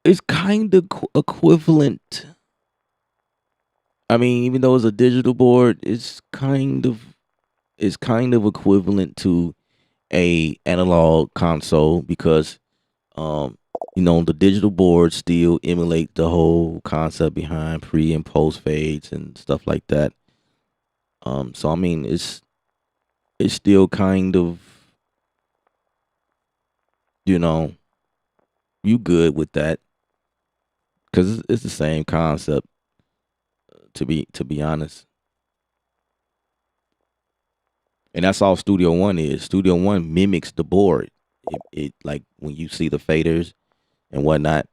is kind of equivalent. I mean, even though it's a digital board, it's kind of equivalent to a analog console because um the digital boards still emulate the whole concept behind pre and post fades and stuff like that. So I mean, it's still kind of you know you good with that because it's the same concept, to be honest. And that's all Studio One is. Studio One mimics the board. It like when you see the faders and whatnot.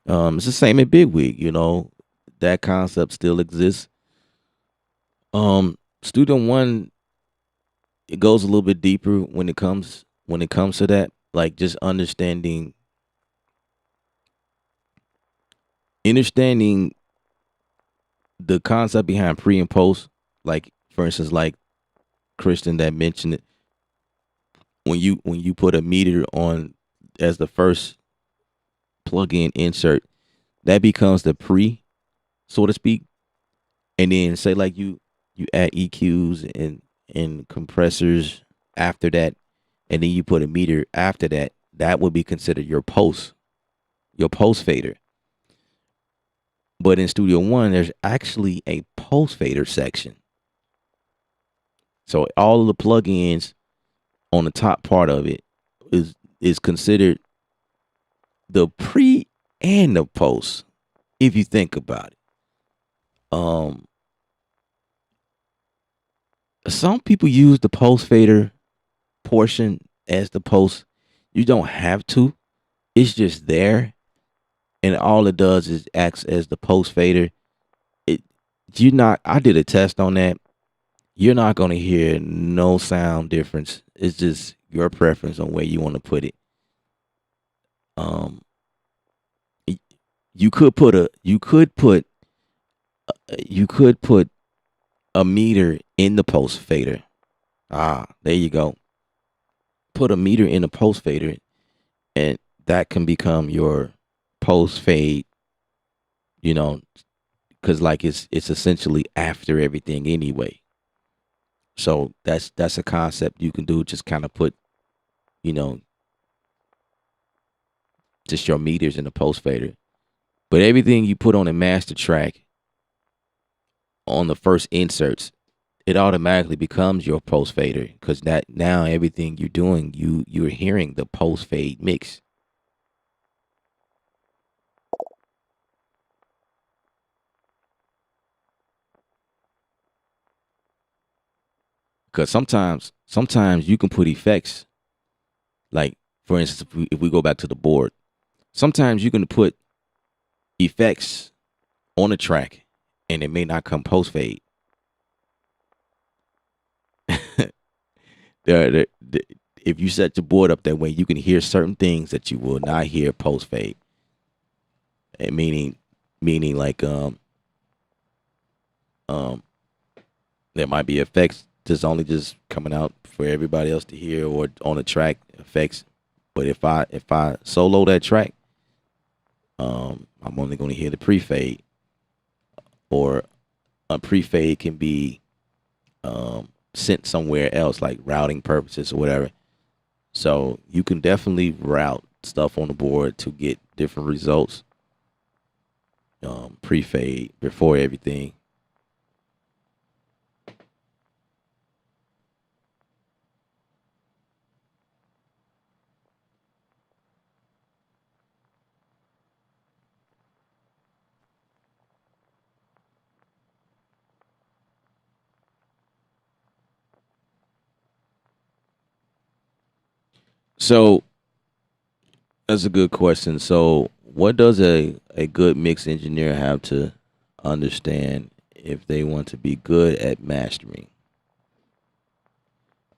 It's the same in Bitwig. That concept still exists. Studio One, it goes a little bit deeper when it comes to that. Like just understanding the concept behind pre and post. Like for instance, like Christian that mentioned it, when you put a meter on as the first plug-in insert, that becomes the pre, so to speak. And then say like you add EQs and compressors after that, and then you put a meter after that. That would be considered your post fader. But in Studio One, there's actually a post fader section. So all of the plugins on the top part of it is considered the pre and the post. If you think about it, um, some people use the post fader portion as the post. You don't have to. It's just there, and all it does is acts as the post fader. It you not. I did a test on that. You're not gonna hear no sound difference. It's just your preference on where you want to put it. Um, y- you could put a meter in the post fader. There you go. Put a meter in the post fader, and that can become your post fade. You know, because like it's essentially after everything anyway. So that's a concept you can do. Just kind of put you know just your meters in the post fader, but everything you put on a master track on the first inserts, it automatically becomes your post fader because that now everything you're doing, you're hearing the post fade mix. Because sometimes you can put effects, like for instance, if we go back to the board, sometimes you can put effects on a track and it may not come post fade. If you set your board up that way, you can hear certain things that you will not hear post fade. And meaning like um there might be effects just only just coming out for everybody else to hear or on the track effects. But if I solo that track, I'm only going to hear the pre fade, or a pre fade can be sent somewhere else, like routing purposes or whatever. So you can definitely route stuff on the board to get different results. Pre fade before everything. So that's a good question. So what does a good mix engineer have to understand if they want to be good at mastering?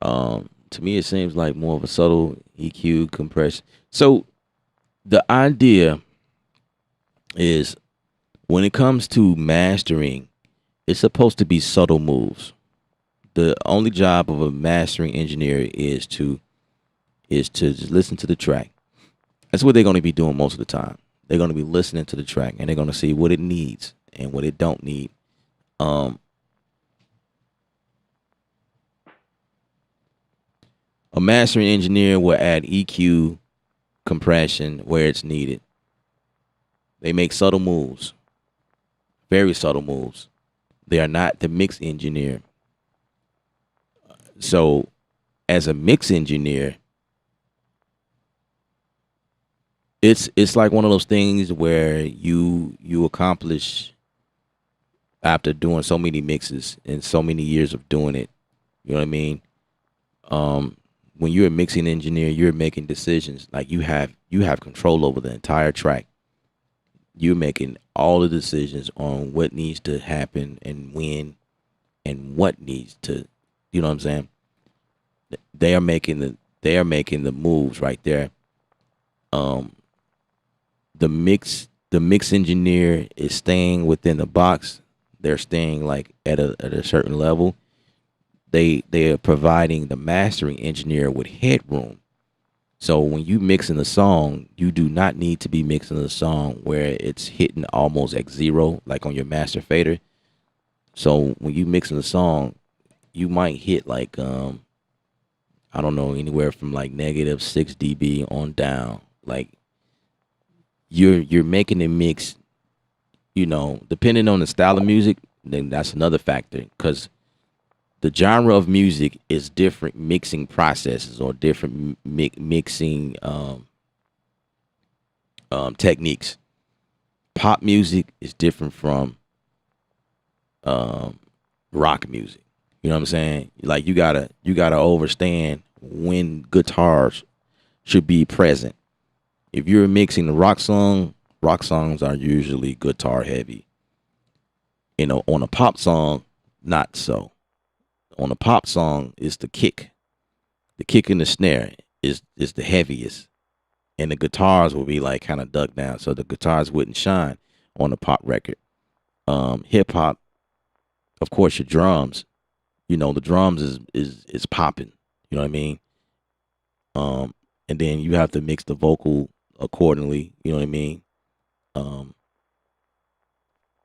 To me, it seems like more of a subtle EQ compression. So the idea is when it comes to mastering, it's supposed to be subtle moves. The only job of a mastering engineer is to just listen to the track. That's what they're going to be doing most of the time. They're going to be listening to the track and they're going to see what it needs and what it don't need. Um, a mastering engineer will add EQ compression where it's needed. They make subtle moves, very subtle moves. They are not the mix engineer. So, as a mix engineer, it's like one of those things where you accomplish after doing so many mixes and so many years of doing it. You know what I mean? Um, when you're a mixing engineer, you're making decisions. Like you have control over the entire track. You're making all the decisions on what needs to happen and when and what needs to. You know what I'm saying? They are making the moves right there. Um, the mix engineer is staying within the box. They're staying like at a certain level. They are providing the mastering engineer with headroom. So when you mixing a song, you do not need to be mixing a song where it's hitting almost at zero, like on your master fader. So when you mixing a song, you might hit like I don't know, anywhere from like -6 dB on down. Like you're making a mix, depending on the style of music, then that's another factor. Because the genre of music is different mixing processes or different mixing techniques. Pop music is different from um, rock music. You know what I'm saying? Like you gotta understand when guitars should be present. If you're mixing the rock songs are usually guitar heavy. On a pop song, not so. On a pop song, it's the kick. The kick and the snare is the heaviest, and the guitars will be like kind of ducked down, so the guitars wouldn't shine on a pop record. Hip hop, of course, your drums. The drums is popping. You know what I mean? And then you have to mix the vocal accordingly. You know what I mean? Um,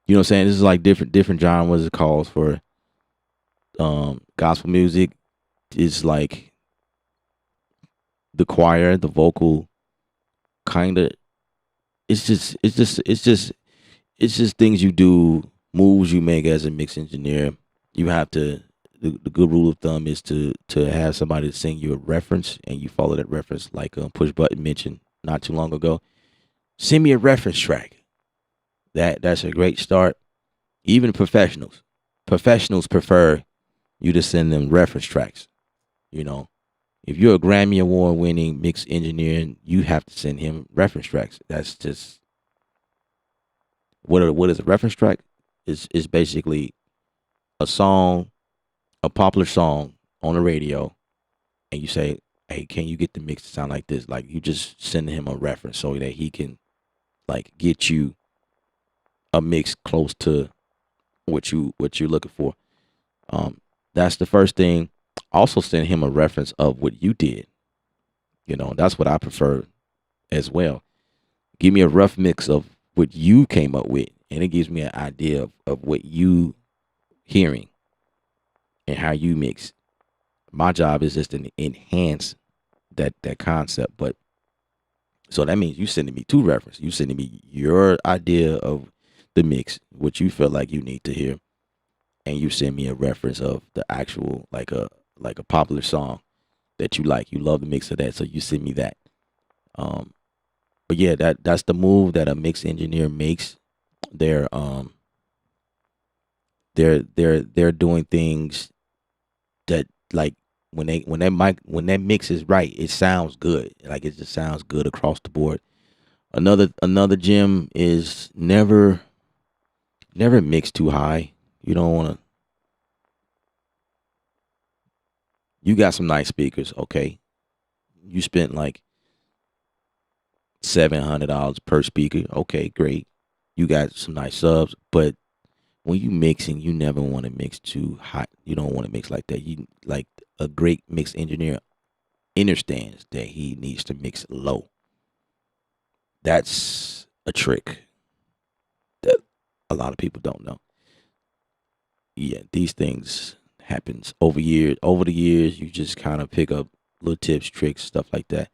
you know what I'm saying? This is like different genres it calls for. Gospel music is like the choir, the vocal, kind of. It's just things you do, moves you make as a mix engineer. You have to. The good rule of thumb is to have somebody to sing you a reference and you follow that reference, like Push Button mentioned not too long ago. Send me a reference track. That's a great start. Even professionals prefer you to send them reference tracks. You know, if you're a Grammy Award winning mix engineer, you have to send him reference tracks. That's just what is a reference track? Is basically a song, a popular song on the radio, and you say, "Hey, can you get the mix to sound like this?" Like you just send him a reference so that he can like get you a mix close to what you're looking for. Um, that's the first thing. Also, send him a reference of what you did. That's what I prefer as well. Give me a rough mix of what you came up with, and it gives me an idea of what you hearing and how you mix. My job is just to enhance that concept. But so that means you sending me two references. You sending me your idea of the mix, what you feel like you need to hear, and you send me a reference of the actual like a popular song that you like. You love the mix of that, so you send me that. Um, but yeah, that's the move that a mix engineer makes. They're they're doing things that like when that mix is right, it sounds good. Like it just sounds good across the board. Another gem is never mix too high. You don't want to. You got some nice speakers, okay? You spent like $700 per speaker. Okay, great. You got some nice subs, but when you mixing, you never want to mix too hot. You don't want to mix like that. You like a great mix engineer understands that he needs to mix low. That's a trick that a lot of people don't know. Yeah, these things happens over years. Over the years, you just kind of pick up little tips, tricks, stuff like that.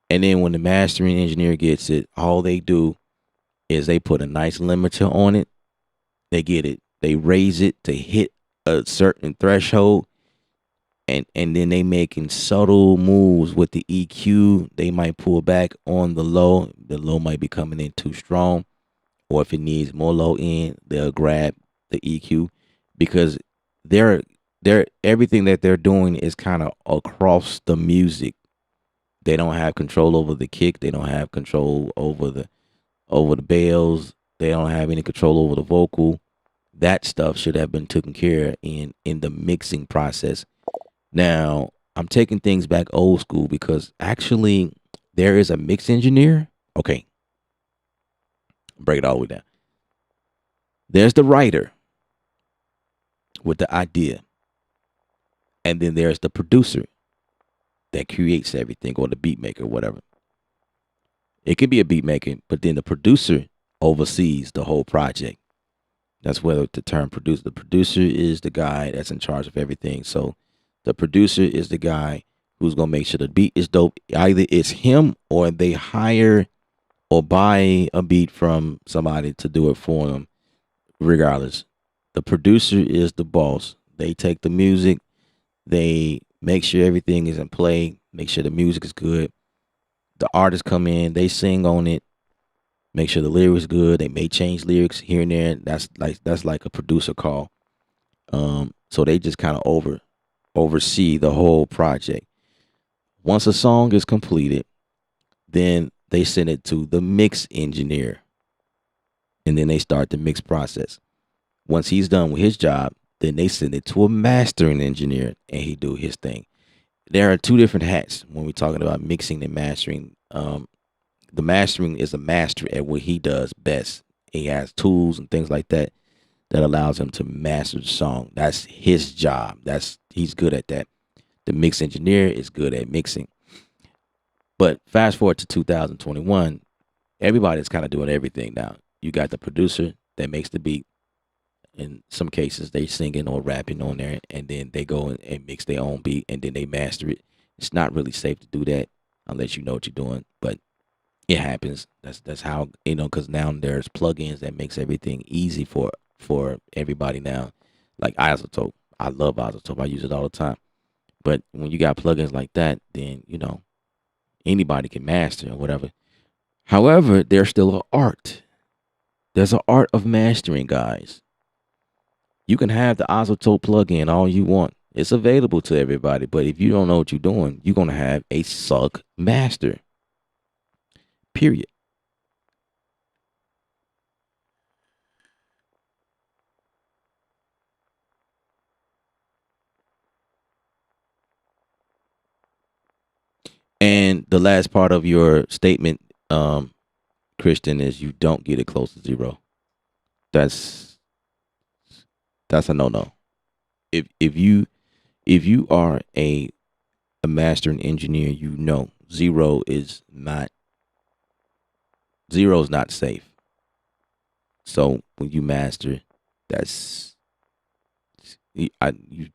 And then when the mastering engineer gets it, all they do is they put a nice limiter on it. They get it. They raise it to hit a certain threshold, and then they making subtle moves with the EQ. They might pull back on the low. The low might be coming in too strong, or if it needs more low end, they'll grab the EQ because they're everything that they're doing is kind of across the music. They don't have control over the kick. They don't have control over the bells. They don't have any control over the vocal. That stuff should have been taken care of in the mixing process. Now, I'm taking things back old school because actually there is a mix engineer. Okay, break it all the way down. There's the writer with the idea, and then there's the producer that creates everything, or the beat maker, whatever. It could be a beat maker, but then the producer oversees the whole project. That's where the term producer. The producer is the guy that's in charge of everything. So the producer is the guy who's gonna make sure the beat is dope. Either it's him or they hire or buy a beat from somebody to do it for them. Regardless, the producer is the boss. They take the music, they make sure everything is in play, make sure the music is good. The artists come in, they sing on it, make sure the lyrics good. They may change lyrics here and there. That's like a producer call. So they just kind of oversee the whole project. Once a song is completed, then they send it to the mix engineer, and then they start the mix process. Once he's done with his job, then they send it to a mastering engineer, and he do his thing. There are two different hats when we're talking about mixing and mastering. The mastering is a master at what he does best. He has tools and things like that that allows him to master the song. That's his job. He's good at that. The mix engineer is good at mixing. But fast forward to 2021, everybody's kind of doing everything now. You got the producer that makes the beat. In some cases, they singing or rapping on there, and then they go and mix their own beat, and then they master it. It's not really safe to do that unless you know what you're doing, but it happens. That's how, because now there's plugins that makes everything easy for everybody now. Like Isotope, I love Isotope. I use it all the time. But when you got plugins like that, then anybody can master or whatever. However, there's still an art. There's an art of mastering, guys. You can have the Isotope plugin all you want. It's available to everybody. But if you don't know what you're doing, you're going to have a suck master. Period. And the last part of your statement, Christian, is you don't get it close to zero. That's a no. If you are a mastering engineer, zero is not safe. So when you master, that's you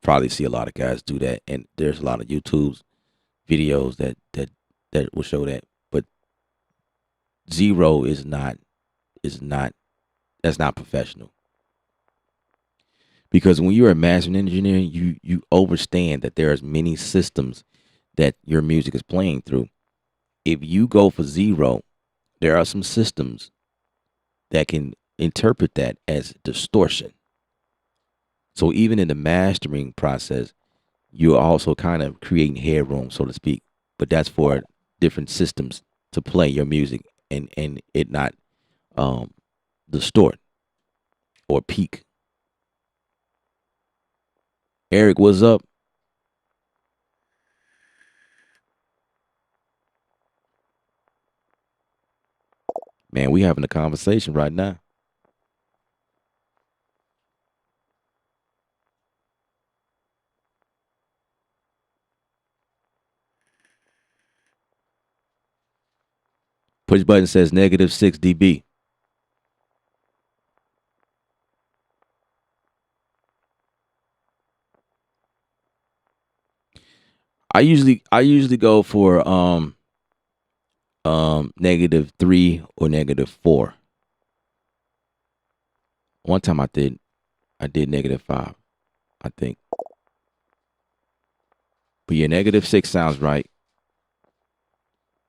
probably see a lot of guys do that, and there's a lot of YouTube videos that will show that. But zero is not that's not professional. Because when you're a mastering engineer, you understand that there's many systems that your music is playing through. If you go for zero, there are some systems that can interpret that as distortion. So even in the mastering process, you're also kind of creating headroom, so to speak. But that's for different systems to play your music and it not um distort or peak. Eric, what's up? Man, we having a conversation right now. Push button says -6 dB. I usually go for -3 or -4. One time I did -5, I think. But yeah, -6 sounds right.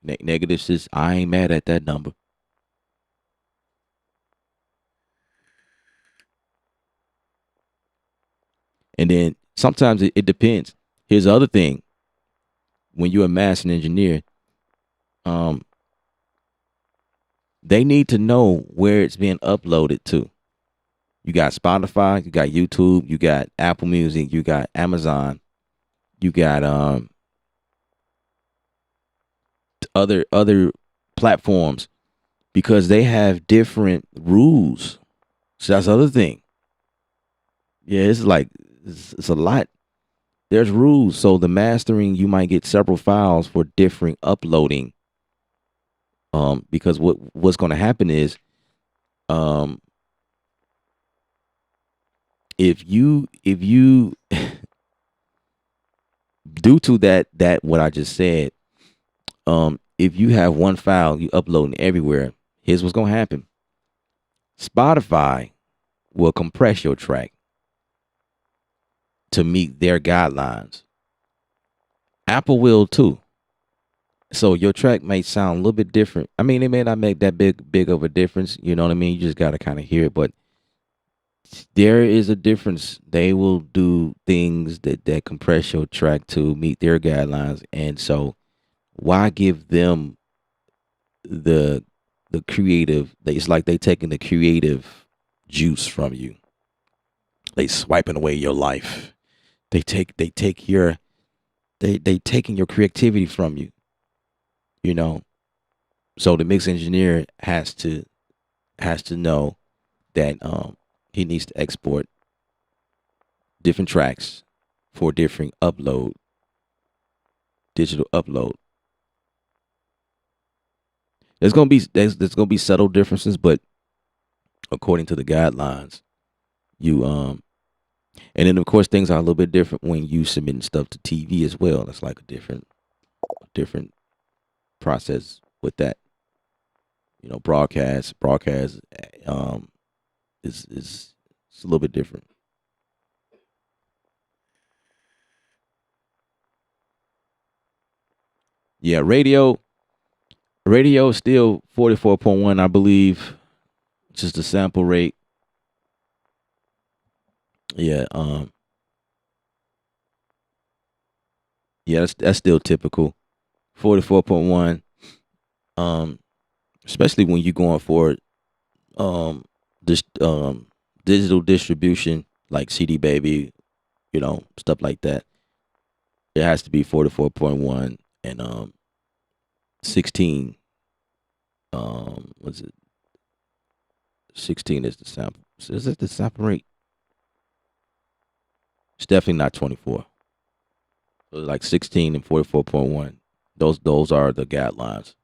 -6, I ain't mad at that number. And then sometimes it depends. Here's the other thing: when you're a master engineer, um, they need to know where it's being uploaded to. You got Spotify, you got YouTube, you got Apple Music, you got Amazon, you got other platforms because they have different rules. So that's the other thing. Yeah, it's like it's a lot. There's rules. So the mastering, you might get several files for different uploading. Because what's going to happen is, um, if you due to that what I just said, if you have one file you uploading everywhere, here's what's going to happen. Spotify will compress your track to meet their guidelines. Apple will too. So your track may sound a little bit different. I mean, it may not make that big of a difference. You know what I mean? You just got to kind of hear it, but there is a difference. They will do things that compress your track to meet their guidelines, and so why give them the creative? It's like they taking the creative juice from you. They swiping away your life. They take your they taking your creativity from you. You know, so the mix engineer has to know that he needs to export different tracks for different digital upload. There's gonna be subtle differences, but according to the guidelines, you and then of course things are a little bit different when you submitting stuff to TV as well. That's like a different process with that. Broadcast um is it's a little bit different. Yeah, radio is still 44.1, I believe. Just the sample rate. Yeah, yeah, that's still typical. 44.1. Um, especially when you're going for this digital distribution like CD Baby, stuff like that. It has to be 44.1 and 16. What's it? 16 is the sample. So is it the sample rate? It's definitely not 24. So like 16 and 44.1. Those are the guidelines.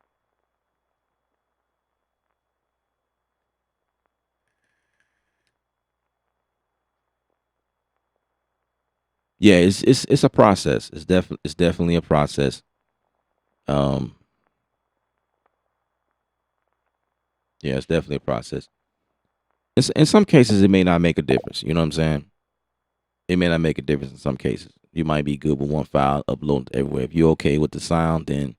Yeah, it's a process. It's definitely a process. Um, yeah, it's definitely a process. In some cases, it may not make a difference. You know what I'm saying? It may not make a difference in some cases. You might be good with one file, upload it everywhere. If you're okay with the sound, then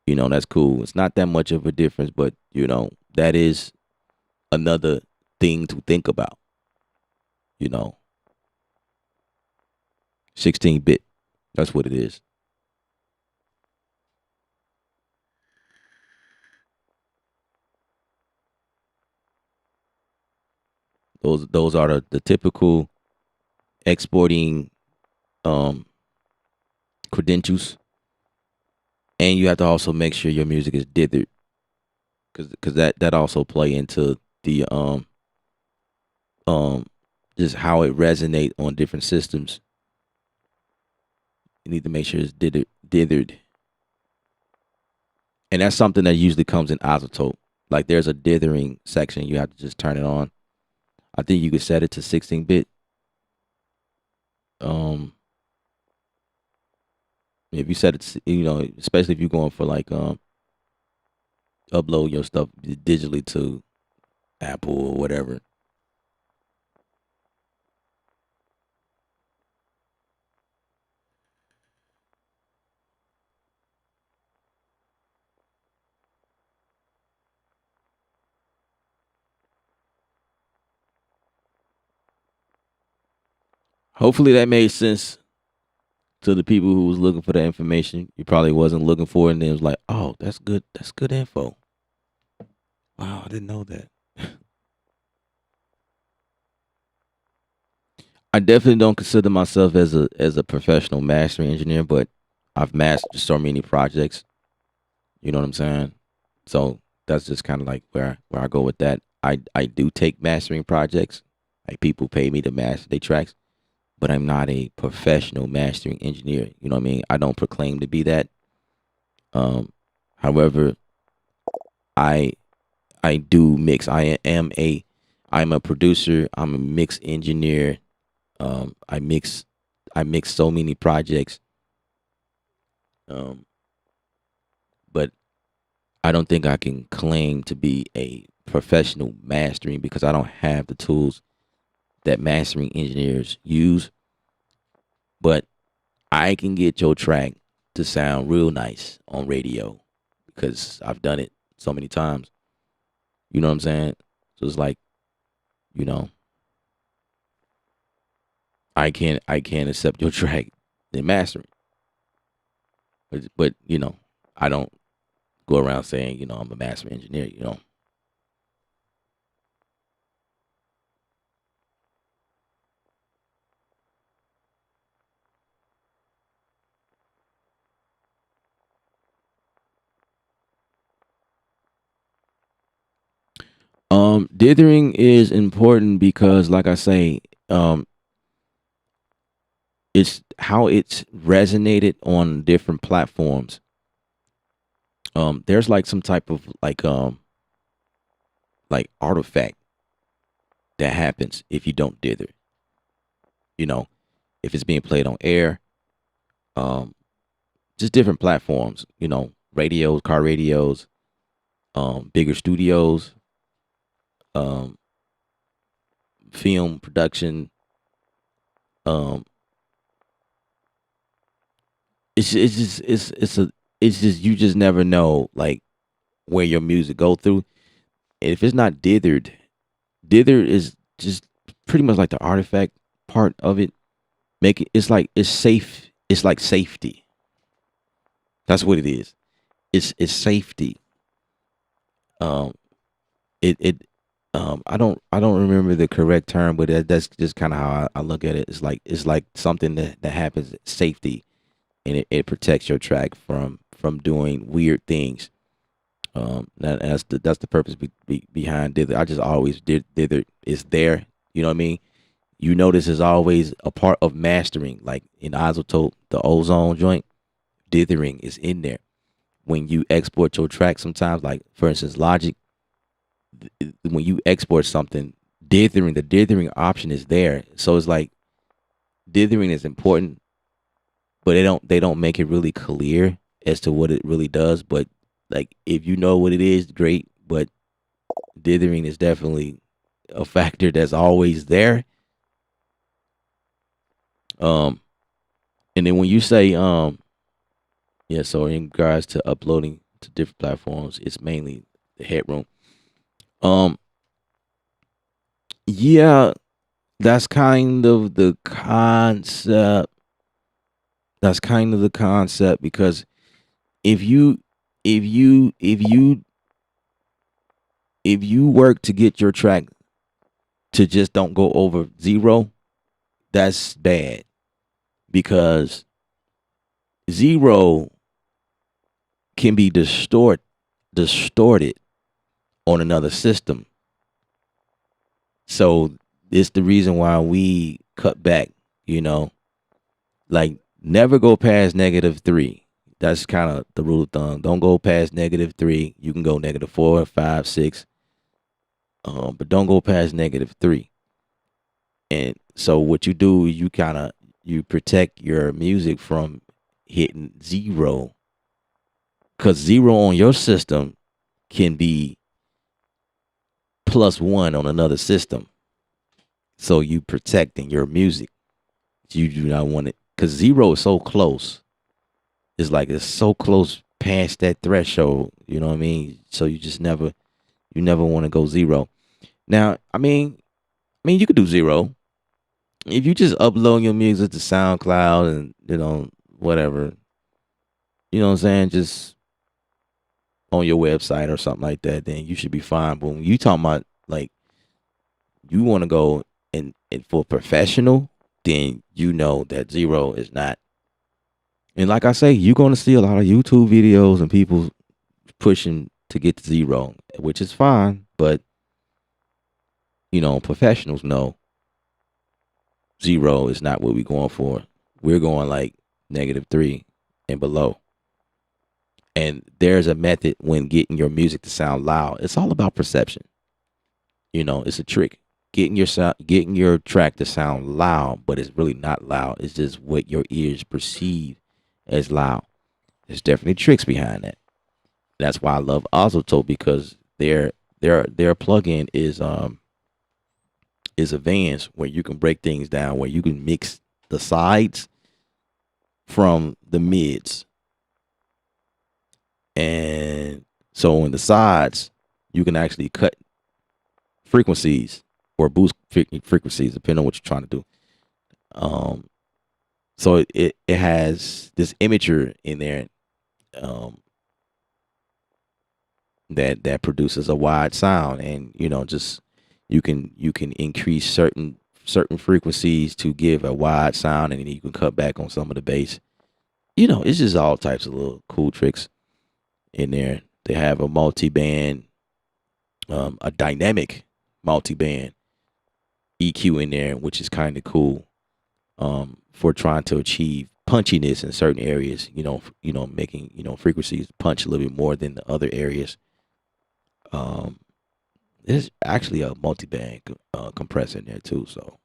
that's cool. It's not that much of a difference, but that is another thing to think about. You know, 16-bit. That's what it is. Those are the typical exporting um credentials, and you have to also make sure your music is dithered, because that also play into the um just how it resonate on different systems. You need to make sure it's dithered, and that's something that usually comes in isotope. Like there's a dithering section, you have to just turn it on. I think you could set it to 16-bit. Um, if you set it, especially if you're going for like upload your stuff digitally to Apple or whatever. Hopefully that made sense to the people who was looking for that information. You probably wasn't looking for it, and it was like, oh, that's good. That's good info. Wow, I didn't know that. I definitely don't consider myself as a professional mastering engineer, but I've mastered so many projects. You know what I'm saying? So that's just kind of like where I go with that. I do take mastering projects. Like people pay me to master their tracks, but I'm not a professional mastering engineer. You know what I mean? I don't proclaim to be that. Um, However, I I do mix. I'm a producer. I'm a mix engineer. Um, I mix I mix so many projects. Um, but I don't think I can claim to be a professional mastering because I don't have the tools that mastering engineers use. But I can get your track to sound real nice on radio because I've done it so many times. You know what I'm saying? So it's like, you know, I can't accept your track in mastering. But I don't go around saying, I'm a master engineer. Dithering is important because, like I say, it's how it's resonated on different platforms. There's like some type of like artifact that happens if you don't dither. You know, if it's being played on air, um, just different platforms. Radios, car radios, bigger studios, um, film production. Um, it's just it's just you just never know like where your music go through. And if it's not dithered, dither is just pretty much like the artifact part of it. Make it it's like it's safe. It's like safety. That's what it is. It's safety. Um, it I don't remember the correct term, but that's just kind of how I look at it. It's like something that happens safety, and it protects your track from doing weird things. That's the purpose behind dither. I just always did dither. It's there. You know what I mean? You notice is always a part of mastering. Like in Isotope, the ozone joint, dithering is in there. When you export your track, sometimes, like for instance, Logic, when you export something, the dithering option is there. So it's like dithering is important, but they don't make it really clear as to what it really does. But like if you know what it is, great. But dithering is definitely a factor that's always there. Um, and then when you say yeah, so in regards to uploading to different platforms, it's mainly the headroom. Um, yeah, that's kind of the concept. That's kind of the concept, because if you if you if you if you work to get your track to just don't go over zero, that's bad, because zero can be distorted on another system. So it's the reason why we cut back, you know, like never go past -3. That's kind of the rule of thumb. Don't go past -3. You can go -4, 5, 6, but don't go past -3. And so what you do, you kind of you protect your music from hitting zero, because zero on your system can be +1 on another system. So you protecting your music. You do not want it, because zero is so close. It's like it's so close past that threshold. You know what I mean? So you never want to go zero. Now, I mean, you could do zero if you just upload your music to SoundCloud and whatever. You know what I'm saying? Just on your website or something like that, then you should be fine. But when you talking about like you want to go and for professional, then you know that zero is not. And like I say, you're going to see a lot of YouTube videos and people pushing to get to zero, which is fine. But professionals know zero is not what we're going for. We're going like -3 and below. And there's a method when getting your music to sound loud. It's all about perception. It's a trick. Getting your track to sound loud, but it's really not loud. It's just what your ears perceive as loud. There's definitely tricks behind that. That's why I love Azotope, because their plugin is advanced, where you can break things down, where you can mix the sides from the mids. And so in the sides, you can actually cut frequencies or boost frequencies, depending on what you're trying to do. So it has this imager in there, that produces a wide sound, and just you can increase certain frequencies to give a wide sound, and then you can cut back on some of the bass. It's just all types of little cool tricks in there. They have a multi-band, a dynamic multi-band EQ in there, which is kind of cool, for trying to achieve punchiness in certain areas. Making frequencies punch a little bit more than the other areas. There's actually a multi-band compressor in there too. So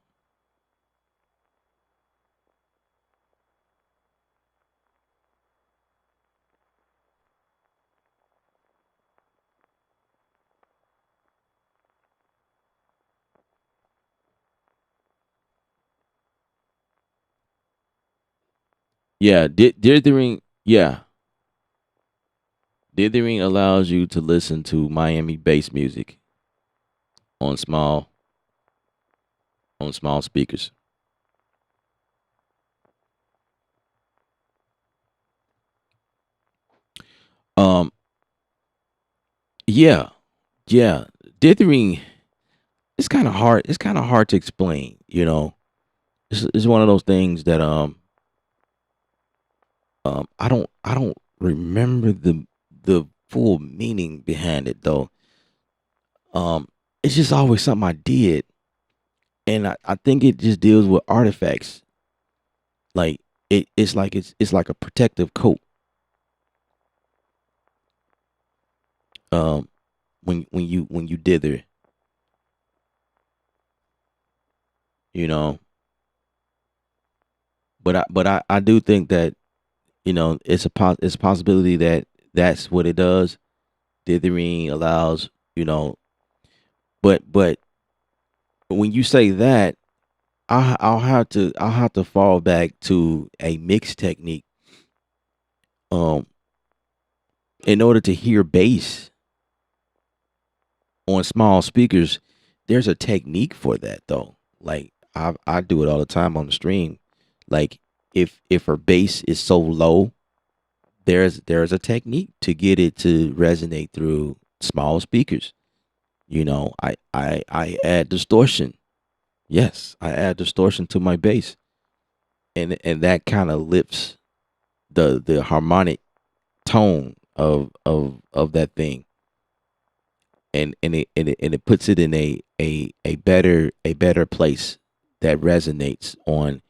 yeah, dithering. Yeah, dithering allows you to listen to Miami bass music on small speakers. Um, yeah, yeah, dithering. It's kind of hard. It's kind of hard to explain. It's one of those things that I don't remember the full meaning behind it though. Um, it's just always something I did, and I think it just deals with artifacts. Like it's like a protective coat. Um, when you dither, you know. But I do think that it's a possibility that that's what it does. Dithering allows, but when you say that, I'll have to fall back to a mix technique, um in order to hear bass on small speakers. There's a technique for that though. Like I do it all the time on the stream. Like if her bass is so low, there's a technique to get it to resonate through small speakers. I add distortion. Yes, I add distortion to my bass, and that kind of lifts the harmonic tone of that thing, and it puts it in a better place that resonates on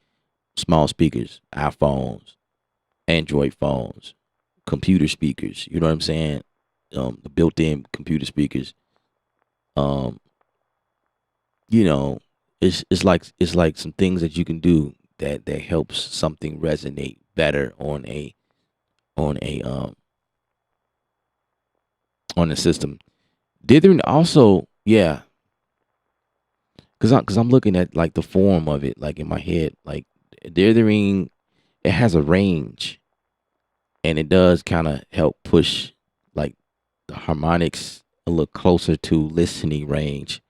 small speakers, iPhones, Android phones, computer speakers. You know what I'm saying? The built-in computer speakers. Um, you know, it's like some things that you can do that helps something resonate better on a on the system. Dithering also, yeah, cause I'm looking at like the form of it, like in my head, like dithering, it has a range, and it does kind of help push like the harmonics a little closer to listening range.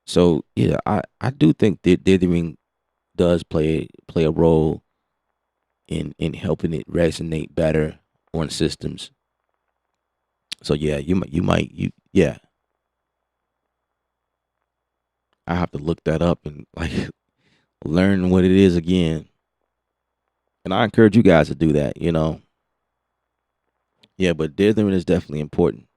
So yeah, I do think that dithering does play a role in helping it resonate better on systems. So yeah, you yeah, I have to look that up and like learn what it is again. And I encourage you guys to do that, you know. Yeah, but dithering is definitely important.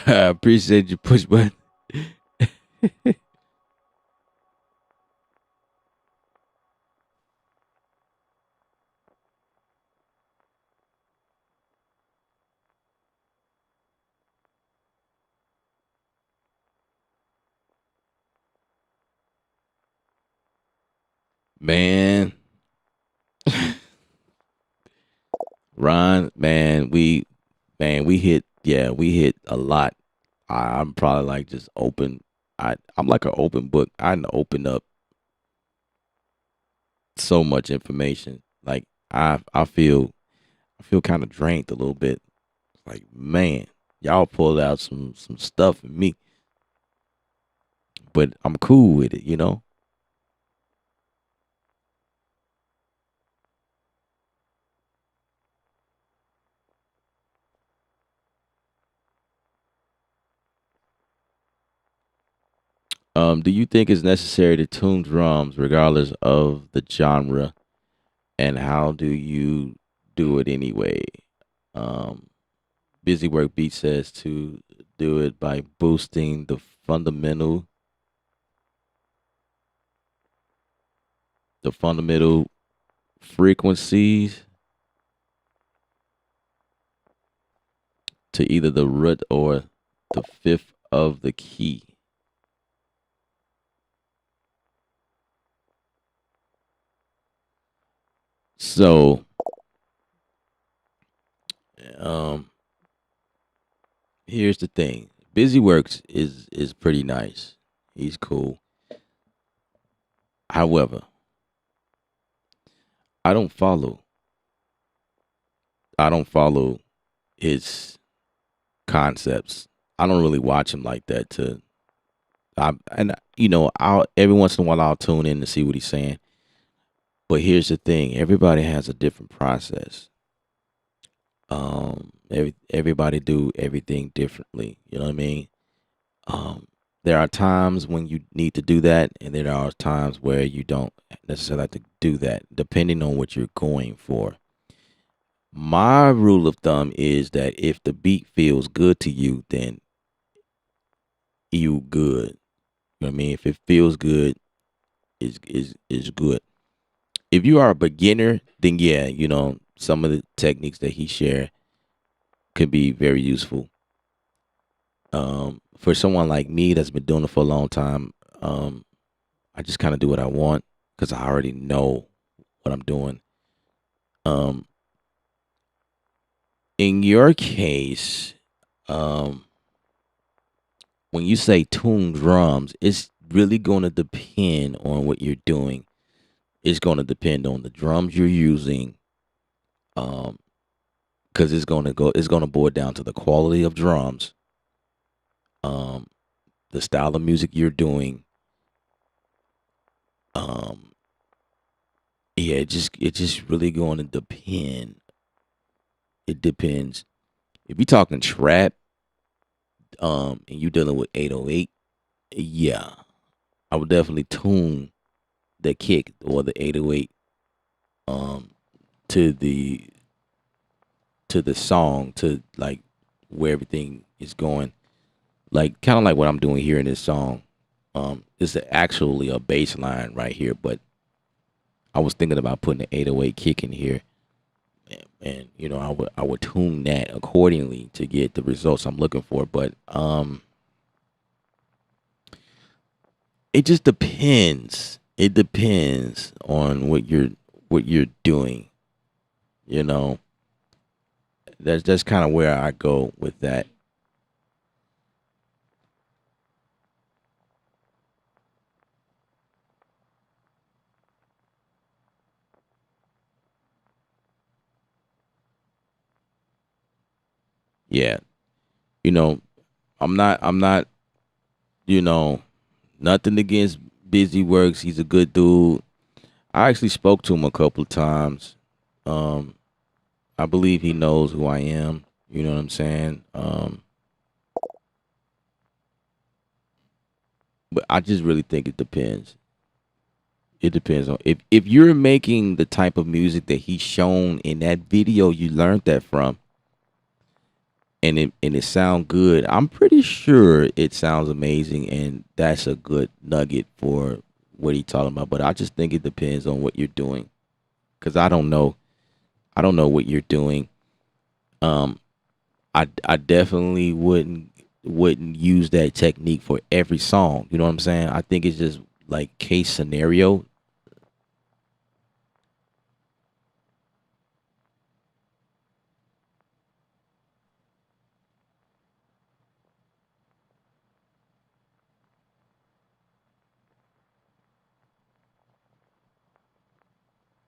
I appreciate you push button. Man, Ron, man, we hit, yeah, we hit a lot. I'm probably like just open. I'm like an open book. I done opened up so much information. Like I feel kind of drained a little bit. Like man, y'all pulled out some stuff in me, but I'm cool with it. You know. Do you think it's necessary to tune drums regardless of the genre, and how do you do it anyway? Um, Busy Work Beat says to do it by boosting the fundamental frequencies to either the root or the fifth of the key. So, um, here's the thing. Busy Works is pretty nice. He's cool. However, I don't follow. I don't follow his concepts. I don't really watch him like that. I'll every once in a while I'll tune in to see what he's saying. But here's the thing: everybody has a different process. Everybody do everything differently. You know what I mean? Um, there are times when you need to do that, and there are times where you don't necessarily have to do that, depending on what you're going for. My rule of thumb is that if the beat feels good to you, then you good. You know what I mean? If it feels good, is good. If you are a beginner, then yeah, some of the techniques that he shared could be very useful. For someone like me that's been doing it for a long time, I just kind of do what I want because I already know what I'm doing. Um, in your case, um, when you say tune drums, it's really going to depend on what you're doing. It's going to depend on the drums you're using, um, because it's going to boil down to the quality of drums, um, the style of music you're doing. Um, yeah, it just really going to depend. It depends. If you're talking trap, and you dealing with 808, yeah, I would definitely tune the kick or the 808 um to the song, to like where everything is going, like kind of like what I'm doing here in this song. It's actually a bass line right here, but I was thinking about putting an 808 kick in here, and I would tune that accordingly to get the results I'm looking for. But it just depends. It depends on what you're doing. You know, that's kind of where I go with that. Yeah, you know, I'm not, you know, nothing against Busy Works. He's a good dude. I actually spoke to him a couple of times. Um, I believe he knows who I am. You know what I'm saying? But I just really think it depends. It depends on if you're making the type of music that he's shown in that video you learned that from, and it sound good. I'm pretty sure it sounds amazing, and that's a good nugget for what he's talking about. But I just think it depends on what you're doing, because I don't know. I don't know what you're doing. Um, I definitely wouldn't use that technique for every song. You know what I'm saying? I think it's just like case scenario.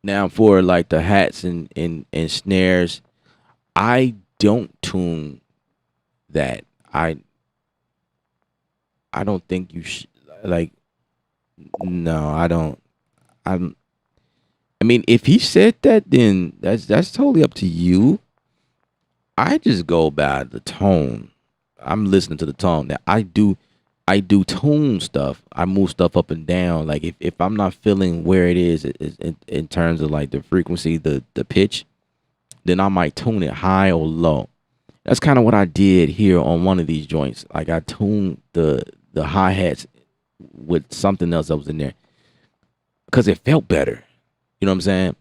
Now for like the hats and snares, I don't tune that. I I don't think you should, like, no, I don't. I'm I mean, if he said that, then that's totally up to you. I just go by the tone. I'm listening to the tone. Now I do tone stuff. I move stuff up and down. Like if I'm not feeling where it is in terms of like the frequency, the pitch, then I might tune it high or low. That's kind of what I did here on one of these joints. Like I tuned the hi hats with something else that was in there because it felt better. You know what I'm saying?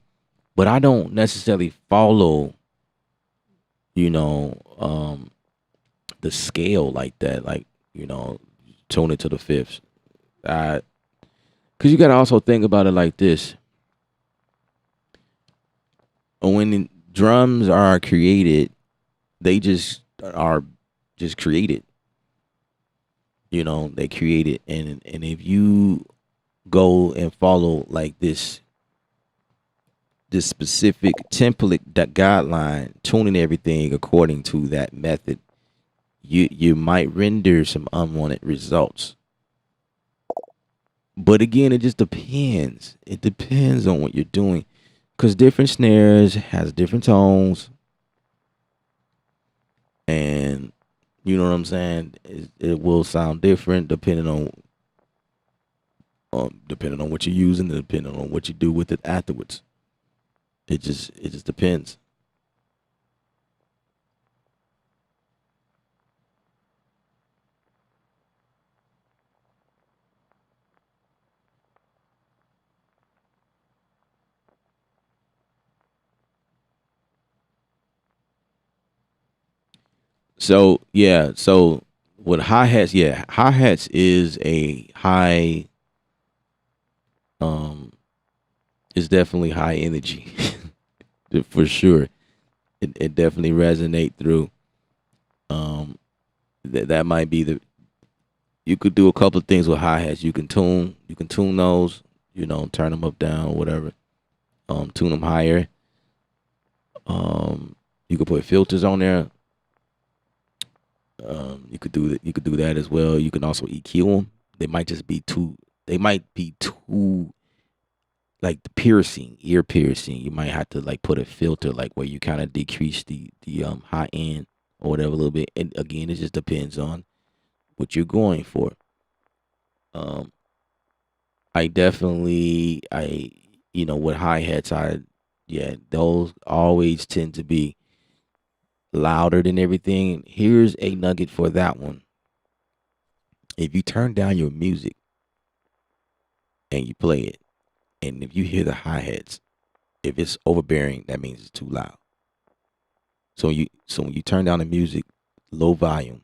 But I don't necessarily follow, you know, the scale like that. Like You know, tune it to the fifths. Because you got to also think about it like this: when the drums are created, they just are just created. You know, they created, and if you go and follow like this specific template, that guideline, tuning everything according to that method, you might render some unwanted results. But again, it just depends. It depends on what you're doing, because different snares has different tones, and you know what I'm saying. It will sound different depending on what you're using, and depending on what you do with it afterwards. It just depends. So yeah, so with hi hats, yeah, hi hats is a high, um, it's definitely high energy for sure. It definitely resonate through. Um, that might be the, you could do a couple of things with hi hats. You can tune those. You know, turn them up, down, whatever. Tune them higher. You could put filters on there. You could do that. You could do that as well. You can also EQ them. They might just be too. They might be too like the piercing, ear piercing. You might have to like put a filter like where you kind of decrease the high end or whatever a little bit. And again, it just depends on what you're going for. Um, I definitely with hi hats, yeah, those always tend to be louder than everything. Here's a nugget for that one. If you turn down your music and you play it, and if you hear the hi hats, if it's overbearing, that means it's too loud. So when you turn down the music, low volume,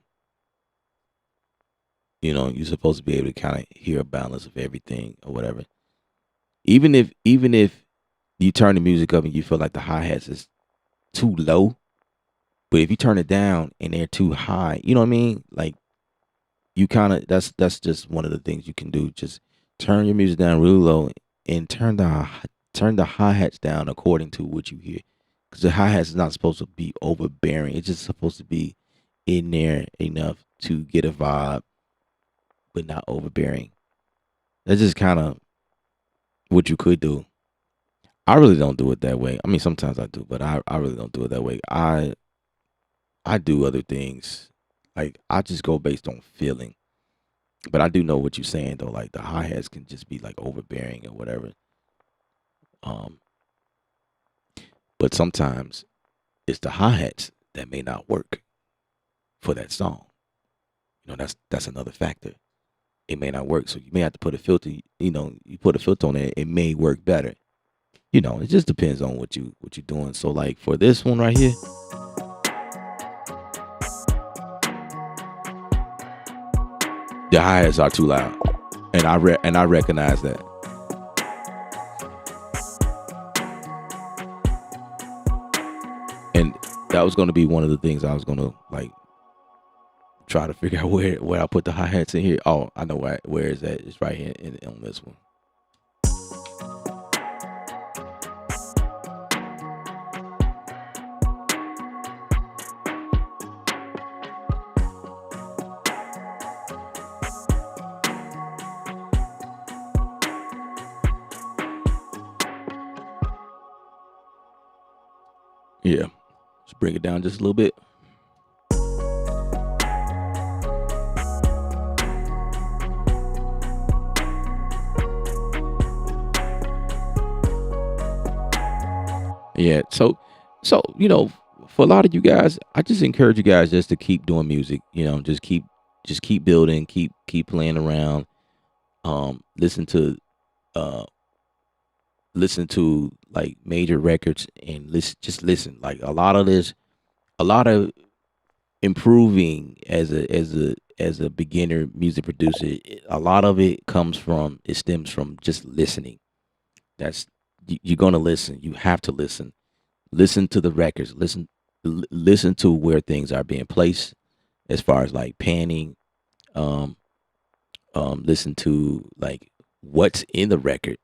you're supposed to be able to kind of hear a balance of everything or whatever. Even if you turn the music up and you feel like the hi hats is too low, but if you turn it down and they're too high, you know what I mean? Like you kind of, that's just one of the things you can do. Just turn your music down really low and turn the hi hats down according to what you hear, because the hi hats is not supposed to be overbearing. It's just supposed to be in there enough to get a vibe, but not overbearing. That's just kind of what you could do. I really don't do it that way. I mean, sometimes I do, but I really don't do it that way. I do other things. Like I just go based on feeling. But I do know what you're saying though. Like the hi hats can just be like overbearing or whatever. Um, but sometimes it's the hi hats that may not work for that song. That's another factor. It may not work, so you may have to put a filter. You put a filter on it, it may work better. It just depends on what you're doing. So like for this one right here, the hi hats are too loud, and I recognize that. And that was going to be one of the things I was going to like try to figure out where I put the hi hats in here. Oh, I know where is that? It's right here on this one. Yeah, let's bring it down just a little bit. Yeah, so for a lot of you guys, I just encourage you guys just to keep doing music. Just keep building, keep playing around. Listen to uh listen to like major records and listen. Like a lot of improving as a beginner music producer, a lot of it stems from just listening. That's you're gonna listen. You have to listen. Listen to the records. Listen to where things are being placed as far as like panning. Um, listen to like what's in the record.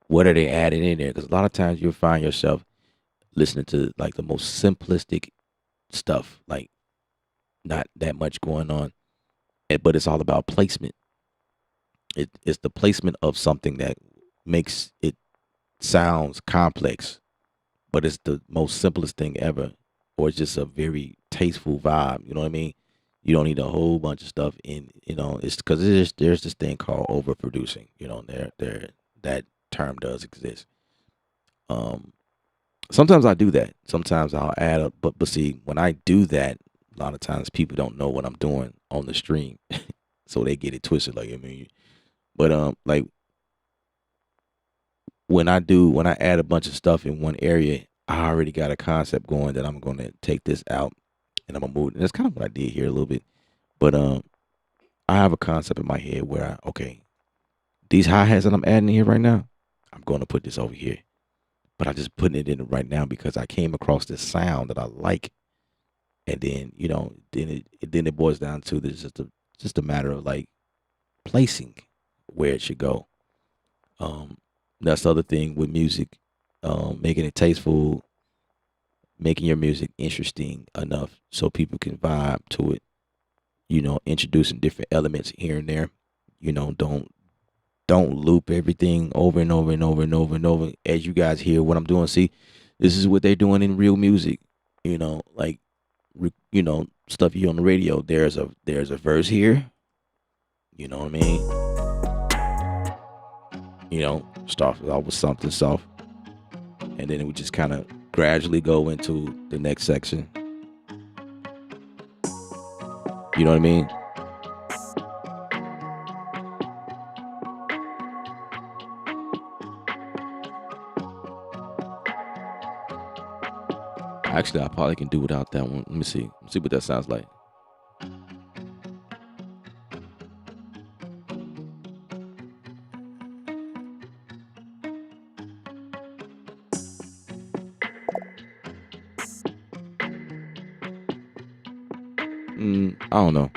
What are they adding in there? Because a lot of times you'll find yourself listening to like the most simplistic stuff, like not that much going on, but it's all about placement. It's the placement of something that makes it sounds complex, but it's the most simplest thing ever, or it's just a very tasteful vibe. You know what I mean? You don't need a whole bunch of stuff in. It's because there's this thing called overproducing. There that term does exist. Um, Sometimes I do that. Sometimes I'll add up, but see, when I do that, a lot of times people don't know what I'm doing on the stream, so they get it twisted. Like I mean, but like when I add a bunch of stuff in one area, I already got a concept going that I'm going to take this out and I'm gonna move it. And that's kind of what I did here a little bit. But I have a concept in my head where okay, these hi hats that I'm adding here right now, I'm going to put this over here. But I just putting it in right now because I came across this sound that I like, and then then it boils down to this just a matter of like placing where it should go. Um, that's the other thing with music, making it tasteful, making your music interesting enough so people can vibe to it. Introducing different elements here and there. Don't loop everything over and over and over and over and over. As you guys hear what I'm doing, see, this is what they're doing in real music. Like stuff you hear on the radio. There's a verse here. You know what I mean? Start off with something soft, and then we just kind of gradually go into the next section. You know what I mean? Actually, I probably can do without that one. Let me see. Let's see what that sounds like. I don't know.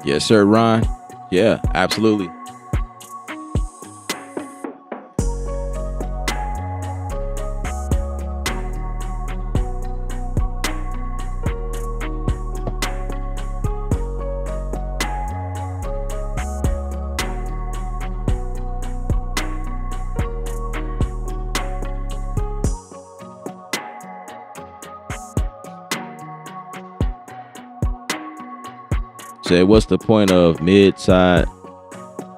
Yes, sir, Ron. Yeah, absolutely. Say, what's the point of mid-side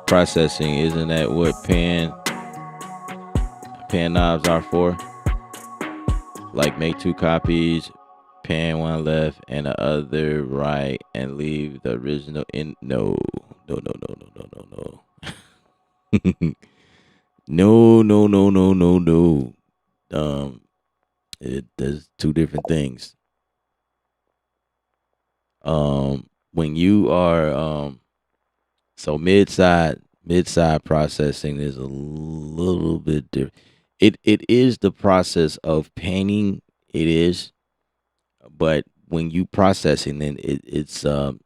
processing? Isn't that what pan knobs are for? Like make two copies, pan one left and the other right, and leave the original in. No, no, no, no, no, no, no, no. No, no, no, no, no, no. It does two different things. When you are so mid-side processing is a little bit different. It is the process of painting. It is, but when you processing, then it's um.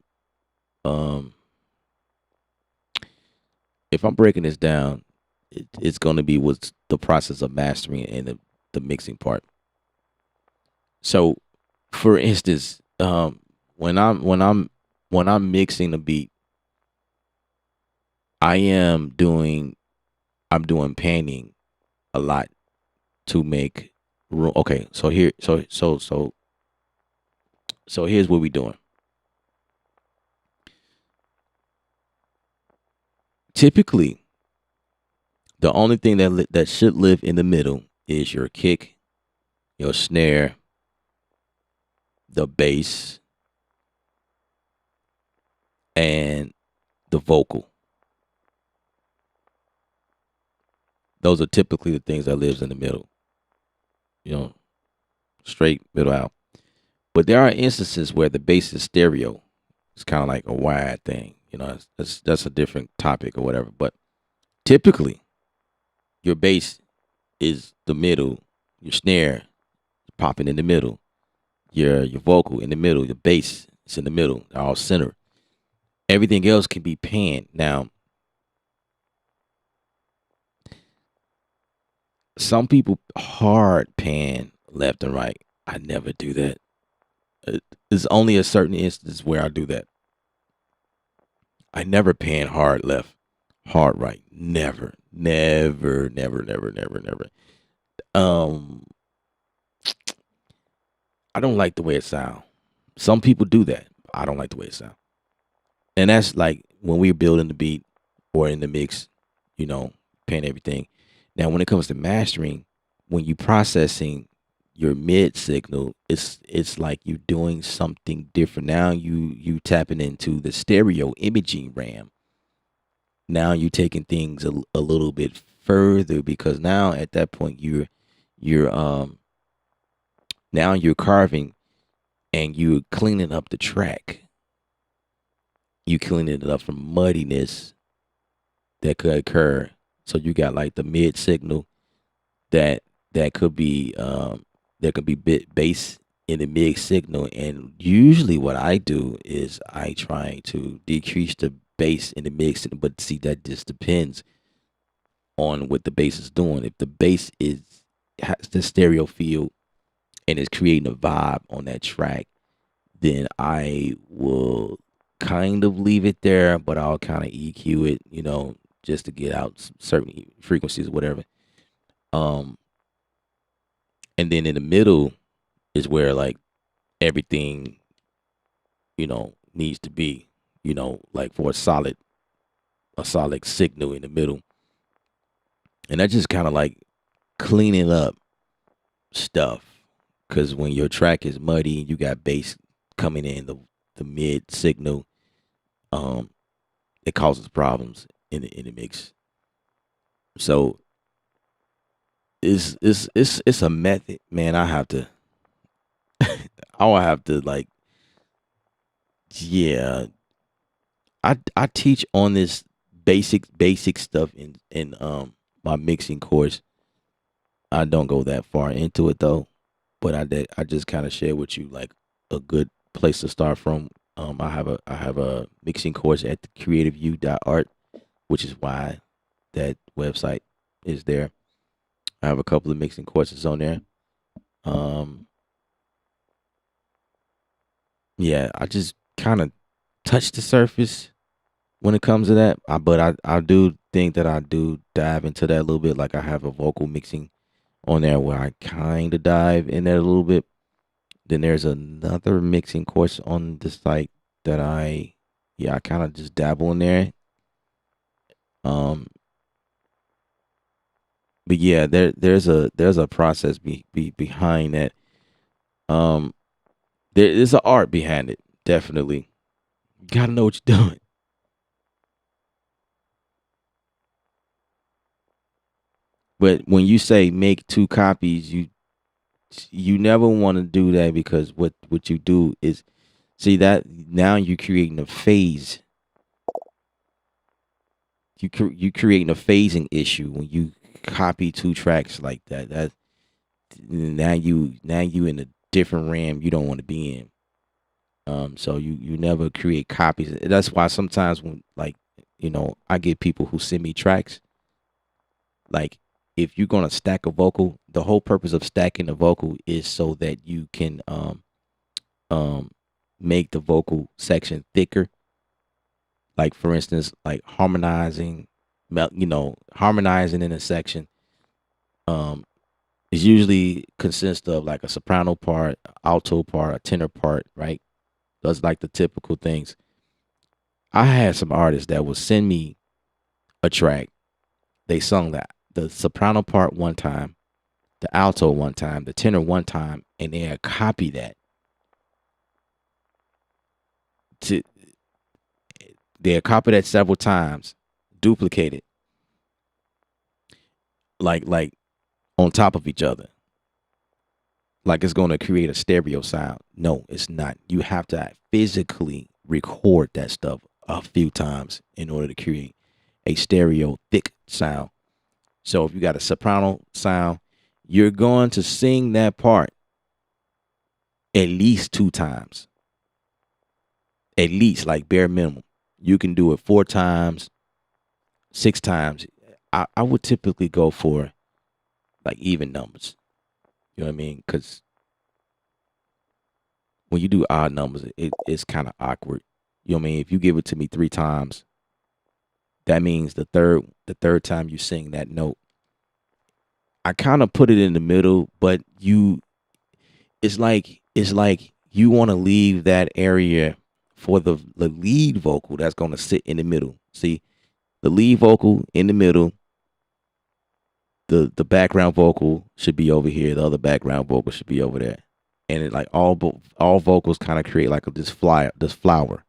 If I'm breaking this down, it's going to be what's the process of mastering and the mixing part. So, for instance, when I'm mixing a beat, I am doing I'm doing panning a lot to make room. Okay, so here, so here's what we're doing. Typically, the only thing that should live in the middle is your kick, your snare, the bass, and the vocal. Those are typically the things that lives in the middle, you know, straight middle out. But there are instances where the bass is stereo. It's kind of like a wide thing, that's a different topic or whatever. But typically, your bass is the middle, your snare popping in the middle, your vocal in the middle, your bass is in the middle, they're all center. Everything else can be panned. Now, some people hard pan left and right. I never do that. There's only a certain instance where I do that. I never pan hard left, hard right. Never, never, never, never, never, never. Um, I don't like the way it sounds. Some people do that. I don't like the way it sounds. And that's like when we're building the beat or in the mix, pan everything. Now, when it comes to mastering, when you processing your mid signal, it's like you're doing something different. Now you tapping into the stereo imaging RAM. Now you're taking things a little bit further, because now at that point you're now you're carving and you're cleaning up the track. You cleaning it up from muddiness that could occur. So you got like the mid signal that that could be there could be bit bass in the mid signal. And usually what I do is I try to decrease the bass in the mid signal, but see, that just depends on what the bass is doing. If the bass has the stereo feel and is creating a vibe on that track, then I will kind of leave it there, but I'll kind of EQ it, just to get out certain frequencies or whatever. Um, and then in the middle is where like everything, needs to be, like for a solid signal in the middle. And that's just kind of like cleaning up stuff. Because when your track is muddy and you got bass coming in the mid signal, um, it causes problems in the mix. So it's a method, man. I will have to like, yeah. I teach on this basic stuff in my mixing course. I don't go that far into it though, but I just kind of share with you like a good place to start from. I have a mixing course at creativeu.art, which is why that website is there. I have a couple of mixing courses on there. Um, yeah, I just kind of touch the surface when it comes to that. But I do think that I do dive into that a little bit. Like I have a vocal mixing on there where I kind of dive in there a little bit. Then there's another mixing course on the site that I kind of just dabble in there. Um, but yeah, there's a process behind that. Um, there is an art behind it, definitely. You gotta know what you're doing. But when you say make two copies, you never want to do that, because what you do is, see, that now you're creating a phase. You creating a phasing issue when you copy two tracks like that. That now you in a different RAM you don't want to be in. So you never create copies. That's why sometimes when, like, I get people who send me tracks. Like, if you're gonna stack a vocal, the whole purpose of stacking the vocal is so that you can um make the vocal section thicker. Like, for instance, like harmonizing in a section um is usually consists of like a soprano part, alto part, a tenor part, right? That's like the typical things. I had some artists that would send me a track. They sung the soprano part one time, the alto one time, the tenor one time, and then copy that to they'll copy that several times, duplicate it like on top of each other. Like it's gonna create a stereo sound. No, it's not. You have to physically record that stuff a few times in order to create a stereo thick sound. So if you got a soprano sound, you're going to sing that part at least 2 times. At least, like bare minimum. You can do it 4 times, 6 times. I would typically go for like even numbers. You know what I mean? Because when you do odd numbers, it's kind of awkward. You know what I mean? If you give it to me 3 times, that means the third time you sing that note, I kind of put it in the middle, but it's like you want to leave that area for the lead vocal that's going to sit in the middle. See, the lead vocal in the middle, the background vocal should be over here, the other background vocal should be over there. And it like all vocals kind of create like this flower,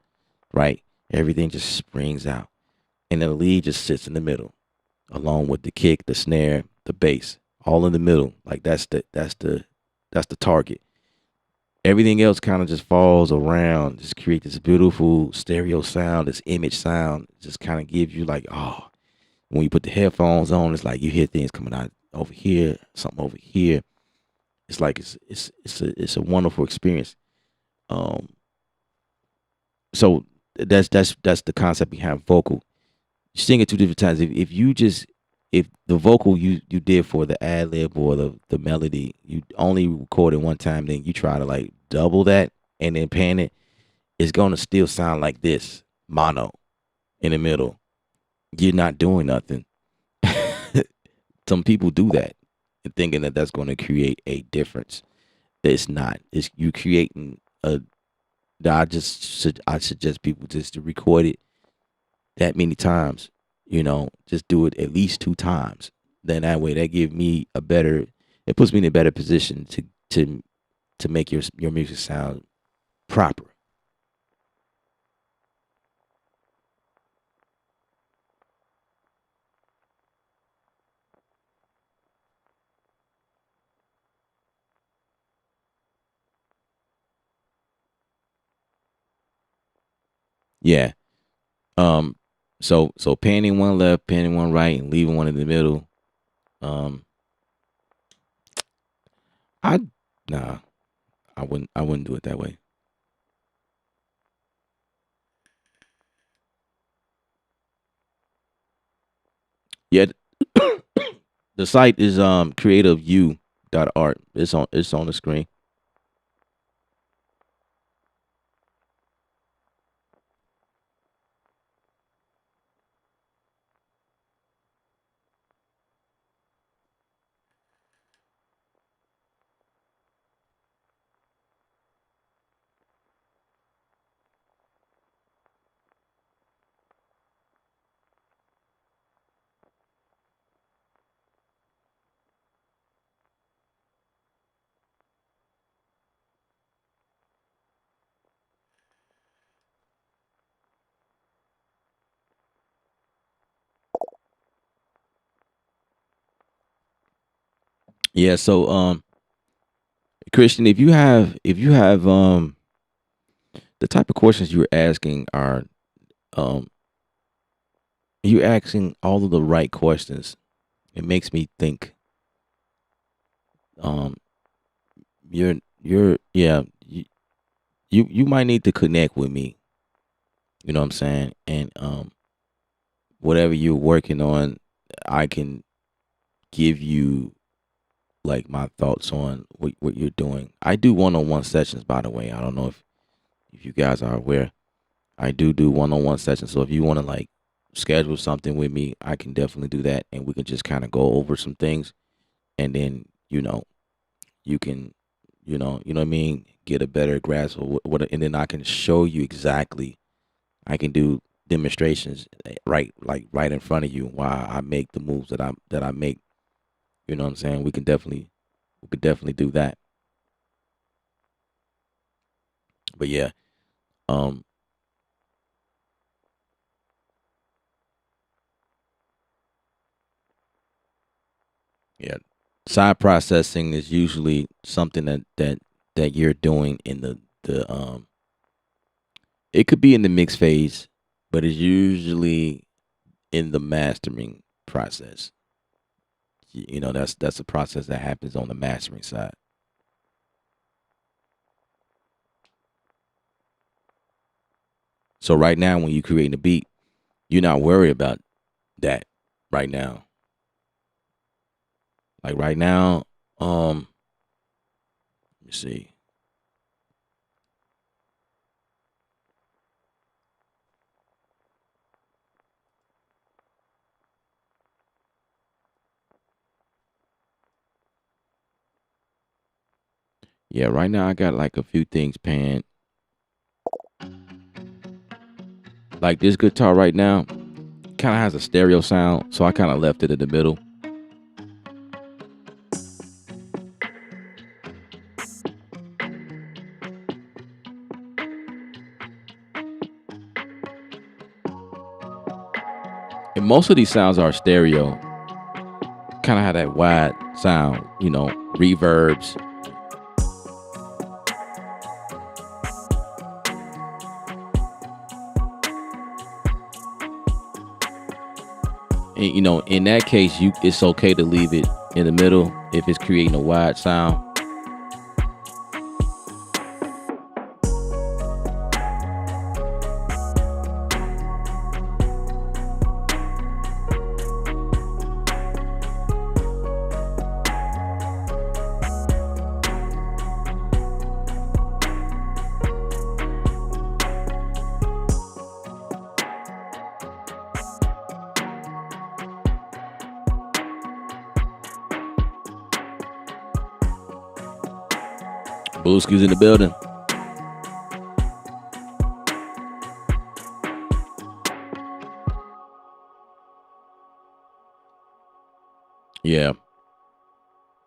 right? Everything just springs out. And then the lead just sits in the middle, along with the kick, the snare, the bass, all in the middle. Like that's the target. Everything else kind of just falls around, just create this beautiful stereo sound, this image sound, just kind of gives you like, oh, when you put the headphones on, it's like you hear things coming out over here, something over here. It's like it's a wonderful experience. Um, so that's the concept behind vocal. You sing it 2 different times. If the vocal you did for the ad lib or the melody, you only record it one time, then you try to like double that and then pan it, it's gonna still sound like this mono in the middle. You're not doing nothing. Some people do that, thinking that that's going to create a difference. It's not. It's you creating a. I suggest people just to record it that many times. Just do it at least 2 times. Then that way, that give me a better. It puts me in a better position to make your music sound proper. Yeah. Um. So panning one left, panning one right, and leaving one in the middle. Um. I Nah. I wouldn't do it that way. Yeah. The site is creativeu.art. It's on the screen. Yeah, so Christian, if you have the type of questions you're asking are um you asking all of the right questions. It makes me think um you're yeah, you might need to connect with me, you know what I'm saying? And whatever you're working on, I can give you like my thoughts on what you're doing. I do one-on-one sessions, by the way. I don't know if you guys are aware. I do one-on-one sessions. So if you want to like schedule something with me, I can definitely do that, and we can just kind of go over some things, and then you can you know what I mean, get a better grasp of and then I can show you exactly. I can do demonstrations right in front of you while I make the moves that I make. You know what I'm saying? We can definitely we could definitely do that. But yeah, um, yeah, side processing is usually something that you're doing in the. It could be in the mix phase, but it's usually in the mastering process. You know, that's a process that happens on the mastering side. So right now, when you create a beat, you're not worried about that right now. Like right now, let me see. Yeah, right now I got like a few things panned. Like this guitar right now kind of has a stereo sound, so I kind of left it in the middle. And most of these sounds are stereo, kind of have that wide sound, you know, reverbs. And you know, in that case, it's okay to leave it in the middle if it's creating a wide sound. Blueski's in the building. Yeah,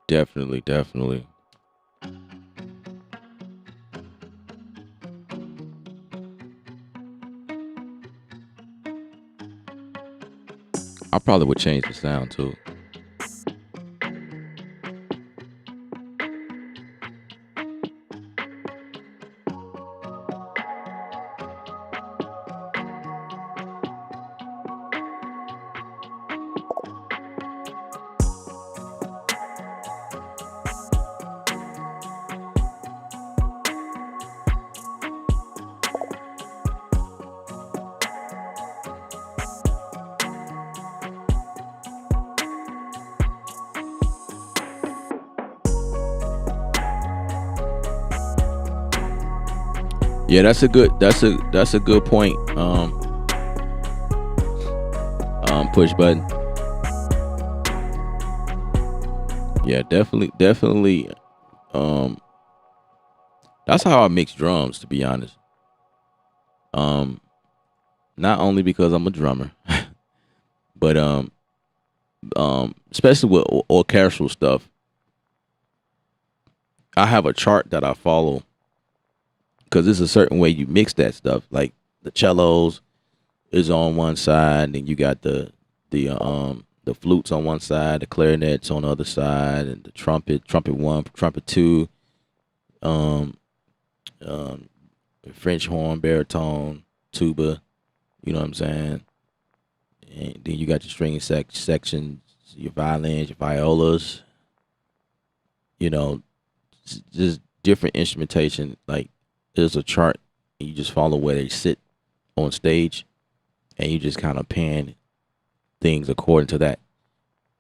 definitely, definitely. I probably would change the sound too. Yeah, that's a good point. Push button. Yeah, definitely. Um, that's how I mix drums, to be honest. Um, not only because I'm a drummer, but especially with orchestral stuff, I have a chart that I follow because there's a certain way you mix that stuff. Like the cellos is on one side, and you got the flutes on one side, the clarinets on the other side, and the trumpet one, trumpet two, um, um, French horn, baritone, tuba. You know what I'm saying? And then you got your string sections, your violins, your violas. You know, just different instrumentation. Like there's a chart, and you just follow where they sit on stage, and you just kind of pan things according to that.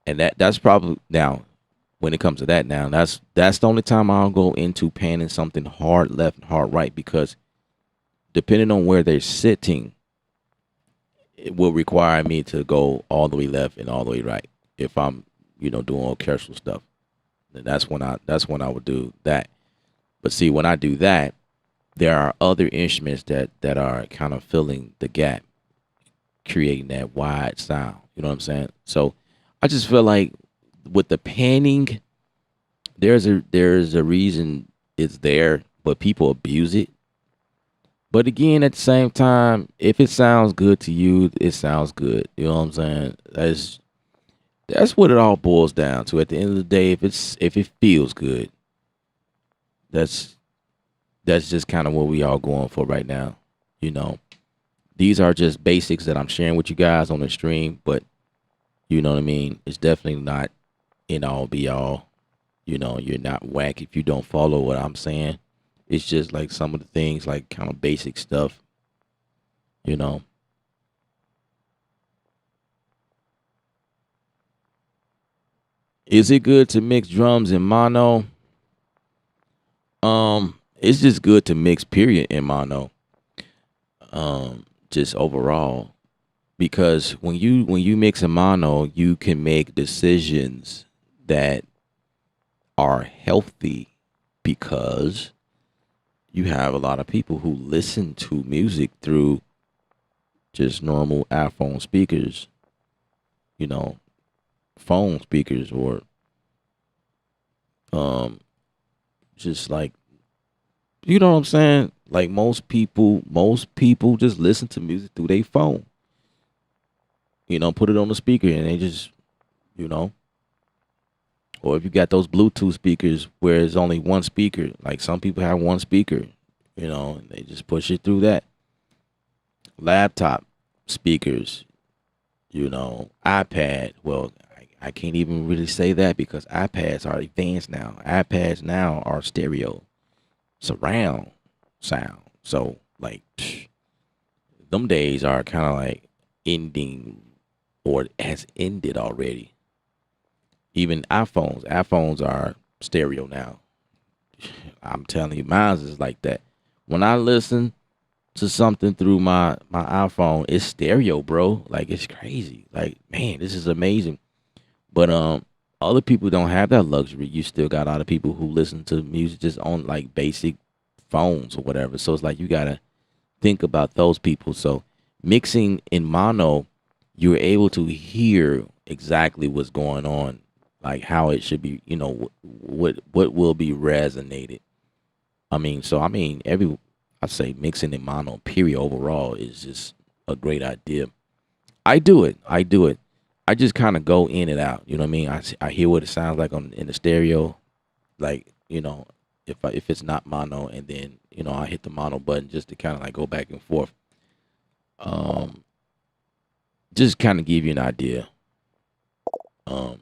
And that's probably now when it comes to that now that's the only time I'll go into panning something hard left and hard right, because depending on where they're sitting, it will require me to go all the way left and all the way right if I'm, you know, doing orchestral stuff. Then that's when I would do that. But see, when I do that, there are other instruments that are kind of filling the gap, creating that wide sound. You know what I'm saying? So I just feel like with the panning, There's a reason it's there, but people abuse it. But again, at the same time, if it sounds good to you, it sounds good. You know what I'm saying? That's what it all boils down to. At the end of the day, if it feels good, that's that's just kind of what we all going for right now. You know, these are just basics that I'm sharing with you guys on the stream, but you know what I mean? It's definitely not in all be all. You know, you're not whack if you don't follow what I'm saying. It's just like some of the things, like kind of basic stuff, you know. Is it good to mix drums in mono? It's just good to mix period in mono. Just overall. Because when you mix in mono, you can make decisions that are healthy because you have a lot of people who listen to music through just normal iPhone speakers, you know, phone speakers, or um just like, you know what I'm saying? Like most people just listen to music through their phone. You know, put it on the speaker and they just, you know, or if you got those Bluetooth speakers where it's only one speaker, like some people have one speaker, you know, and they just push it through that. Laptop speakers, you know, iPad. Well, I can't even really say that because iPads are advanced now. iPads now are stereo, surround sound. So like, them days are kind of like ending, or has ended already. Even iPhones are stereo now. I'm telling you, mine's is like that. When I listen to something through my iPhone, it's stereo, bro. Like it's crazy. Like, man, this is amazing. But other people don't have that luxury. You still got a lot of people who listen to music just on like basic phones or whatever. So it's like you gotta think about those people. So mixing in mono, you're able to hear exactly what's going on, like how it should be. You know what will be resonated. I mean, I say mixing in mono period overall is just a great idea. I do it. I do it. I just kind of go in and out. You know what I mean? I hear what it sounds like on in the stereo, like, you know, if it's not mono, and then, you know, I hit the mono button just to kind of like go back and forth. Um, just kind of give you an idea. Um,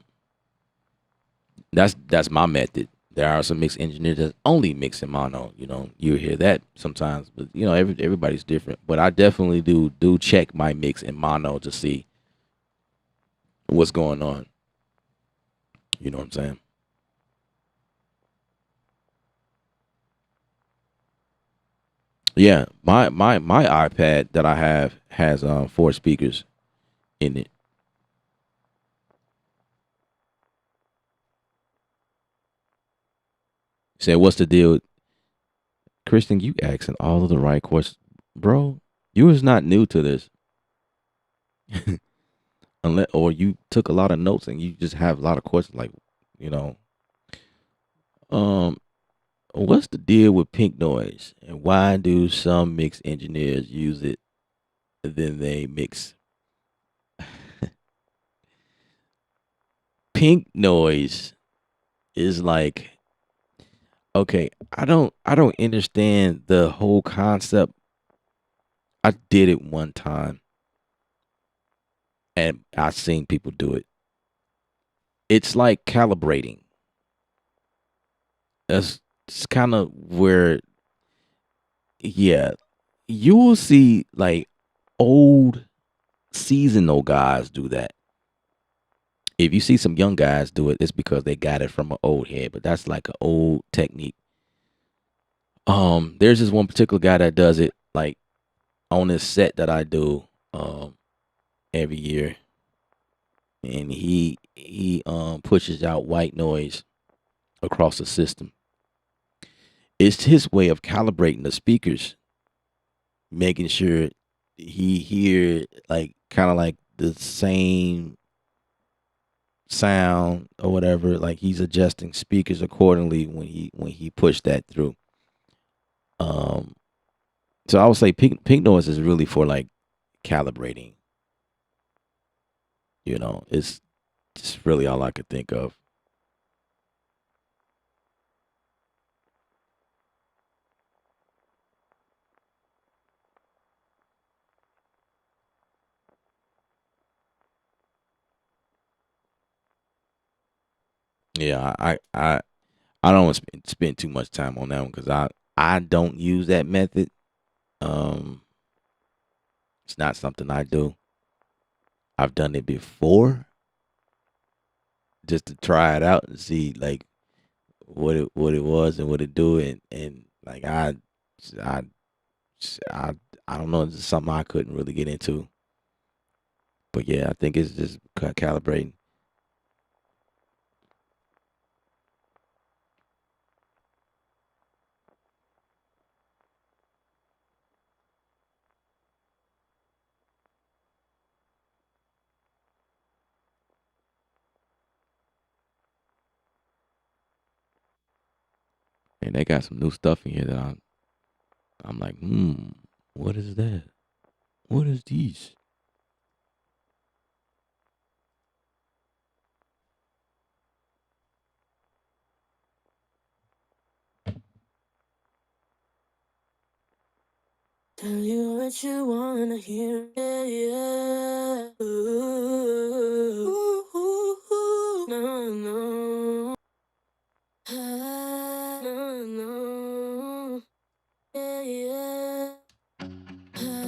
that's my method. There are some mix engineers that only mix in mono. You know, you hear that sometimes, but you know, everybody's different. But I definitely do check my mix in mono to see what's going on. You know what I'm saying? Yeah, my iPad that I have has four speakers in it. Said, what's the deal, Christian? You asking all of the right questions, bro. You was not new to this, unless, or you took a lot of notes and you just have a lot of questions. Like, you know, um, what's the deal with pink noise, and why do some mix engineers use it? Then they mix pink noise is like, okay, I don't understand the whole concept. I did it one time and I seen people do it. It's like calibrating. That's kind of where, yeah, you will see like old seasonal guys do that. If you see some young guys do it, it's because they got it from an old head, but that's like an old technique. There's this one particular guy that does it like on this set that I do every year, and he pushes out white noise across the system. It's his way of calibrating the speakers, making sure he hear like kind of like the same sound or whatever. Like he's adjusting speakers accordingly when he pushed that through. Um, so I would say pink noise is really for like calibrating. It's just really all I could think of. Yeah, I don't want to spend too much time on that one because I don't use that method. Um, it's not something I do. I've done it before just to try it out and see like what it was and what it do and like I I I don't know. It's just something I couldn't really get into. But yeah, I think it's just calibrating. And they got some new stuff in here that I'm like, what is that? What is these? Tell you what you wanna hear. Yeah, yeah. Ooh, ooh, ooh, no, no. Ah, no, no. Yeah, yeah. Ah, ah.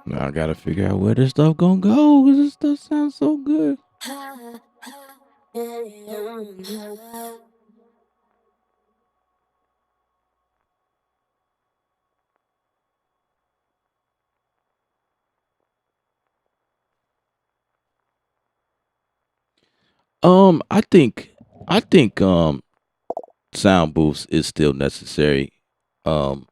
Now I gotta figure out where this stuff gonna go because this stuff sounds so good. I think sound boost is still necessary. Um,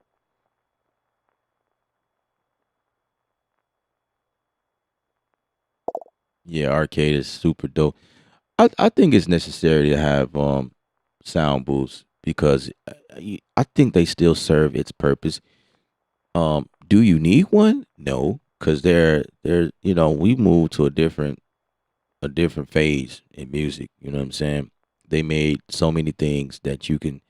yeah, arcade is super dope. I think it's necessary to have sound boosts because I think they still serve its purpose. Do you need one? No, because they're we moved to a different phase in music. You know what I'm saying? They made so many things that you can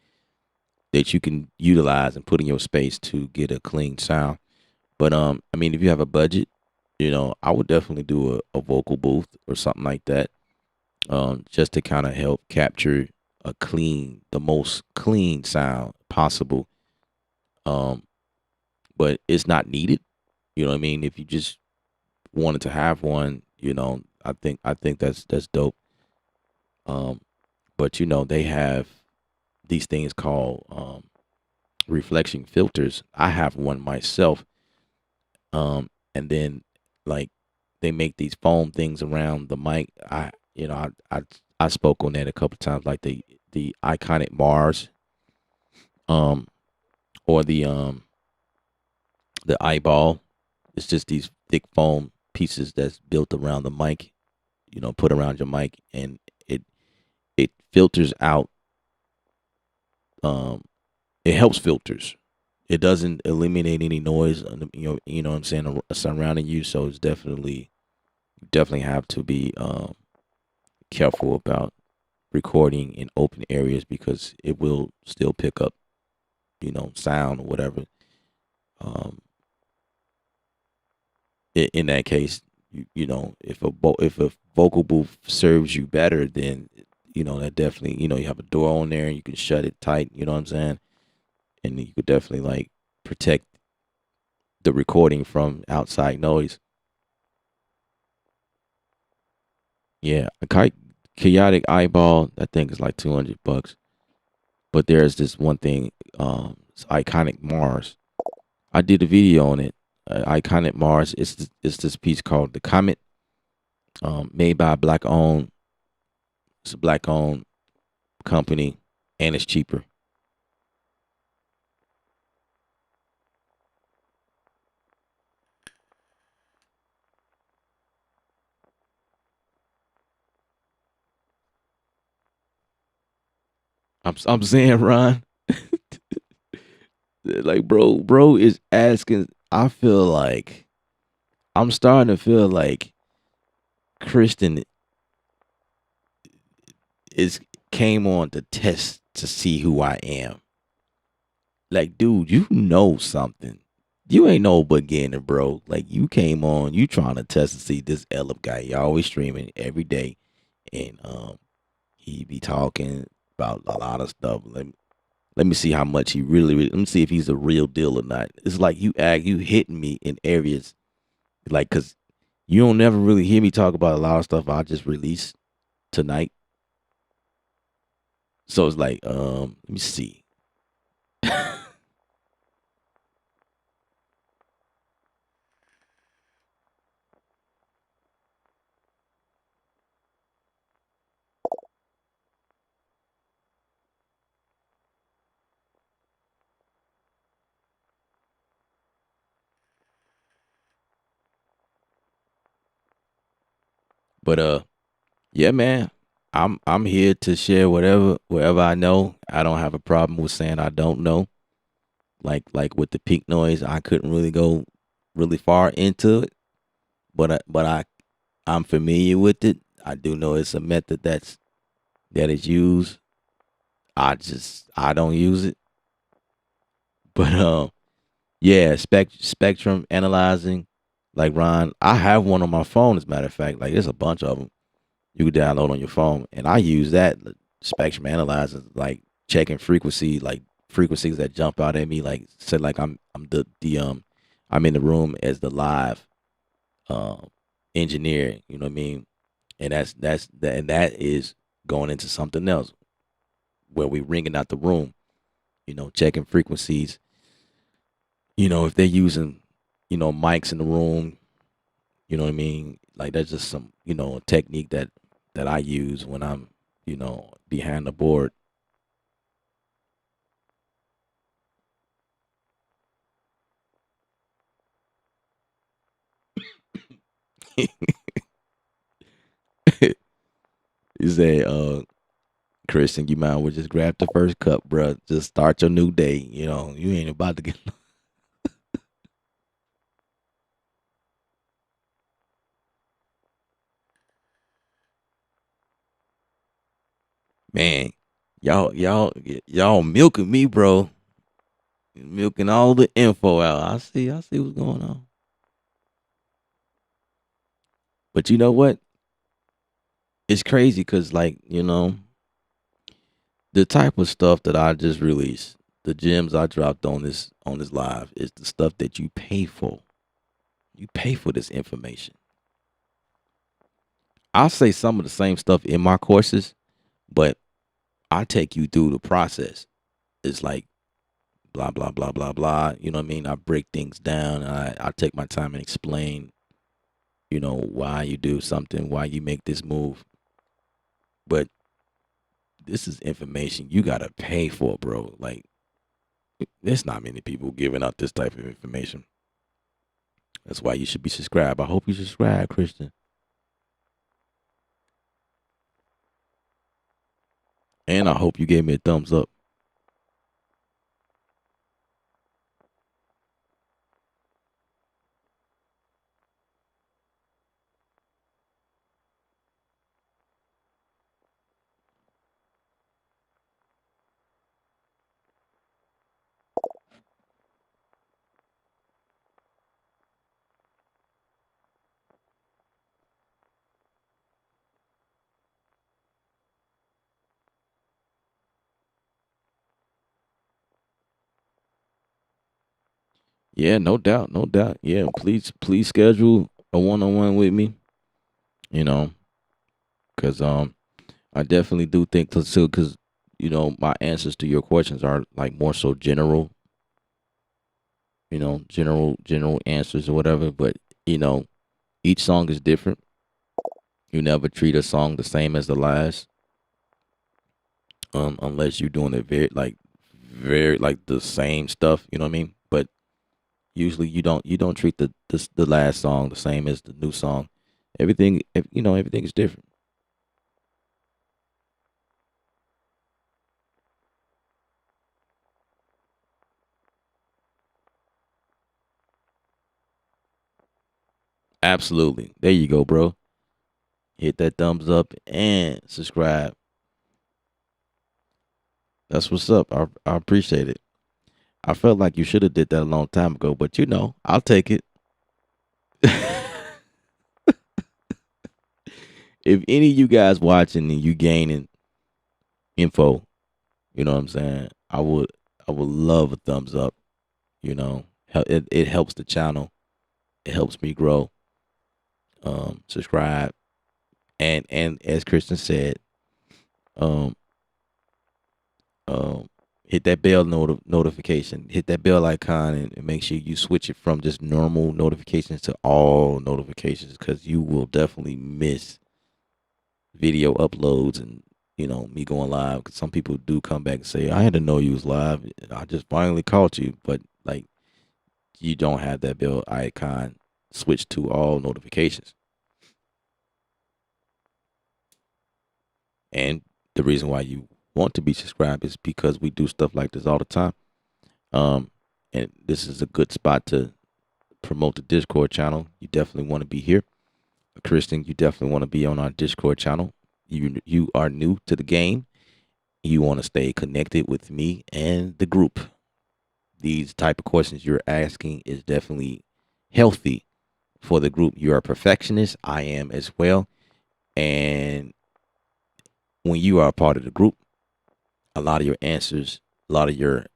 utilize and put in your space to get a clean sound. But I mean, if you have a budget, I would definitely do a vocal booth or something like that, just to kind of help capture the most clean sound possible. Um, but it's not needed. You know what I mean? If you just wanted to have one, I think that's dope. Um, but they have these things called reflection filters. I have one myself. And then like they make these foam things around the mic. I spoke on that a couple times, like the iconic Mars, um, or the eyeball. It's just these thick foam pieces that's built around the mic, put around your mic, and it it filters out. Um, it helps filters. It doesn't eliminate any noise, what I'm saying, surrounding you. So it's definitely have to be careful about recording in open areas because it will still pick up, sound or whatever. Um, in that case, if a vocal booth serves you better, then that definitely, you have a door on there and you can shut it tight. You know what I'm saying? And you could definitely like protect the recording from outside noise. Yeah, chaotic eyeball. I think is like $200. But there's this one thing. It's iconic Mars. I did a video on it. Iconic Mars. It's this piece called the Comet. Made by a black owned. It's a black owned company, and it's cheaper. I'm saying, Ron, like bro is asking. I feel like I'm starting to feel like Kristen is came on to test to see who I am. Like, dude, you know something. You ain't no beginner, bro. Like, you came on, you trying to test to see this Ellip guy. You always streaming every day, and he be talking about a lot of stuff. Let me see how much he really. Let me see if he's a real deal or not. It's like you hitting me in areas, like, cause you don't never really hear me talk about a lot of stuff I just released tonight. So it's like, let me see. But yeah, man. I'm here to share whatever I know. I don't have a problem with saying I don't know. Like with the peak noise, I couldn't really go really far into it, I'm familiar with it. I do know it's a method that is used. I don't use it. But yeah, spectrum analyzing, like Ron, I have one on my phone. As a matter of fact, like there's a bunch of them you could download on your phone, and I use that spectrum analyzer, like checking frequency, like frequencies that jump out at me, like said, like I'm the I'm in the room as the live um engineer. You know what I mean? And that is going into something else where we ringing out the room. Checking frequencies. If they're using mics in the room. You know what I mean? Like that's just some technique that I use when I'm behind the board. You say, Christian, you might well just grab the first cup, bro. Just start your new day. You ain't about to get. Man, y'all milking me, bro. Milking all the info out. I see what's going on. But you know what? It's crazy because, like, the type of stuff that I just released, the gems I dropped on this live, is the stuff that you pay for. You pay for this information. I say some of the same stuff in my courses, but I take you through the process. It's like blah blah blah blah blah. You know what I mean? I break things down. I take my time and explain, why you do something, why you make this move. But this is information you gotta pay for, bro. Like there's not many people giving out this type of information. That's why you should be subscribed. I hope you subscribe, Christian. And I hope you gave me a thumbs up. Yeah, no doubt, no doubt. Yeah, please schedule a one-on-one with me. You know, because I definitely do think because my answers to your questions are like more so general. General answers or whatever. But you know, each song is different. You never treat a song the same as the last, unless you're doing it very like the same stuff. You know what I mean? But usually you don't treat the last song the same as the new song. Everything is different. Absolutely. There you go, bro. Hit that thumbs up and subscribe. That's what's up. I appreciate it. I felt like you should have did that a long time ago, but I'll take it. If any of you guys watching and you gaining info, you know what I'm saying? I would love a thumbs up. It helps the channel. It helps me grow. Subscribe and as Kristen said, um um hit that bell notification, hit that bell icon, and make sure you switch it from just normal notifications to all notifications, because you will definitely miss video uploads and me going live. 'Cause some people do come back and say, I had to know you was live, I just finally caught you. But like, you don't have that bell icon switched to all notifications. And the reason why you want to be subscribed is because we do stuff like this all the time. Um, and this is a good spot to promote the Discord channel. You definitely want to be here. Kristen, you definitely want to be on our Discord channel. You are new to the game. You want to stay connected with me and the group. These type of questions you're asking is definitely healthy for the group. You're a perfectionist. I am as well. And when you are a part of the group, a lot of your answers, a lot of your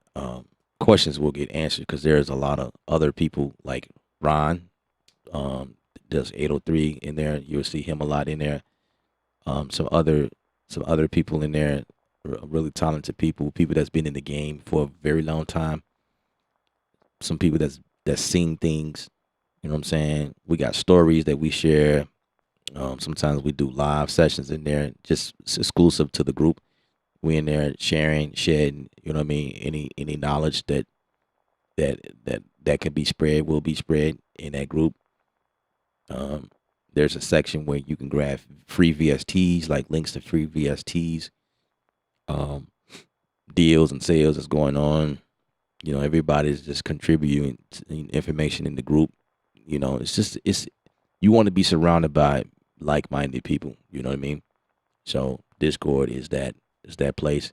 questions will get answered, because there's a lot of other people like Ron. There's 803 in there. You'll see him a lot in there. Some other people in there, really talented people that's been in the game for a very long time. Some people that's seen things. You know what I'm saying? We got stories that we share. Sometimes we do live sessions in there, just exclusive to the group. We in there sharing, shedding, you know what I mean? Any knowledge that can be spread will be spread in that group. Um, there's a section where you can grab free VSTs, like links to free VSTs, um, deals and sales that's going on. Everybody's just contributing information in the group. It's you want to be surrounded by like-minded people. You know what I mean? So Discord is that place.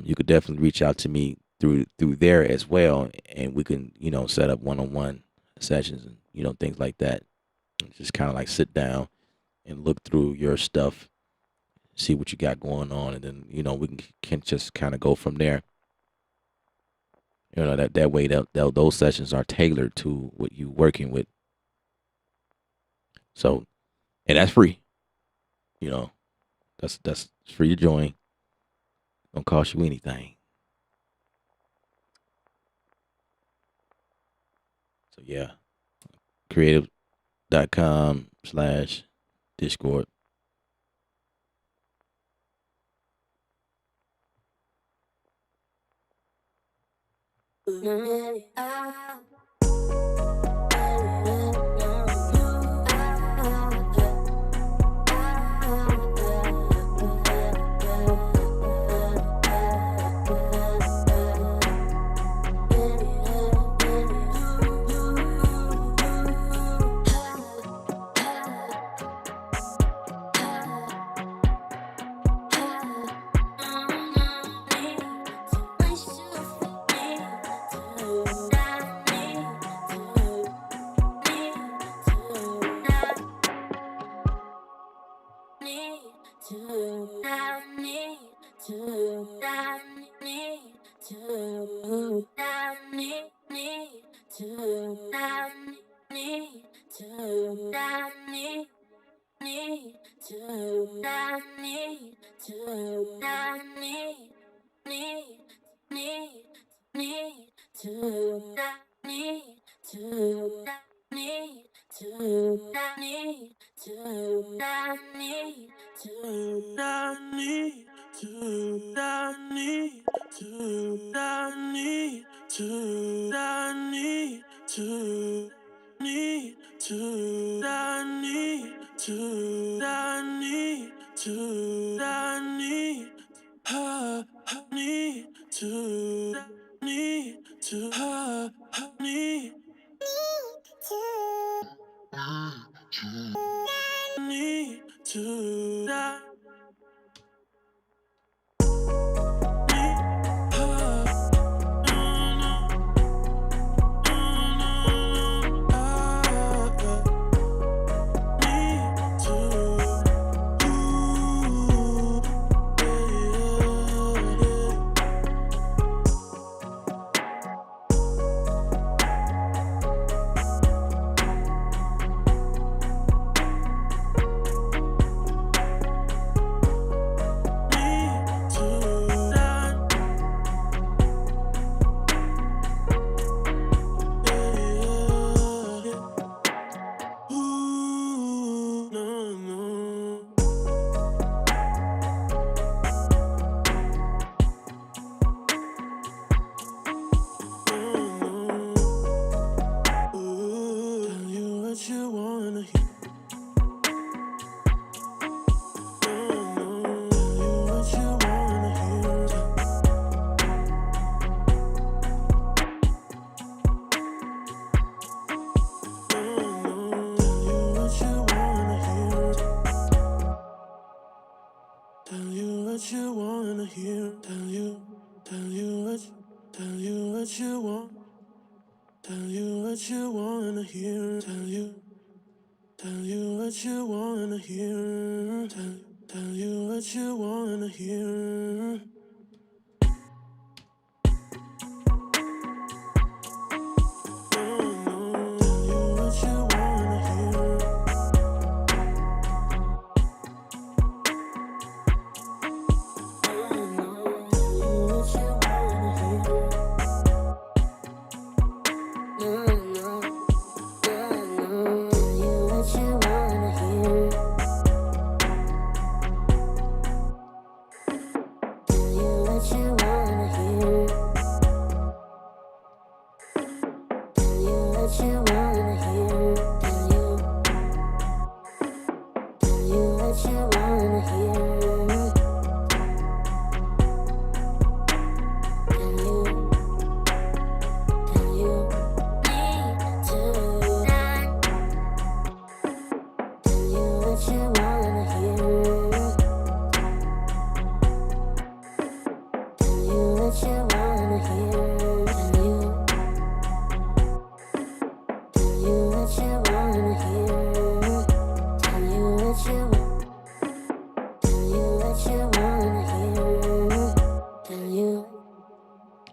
You could definitely reach out to me through there as well, and we can set up one-on-one sessions and things like that. Just kind of like sit down and look through your stuff, see what you got going on, and then we can just kind of go from there. That way that those sessions are tailored to what you working with. So, and that's free. You know, that's free to join. Don't cost you anything. So yeah, creative.com/Discord.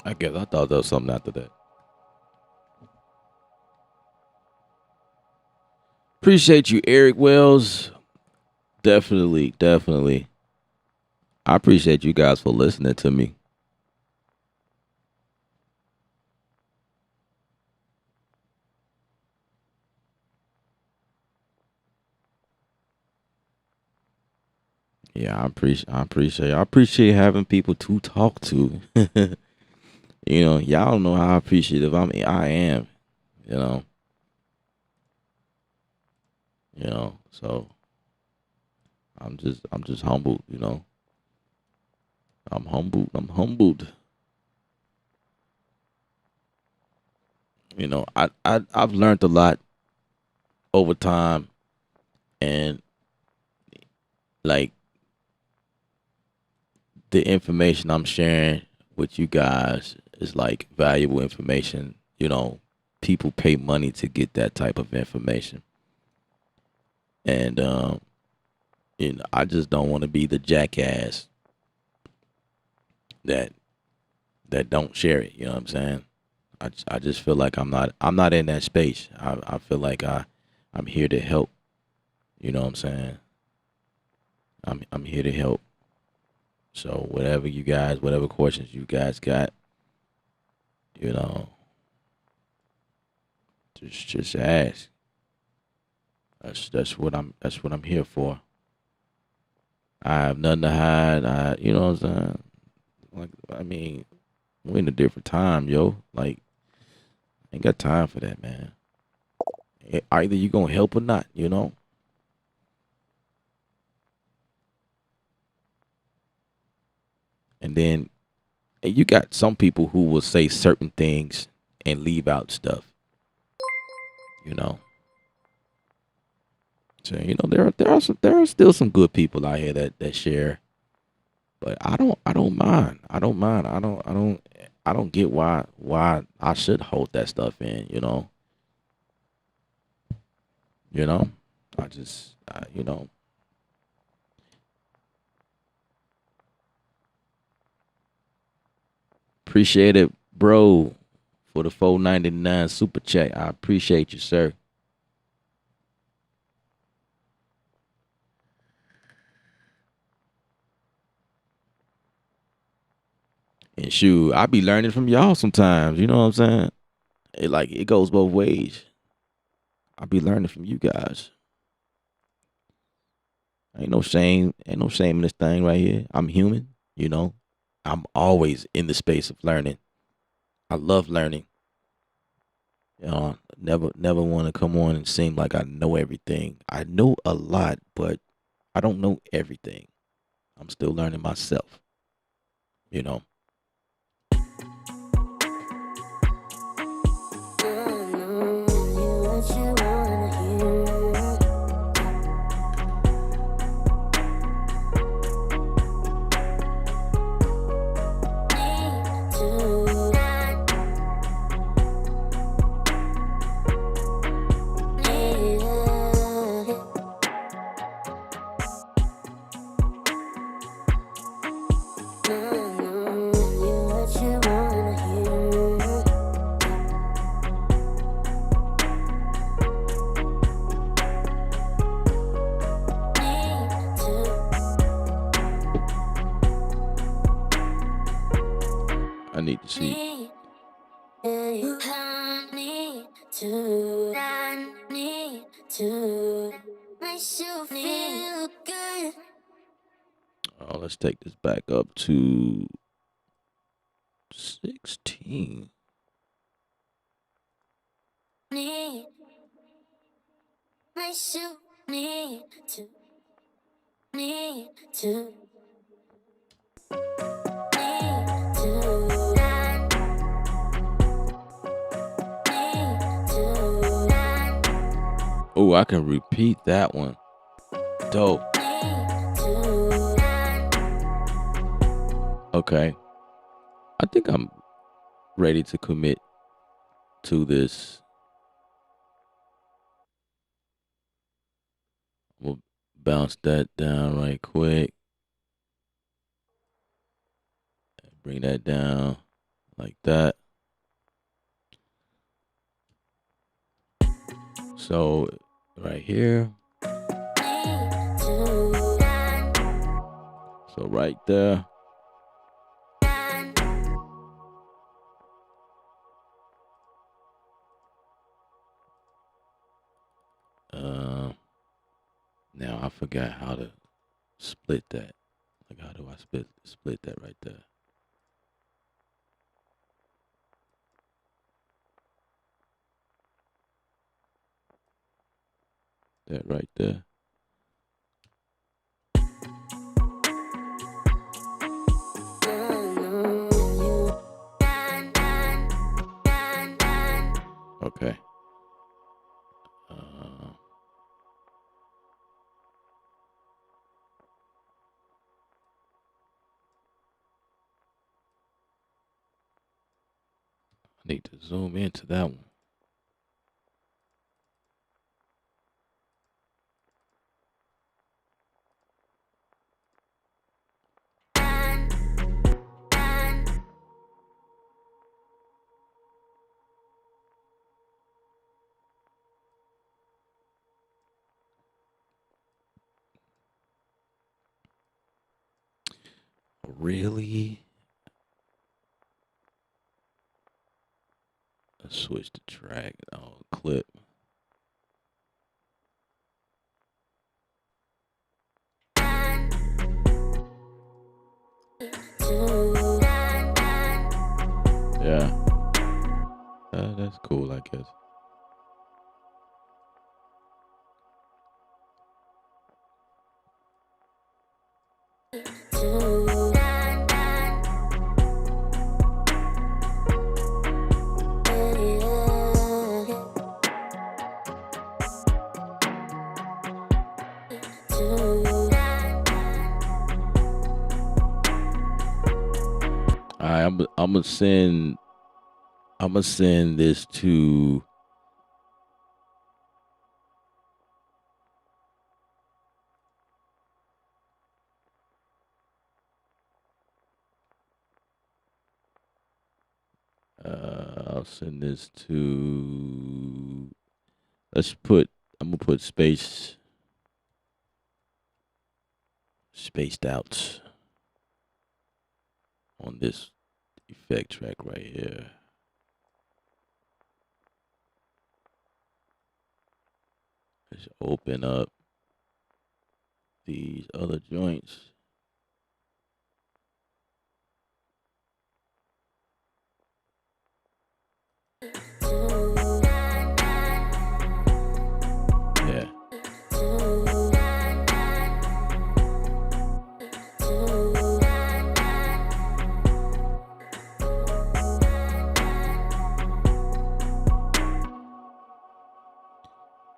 I guess I thought there was something after that. Appreciate you, Eric Wells. Definitely, definitely. I appreciate you guys for listening to me. Yeah, I appreciate having people to talk to. Y'all don't know how appreciative I am, you know. So I'm just humbled. I'm humbled. I've learned a lot over time, and like the information I'm sharing with you guys is like valuable information. People pay money to get that type of information. And I just don't want to be the jackass that don't share it, you know what I'm saying? I just feel like I'm not in that space. I feel like I'm here to help. You know what I'm saying? I'm here to help. So whatever questions you guys got, you know, just ask. That's what I'm here for. I have nothing to hide. You know what I'm saying? Like, I mean, we're in a different time, yo. Like, ain't got time for that, man. Either you gonna help or not, you know. And then you got some people who will say certain things and leave out stuff, you know. So there are still some good people out here that share, but I don't mind. I don't get why I should hold that stuff in, you know. You know, you know, appreciate it, bro, for the 4.99 super chat. I appreciate you, sir. And shoot, I be learning from y'all sometimes. You know what I'm saying? It goes both ways. I be learning from you guys. Ain't no shame in this thing right here. I'm human, you know. I'm always in the space of learning. I love learning. You know, never want to come on and seem like I know everything. I know a lot, but I don't know everything. I'm still learning myself, you know. I need to see. Oh, let's take this back up to 16. Oh, I can repeat that one. Dope. Okay. I think I'm ready to commit to this. We'll bounce that down right quick. Bring that down like that. So right here. So right there. Now I forgot how to split that. Like, how do I split that right there? That right there. Okay. I need to zoom into that one. Really? Let's switch the track. Oh, clip. Yeah. That's cool, I guess. All right, I'm gonna send this to I'll send this to I'm gonna put spaced out on this effect track right here. Let's open up these other joints. Yeah.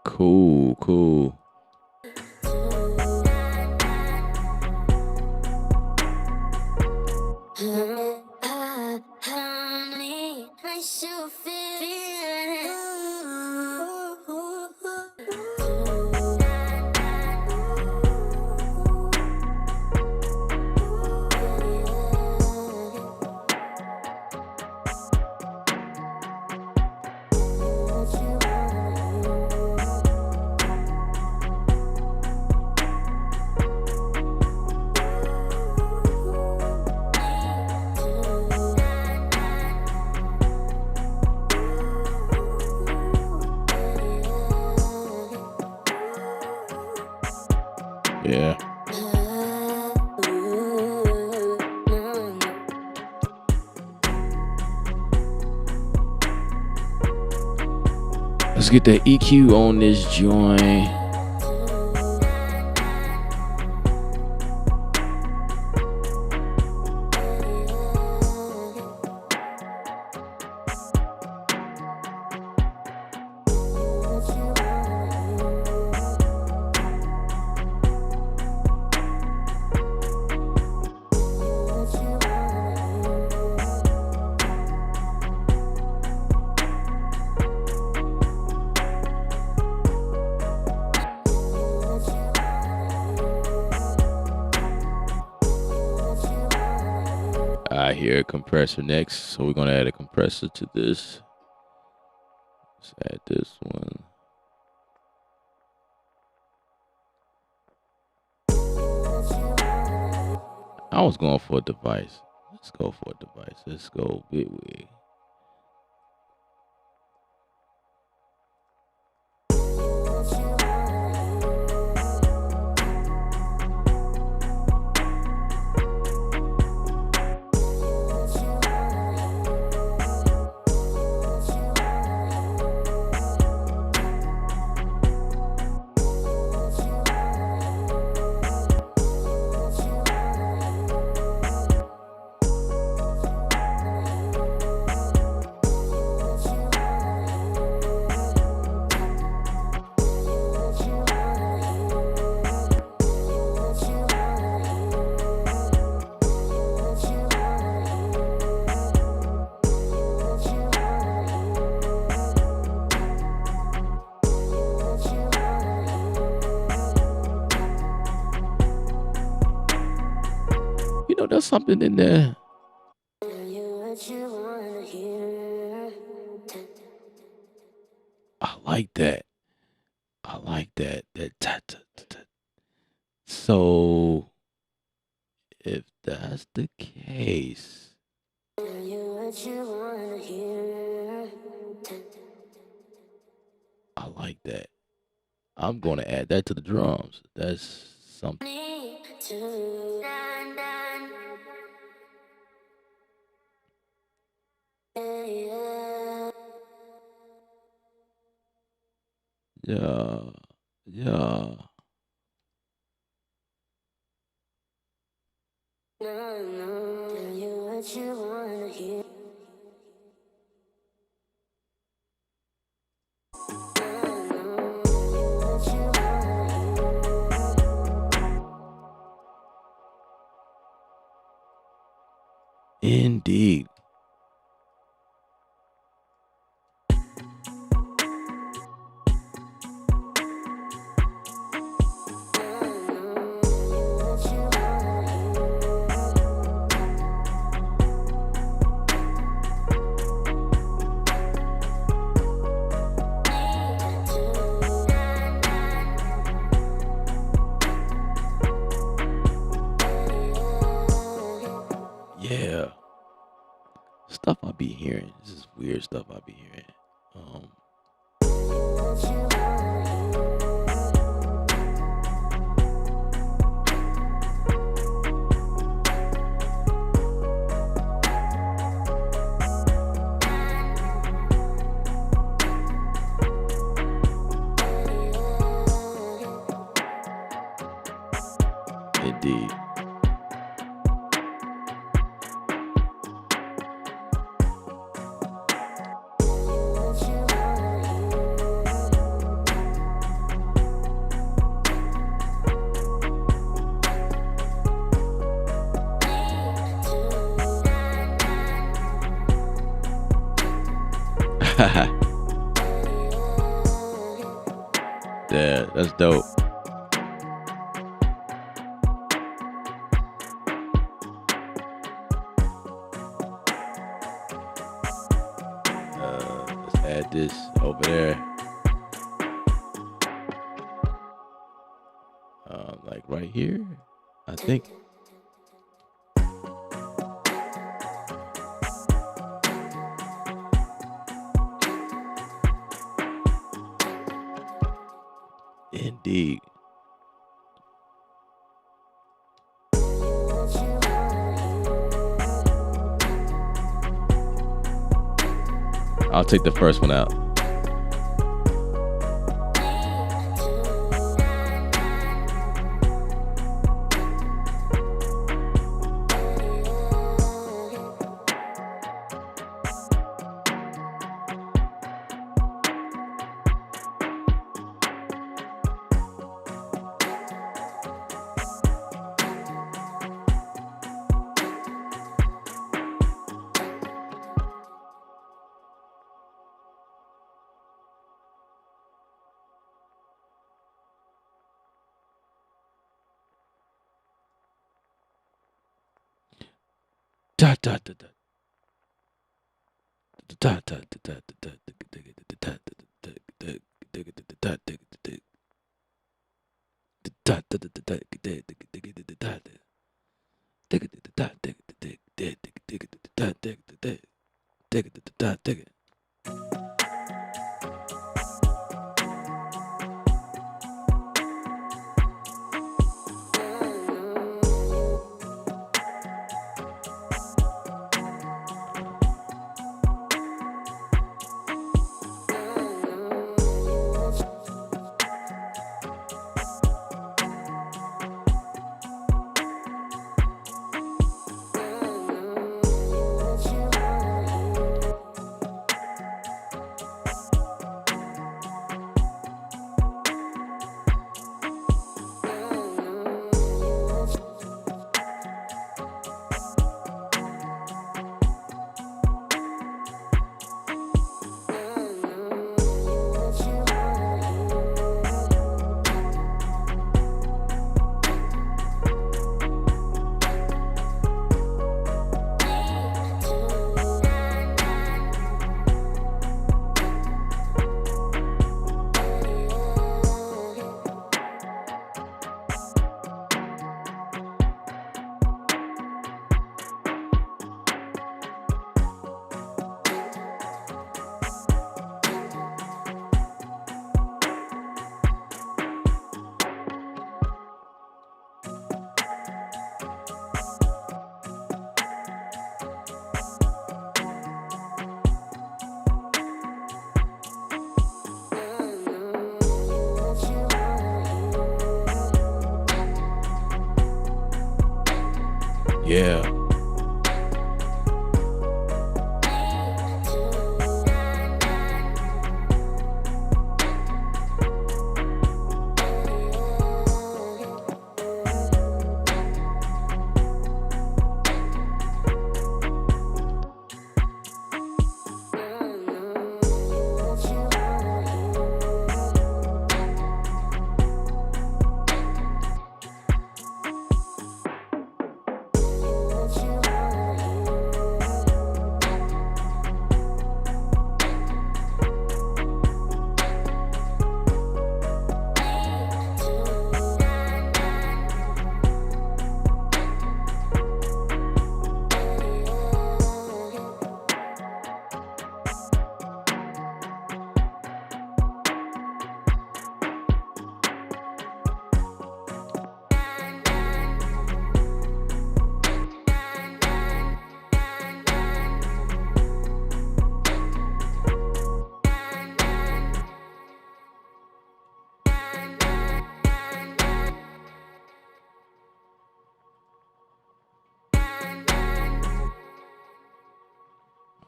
Cool. Honey, I should feel Yeah. Let's get that EQ on this joint. I hear a compressor next, so we're gonna add a compressor to this. Let's add this one. I was going for a device. Let's go for a device. Let's go Bitwig. You know, there's something in there. I like that. That ta, ta, ta, ta. So if that's the case. Tell you what you wanna hear. I like that. I'm gonna add that to the drums. That's something. Need to yeah. Yeah, yeah. No, tell you what you wanna hear. No, tell you what you wanna hear. Indeed. Yeah. Stuff I be hearing. This is weird stuff I be hearing. Indeed. Yeah, that's dope. Let's add this over there. Like right here, I think. Indeed. I'll take the first one out. Da da da da. Da da da da da da da. Yeah.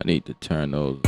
I need to turn those.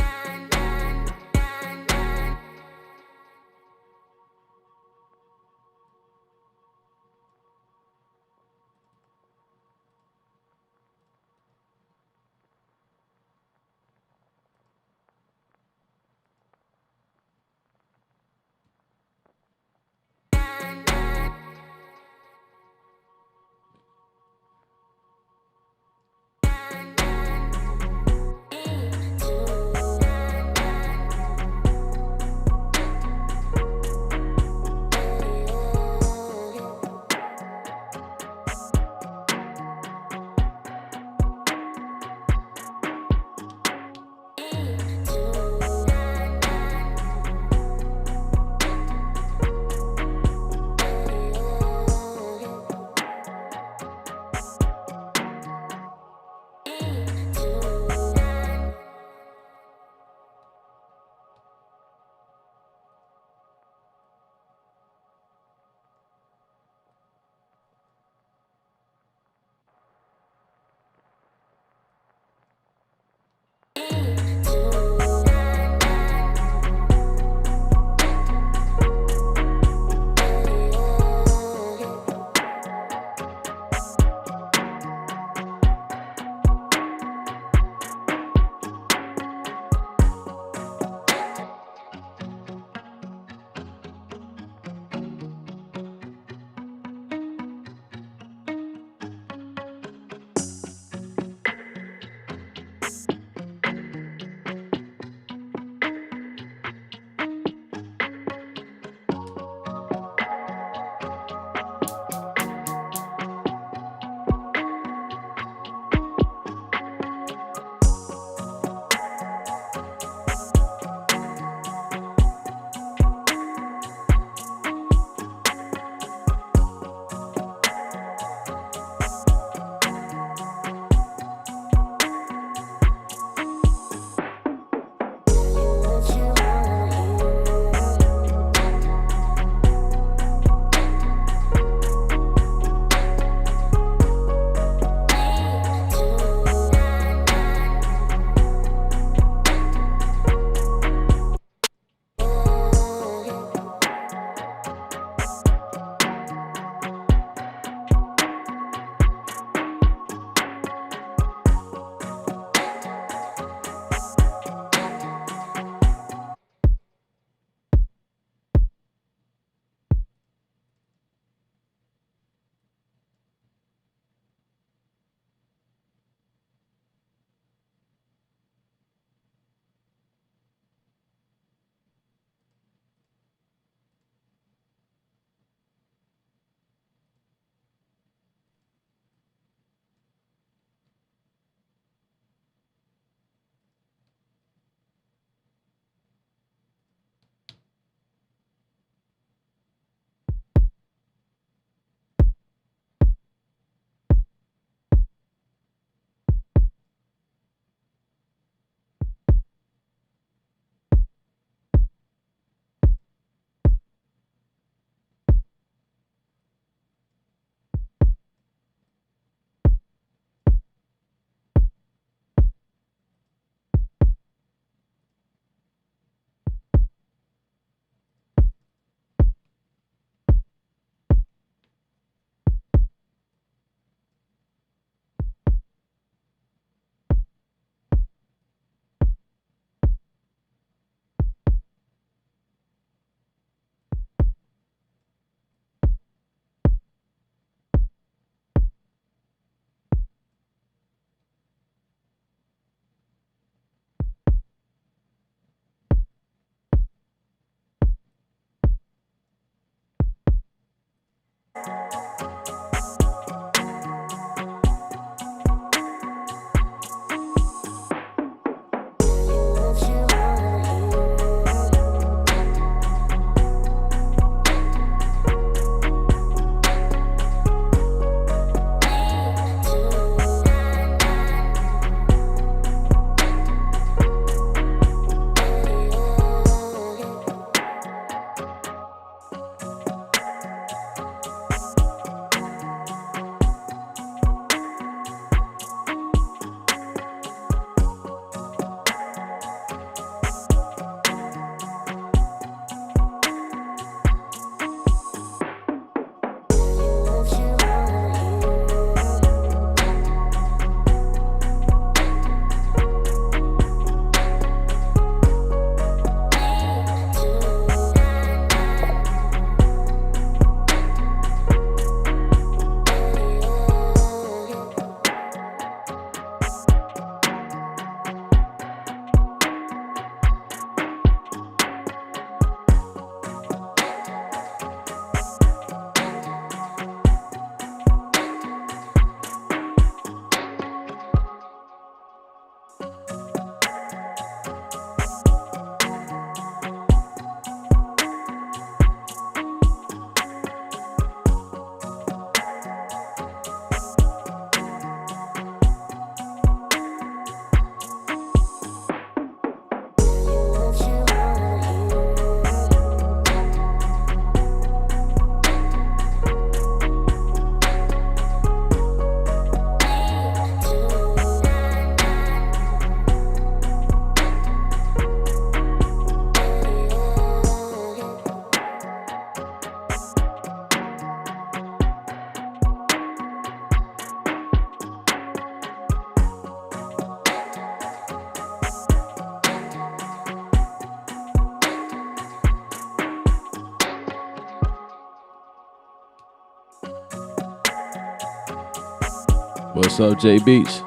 What's up, J Beats?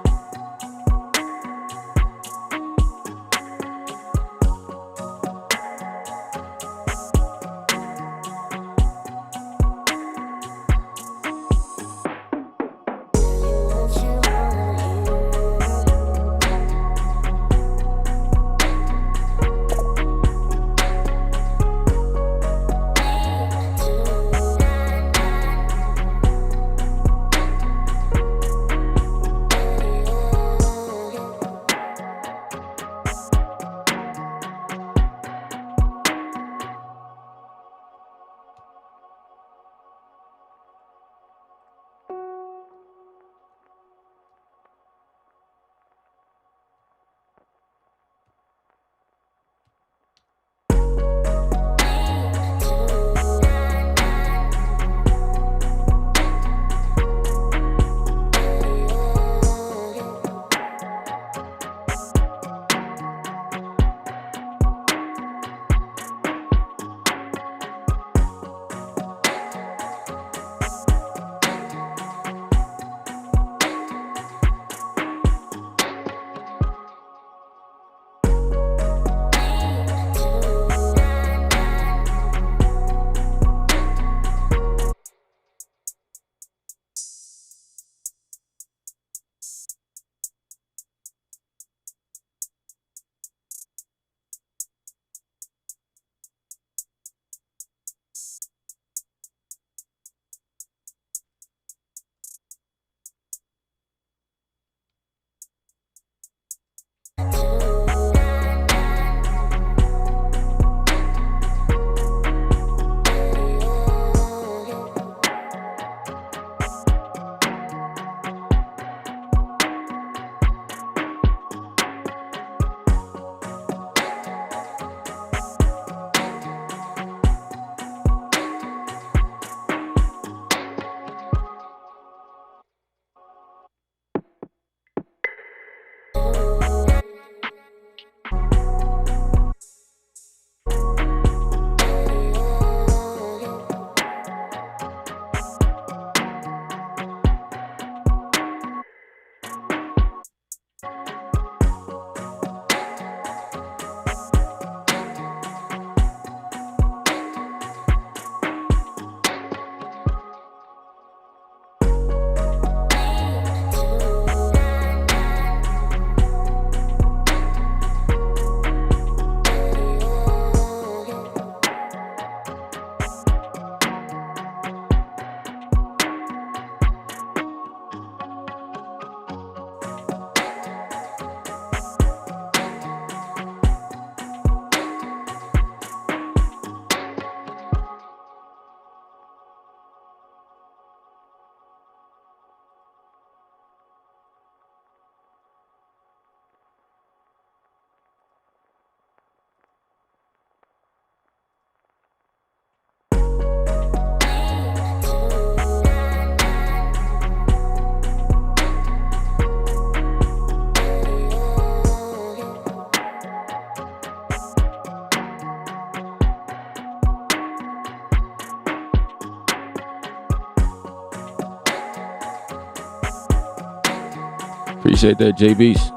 Appreciate that, J Beats.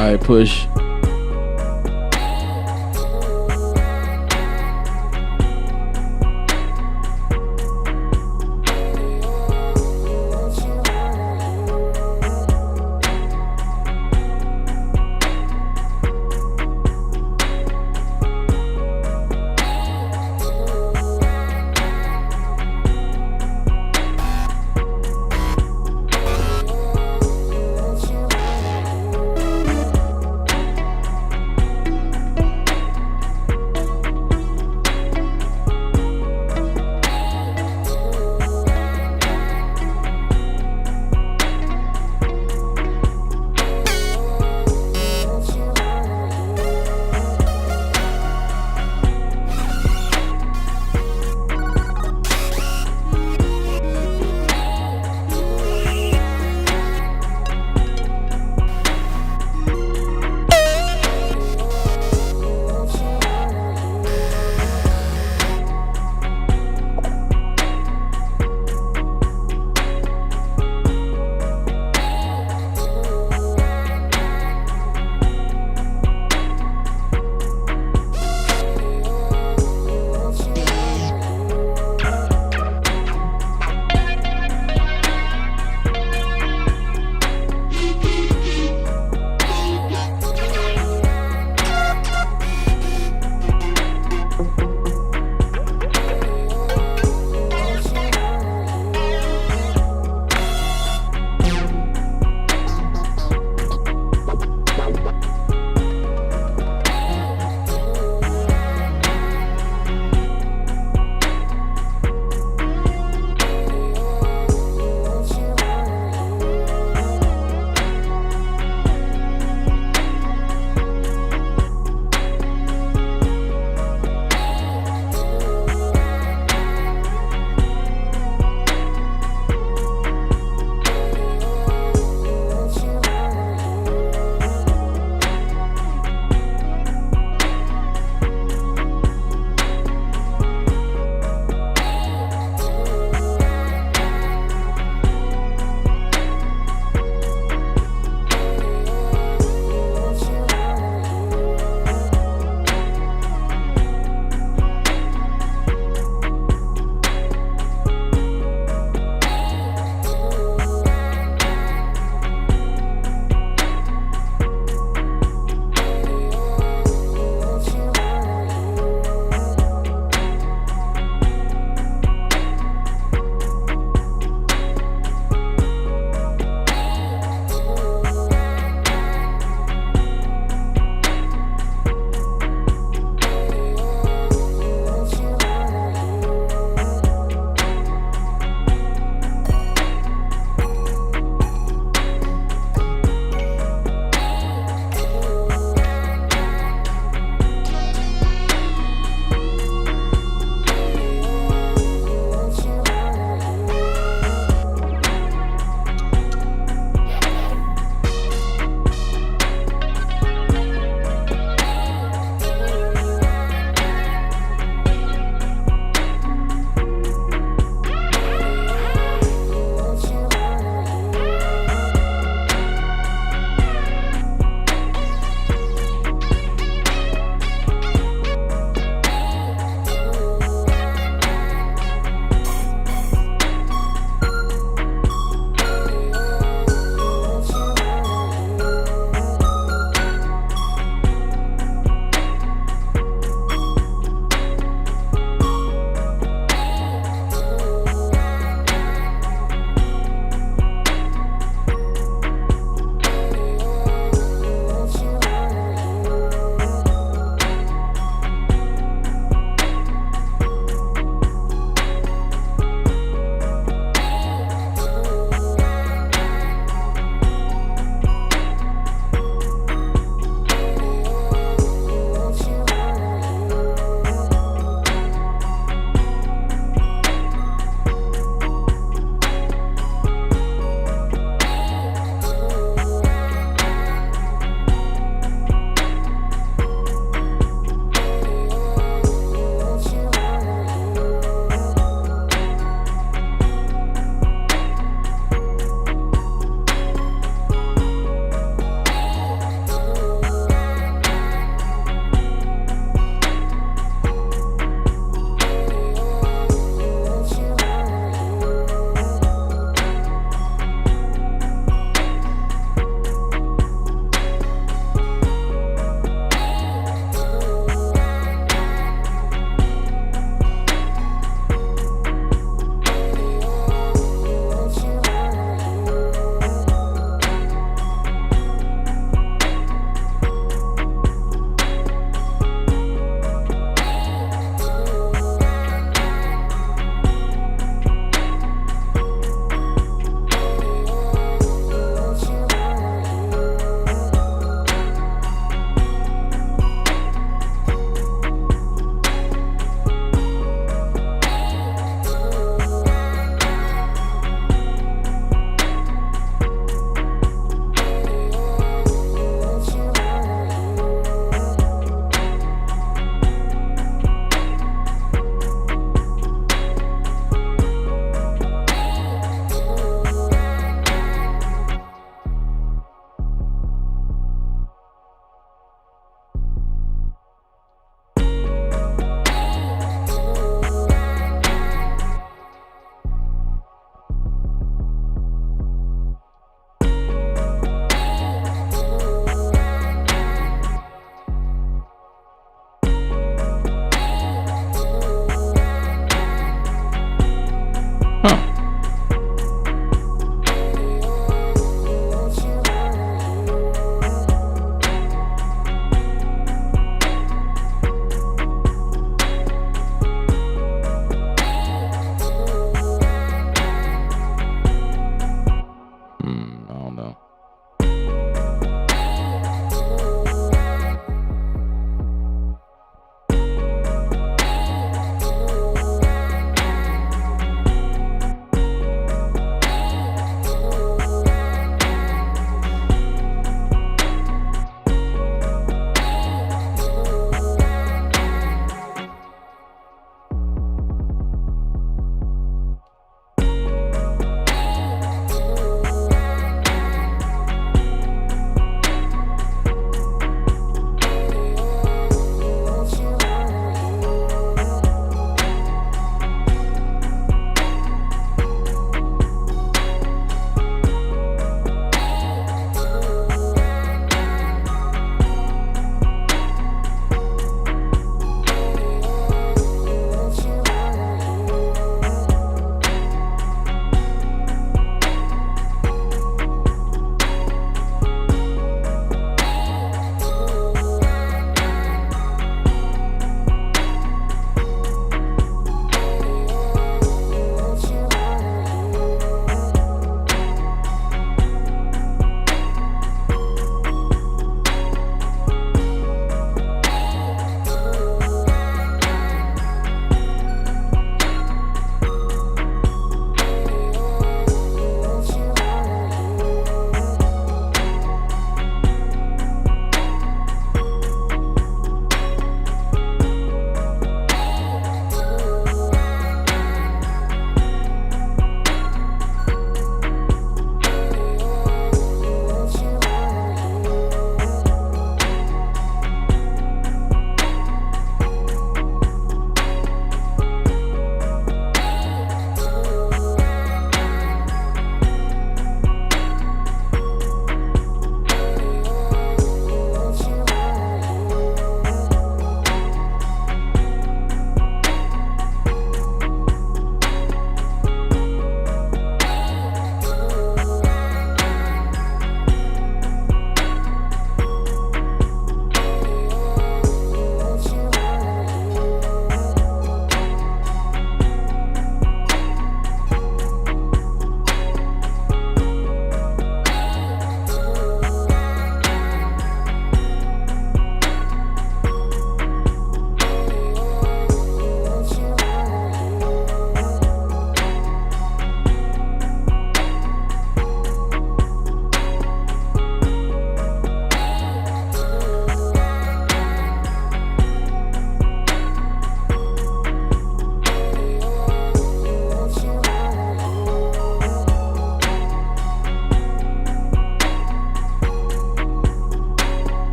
right, push.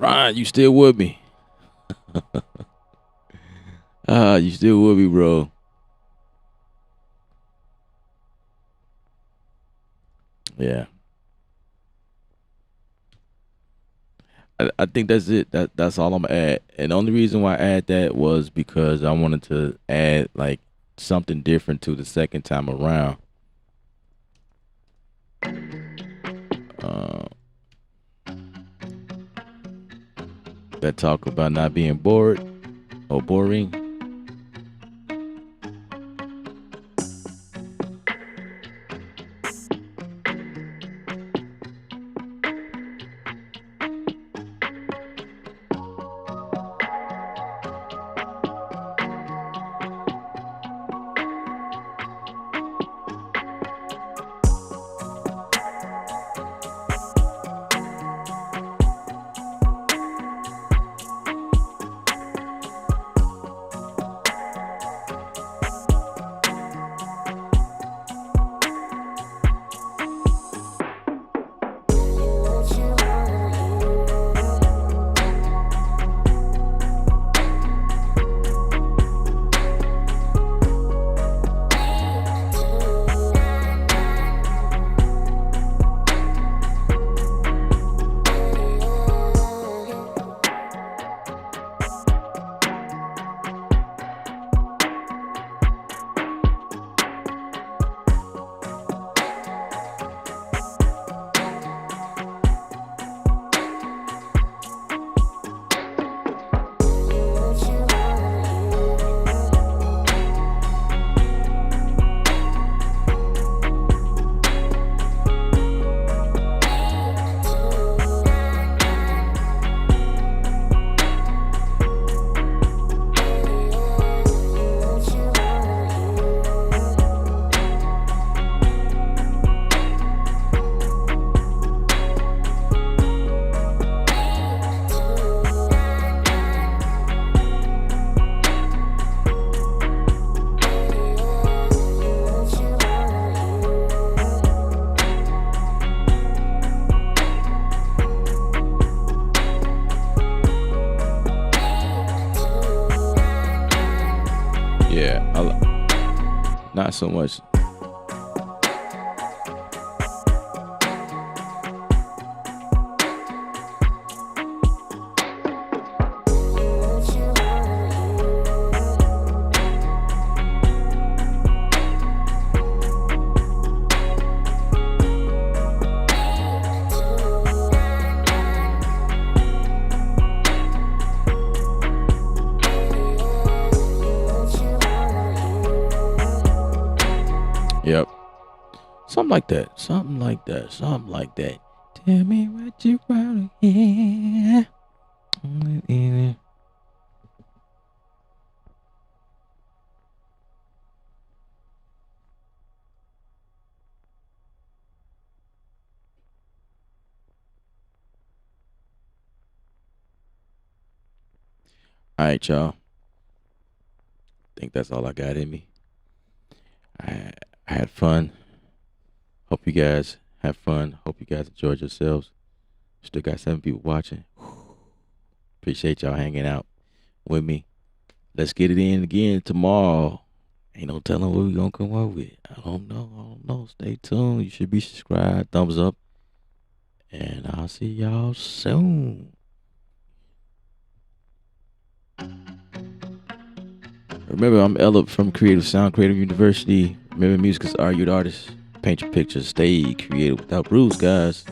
Ryan, you still with me? You still with me, bro? Yeah. I think that's it. That's all I'm gonna add. And the only reason why I add that was because I wanted to add like something different to the second time around. Uh, that talk about not being bored or boring. Yeah, not so much. Yep. Something like that. Something like that. Something like that. Tell me what you want to hear. All right, y'all. I think that's all I got in me. I had fun. Hope you guys have fun. Hope you guys enjoyed yourselves. Still got 7 people watching. Appreciate y'all hanging out with me. Let's get it in again tomorrow. Ain't no telling what we gonna come up with. I don't know. Stay tuned. You should be subscribed. Thumbs up. And I'll see y'all soon. Remember, I'm Ella from Creative Sound, Creative University. Remember, music is art, you're the artist. Paint your pictures, stay creative without rules, guys.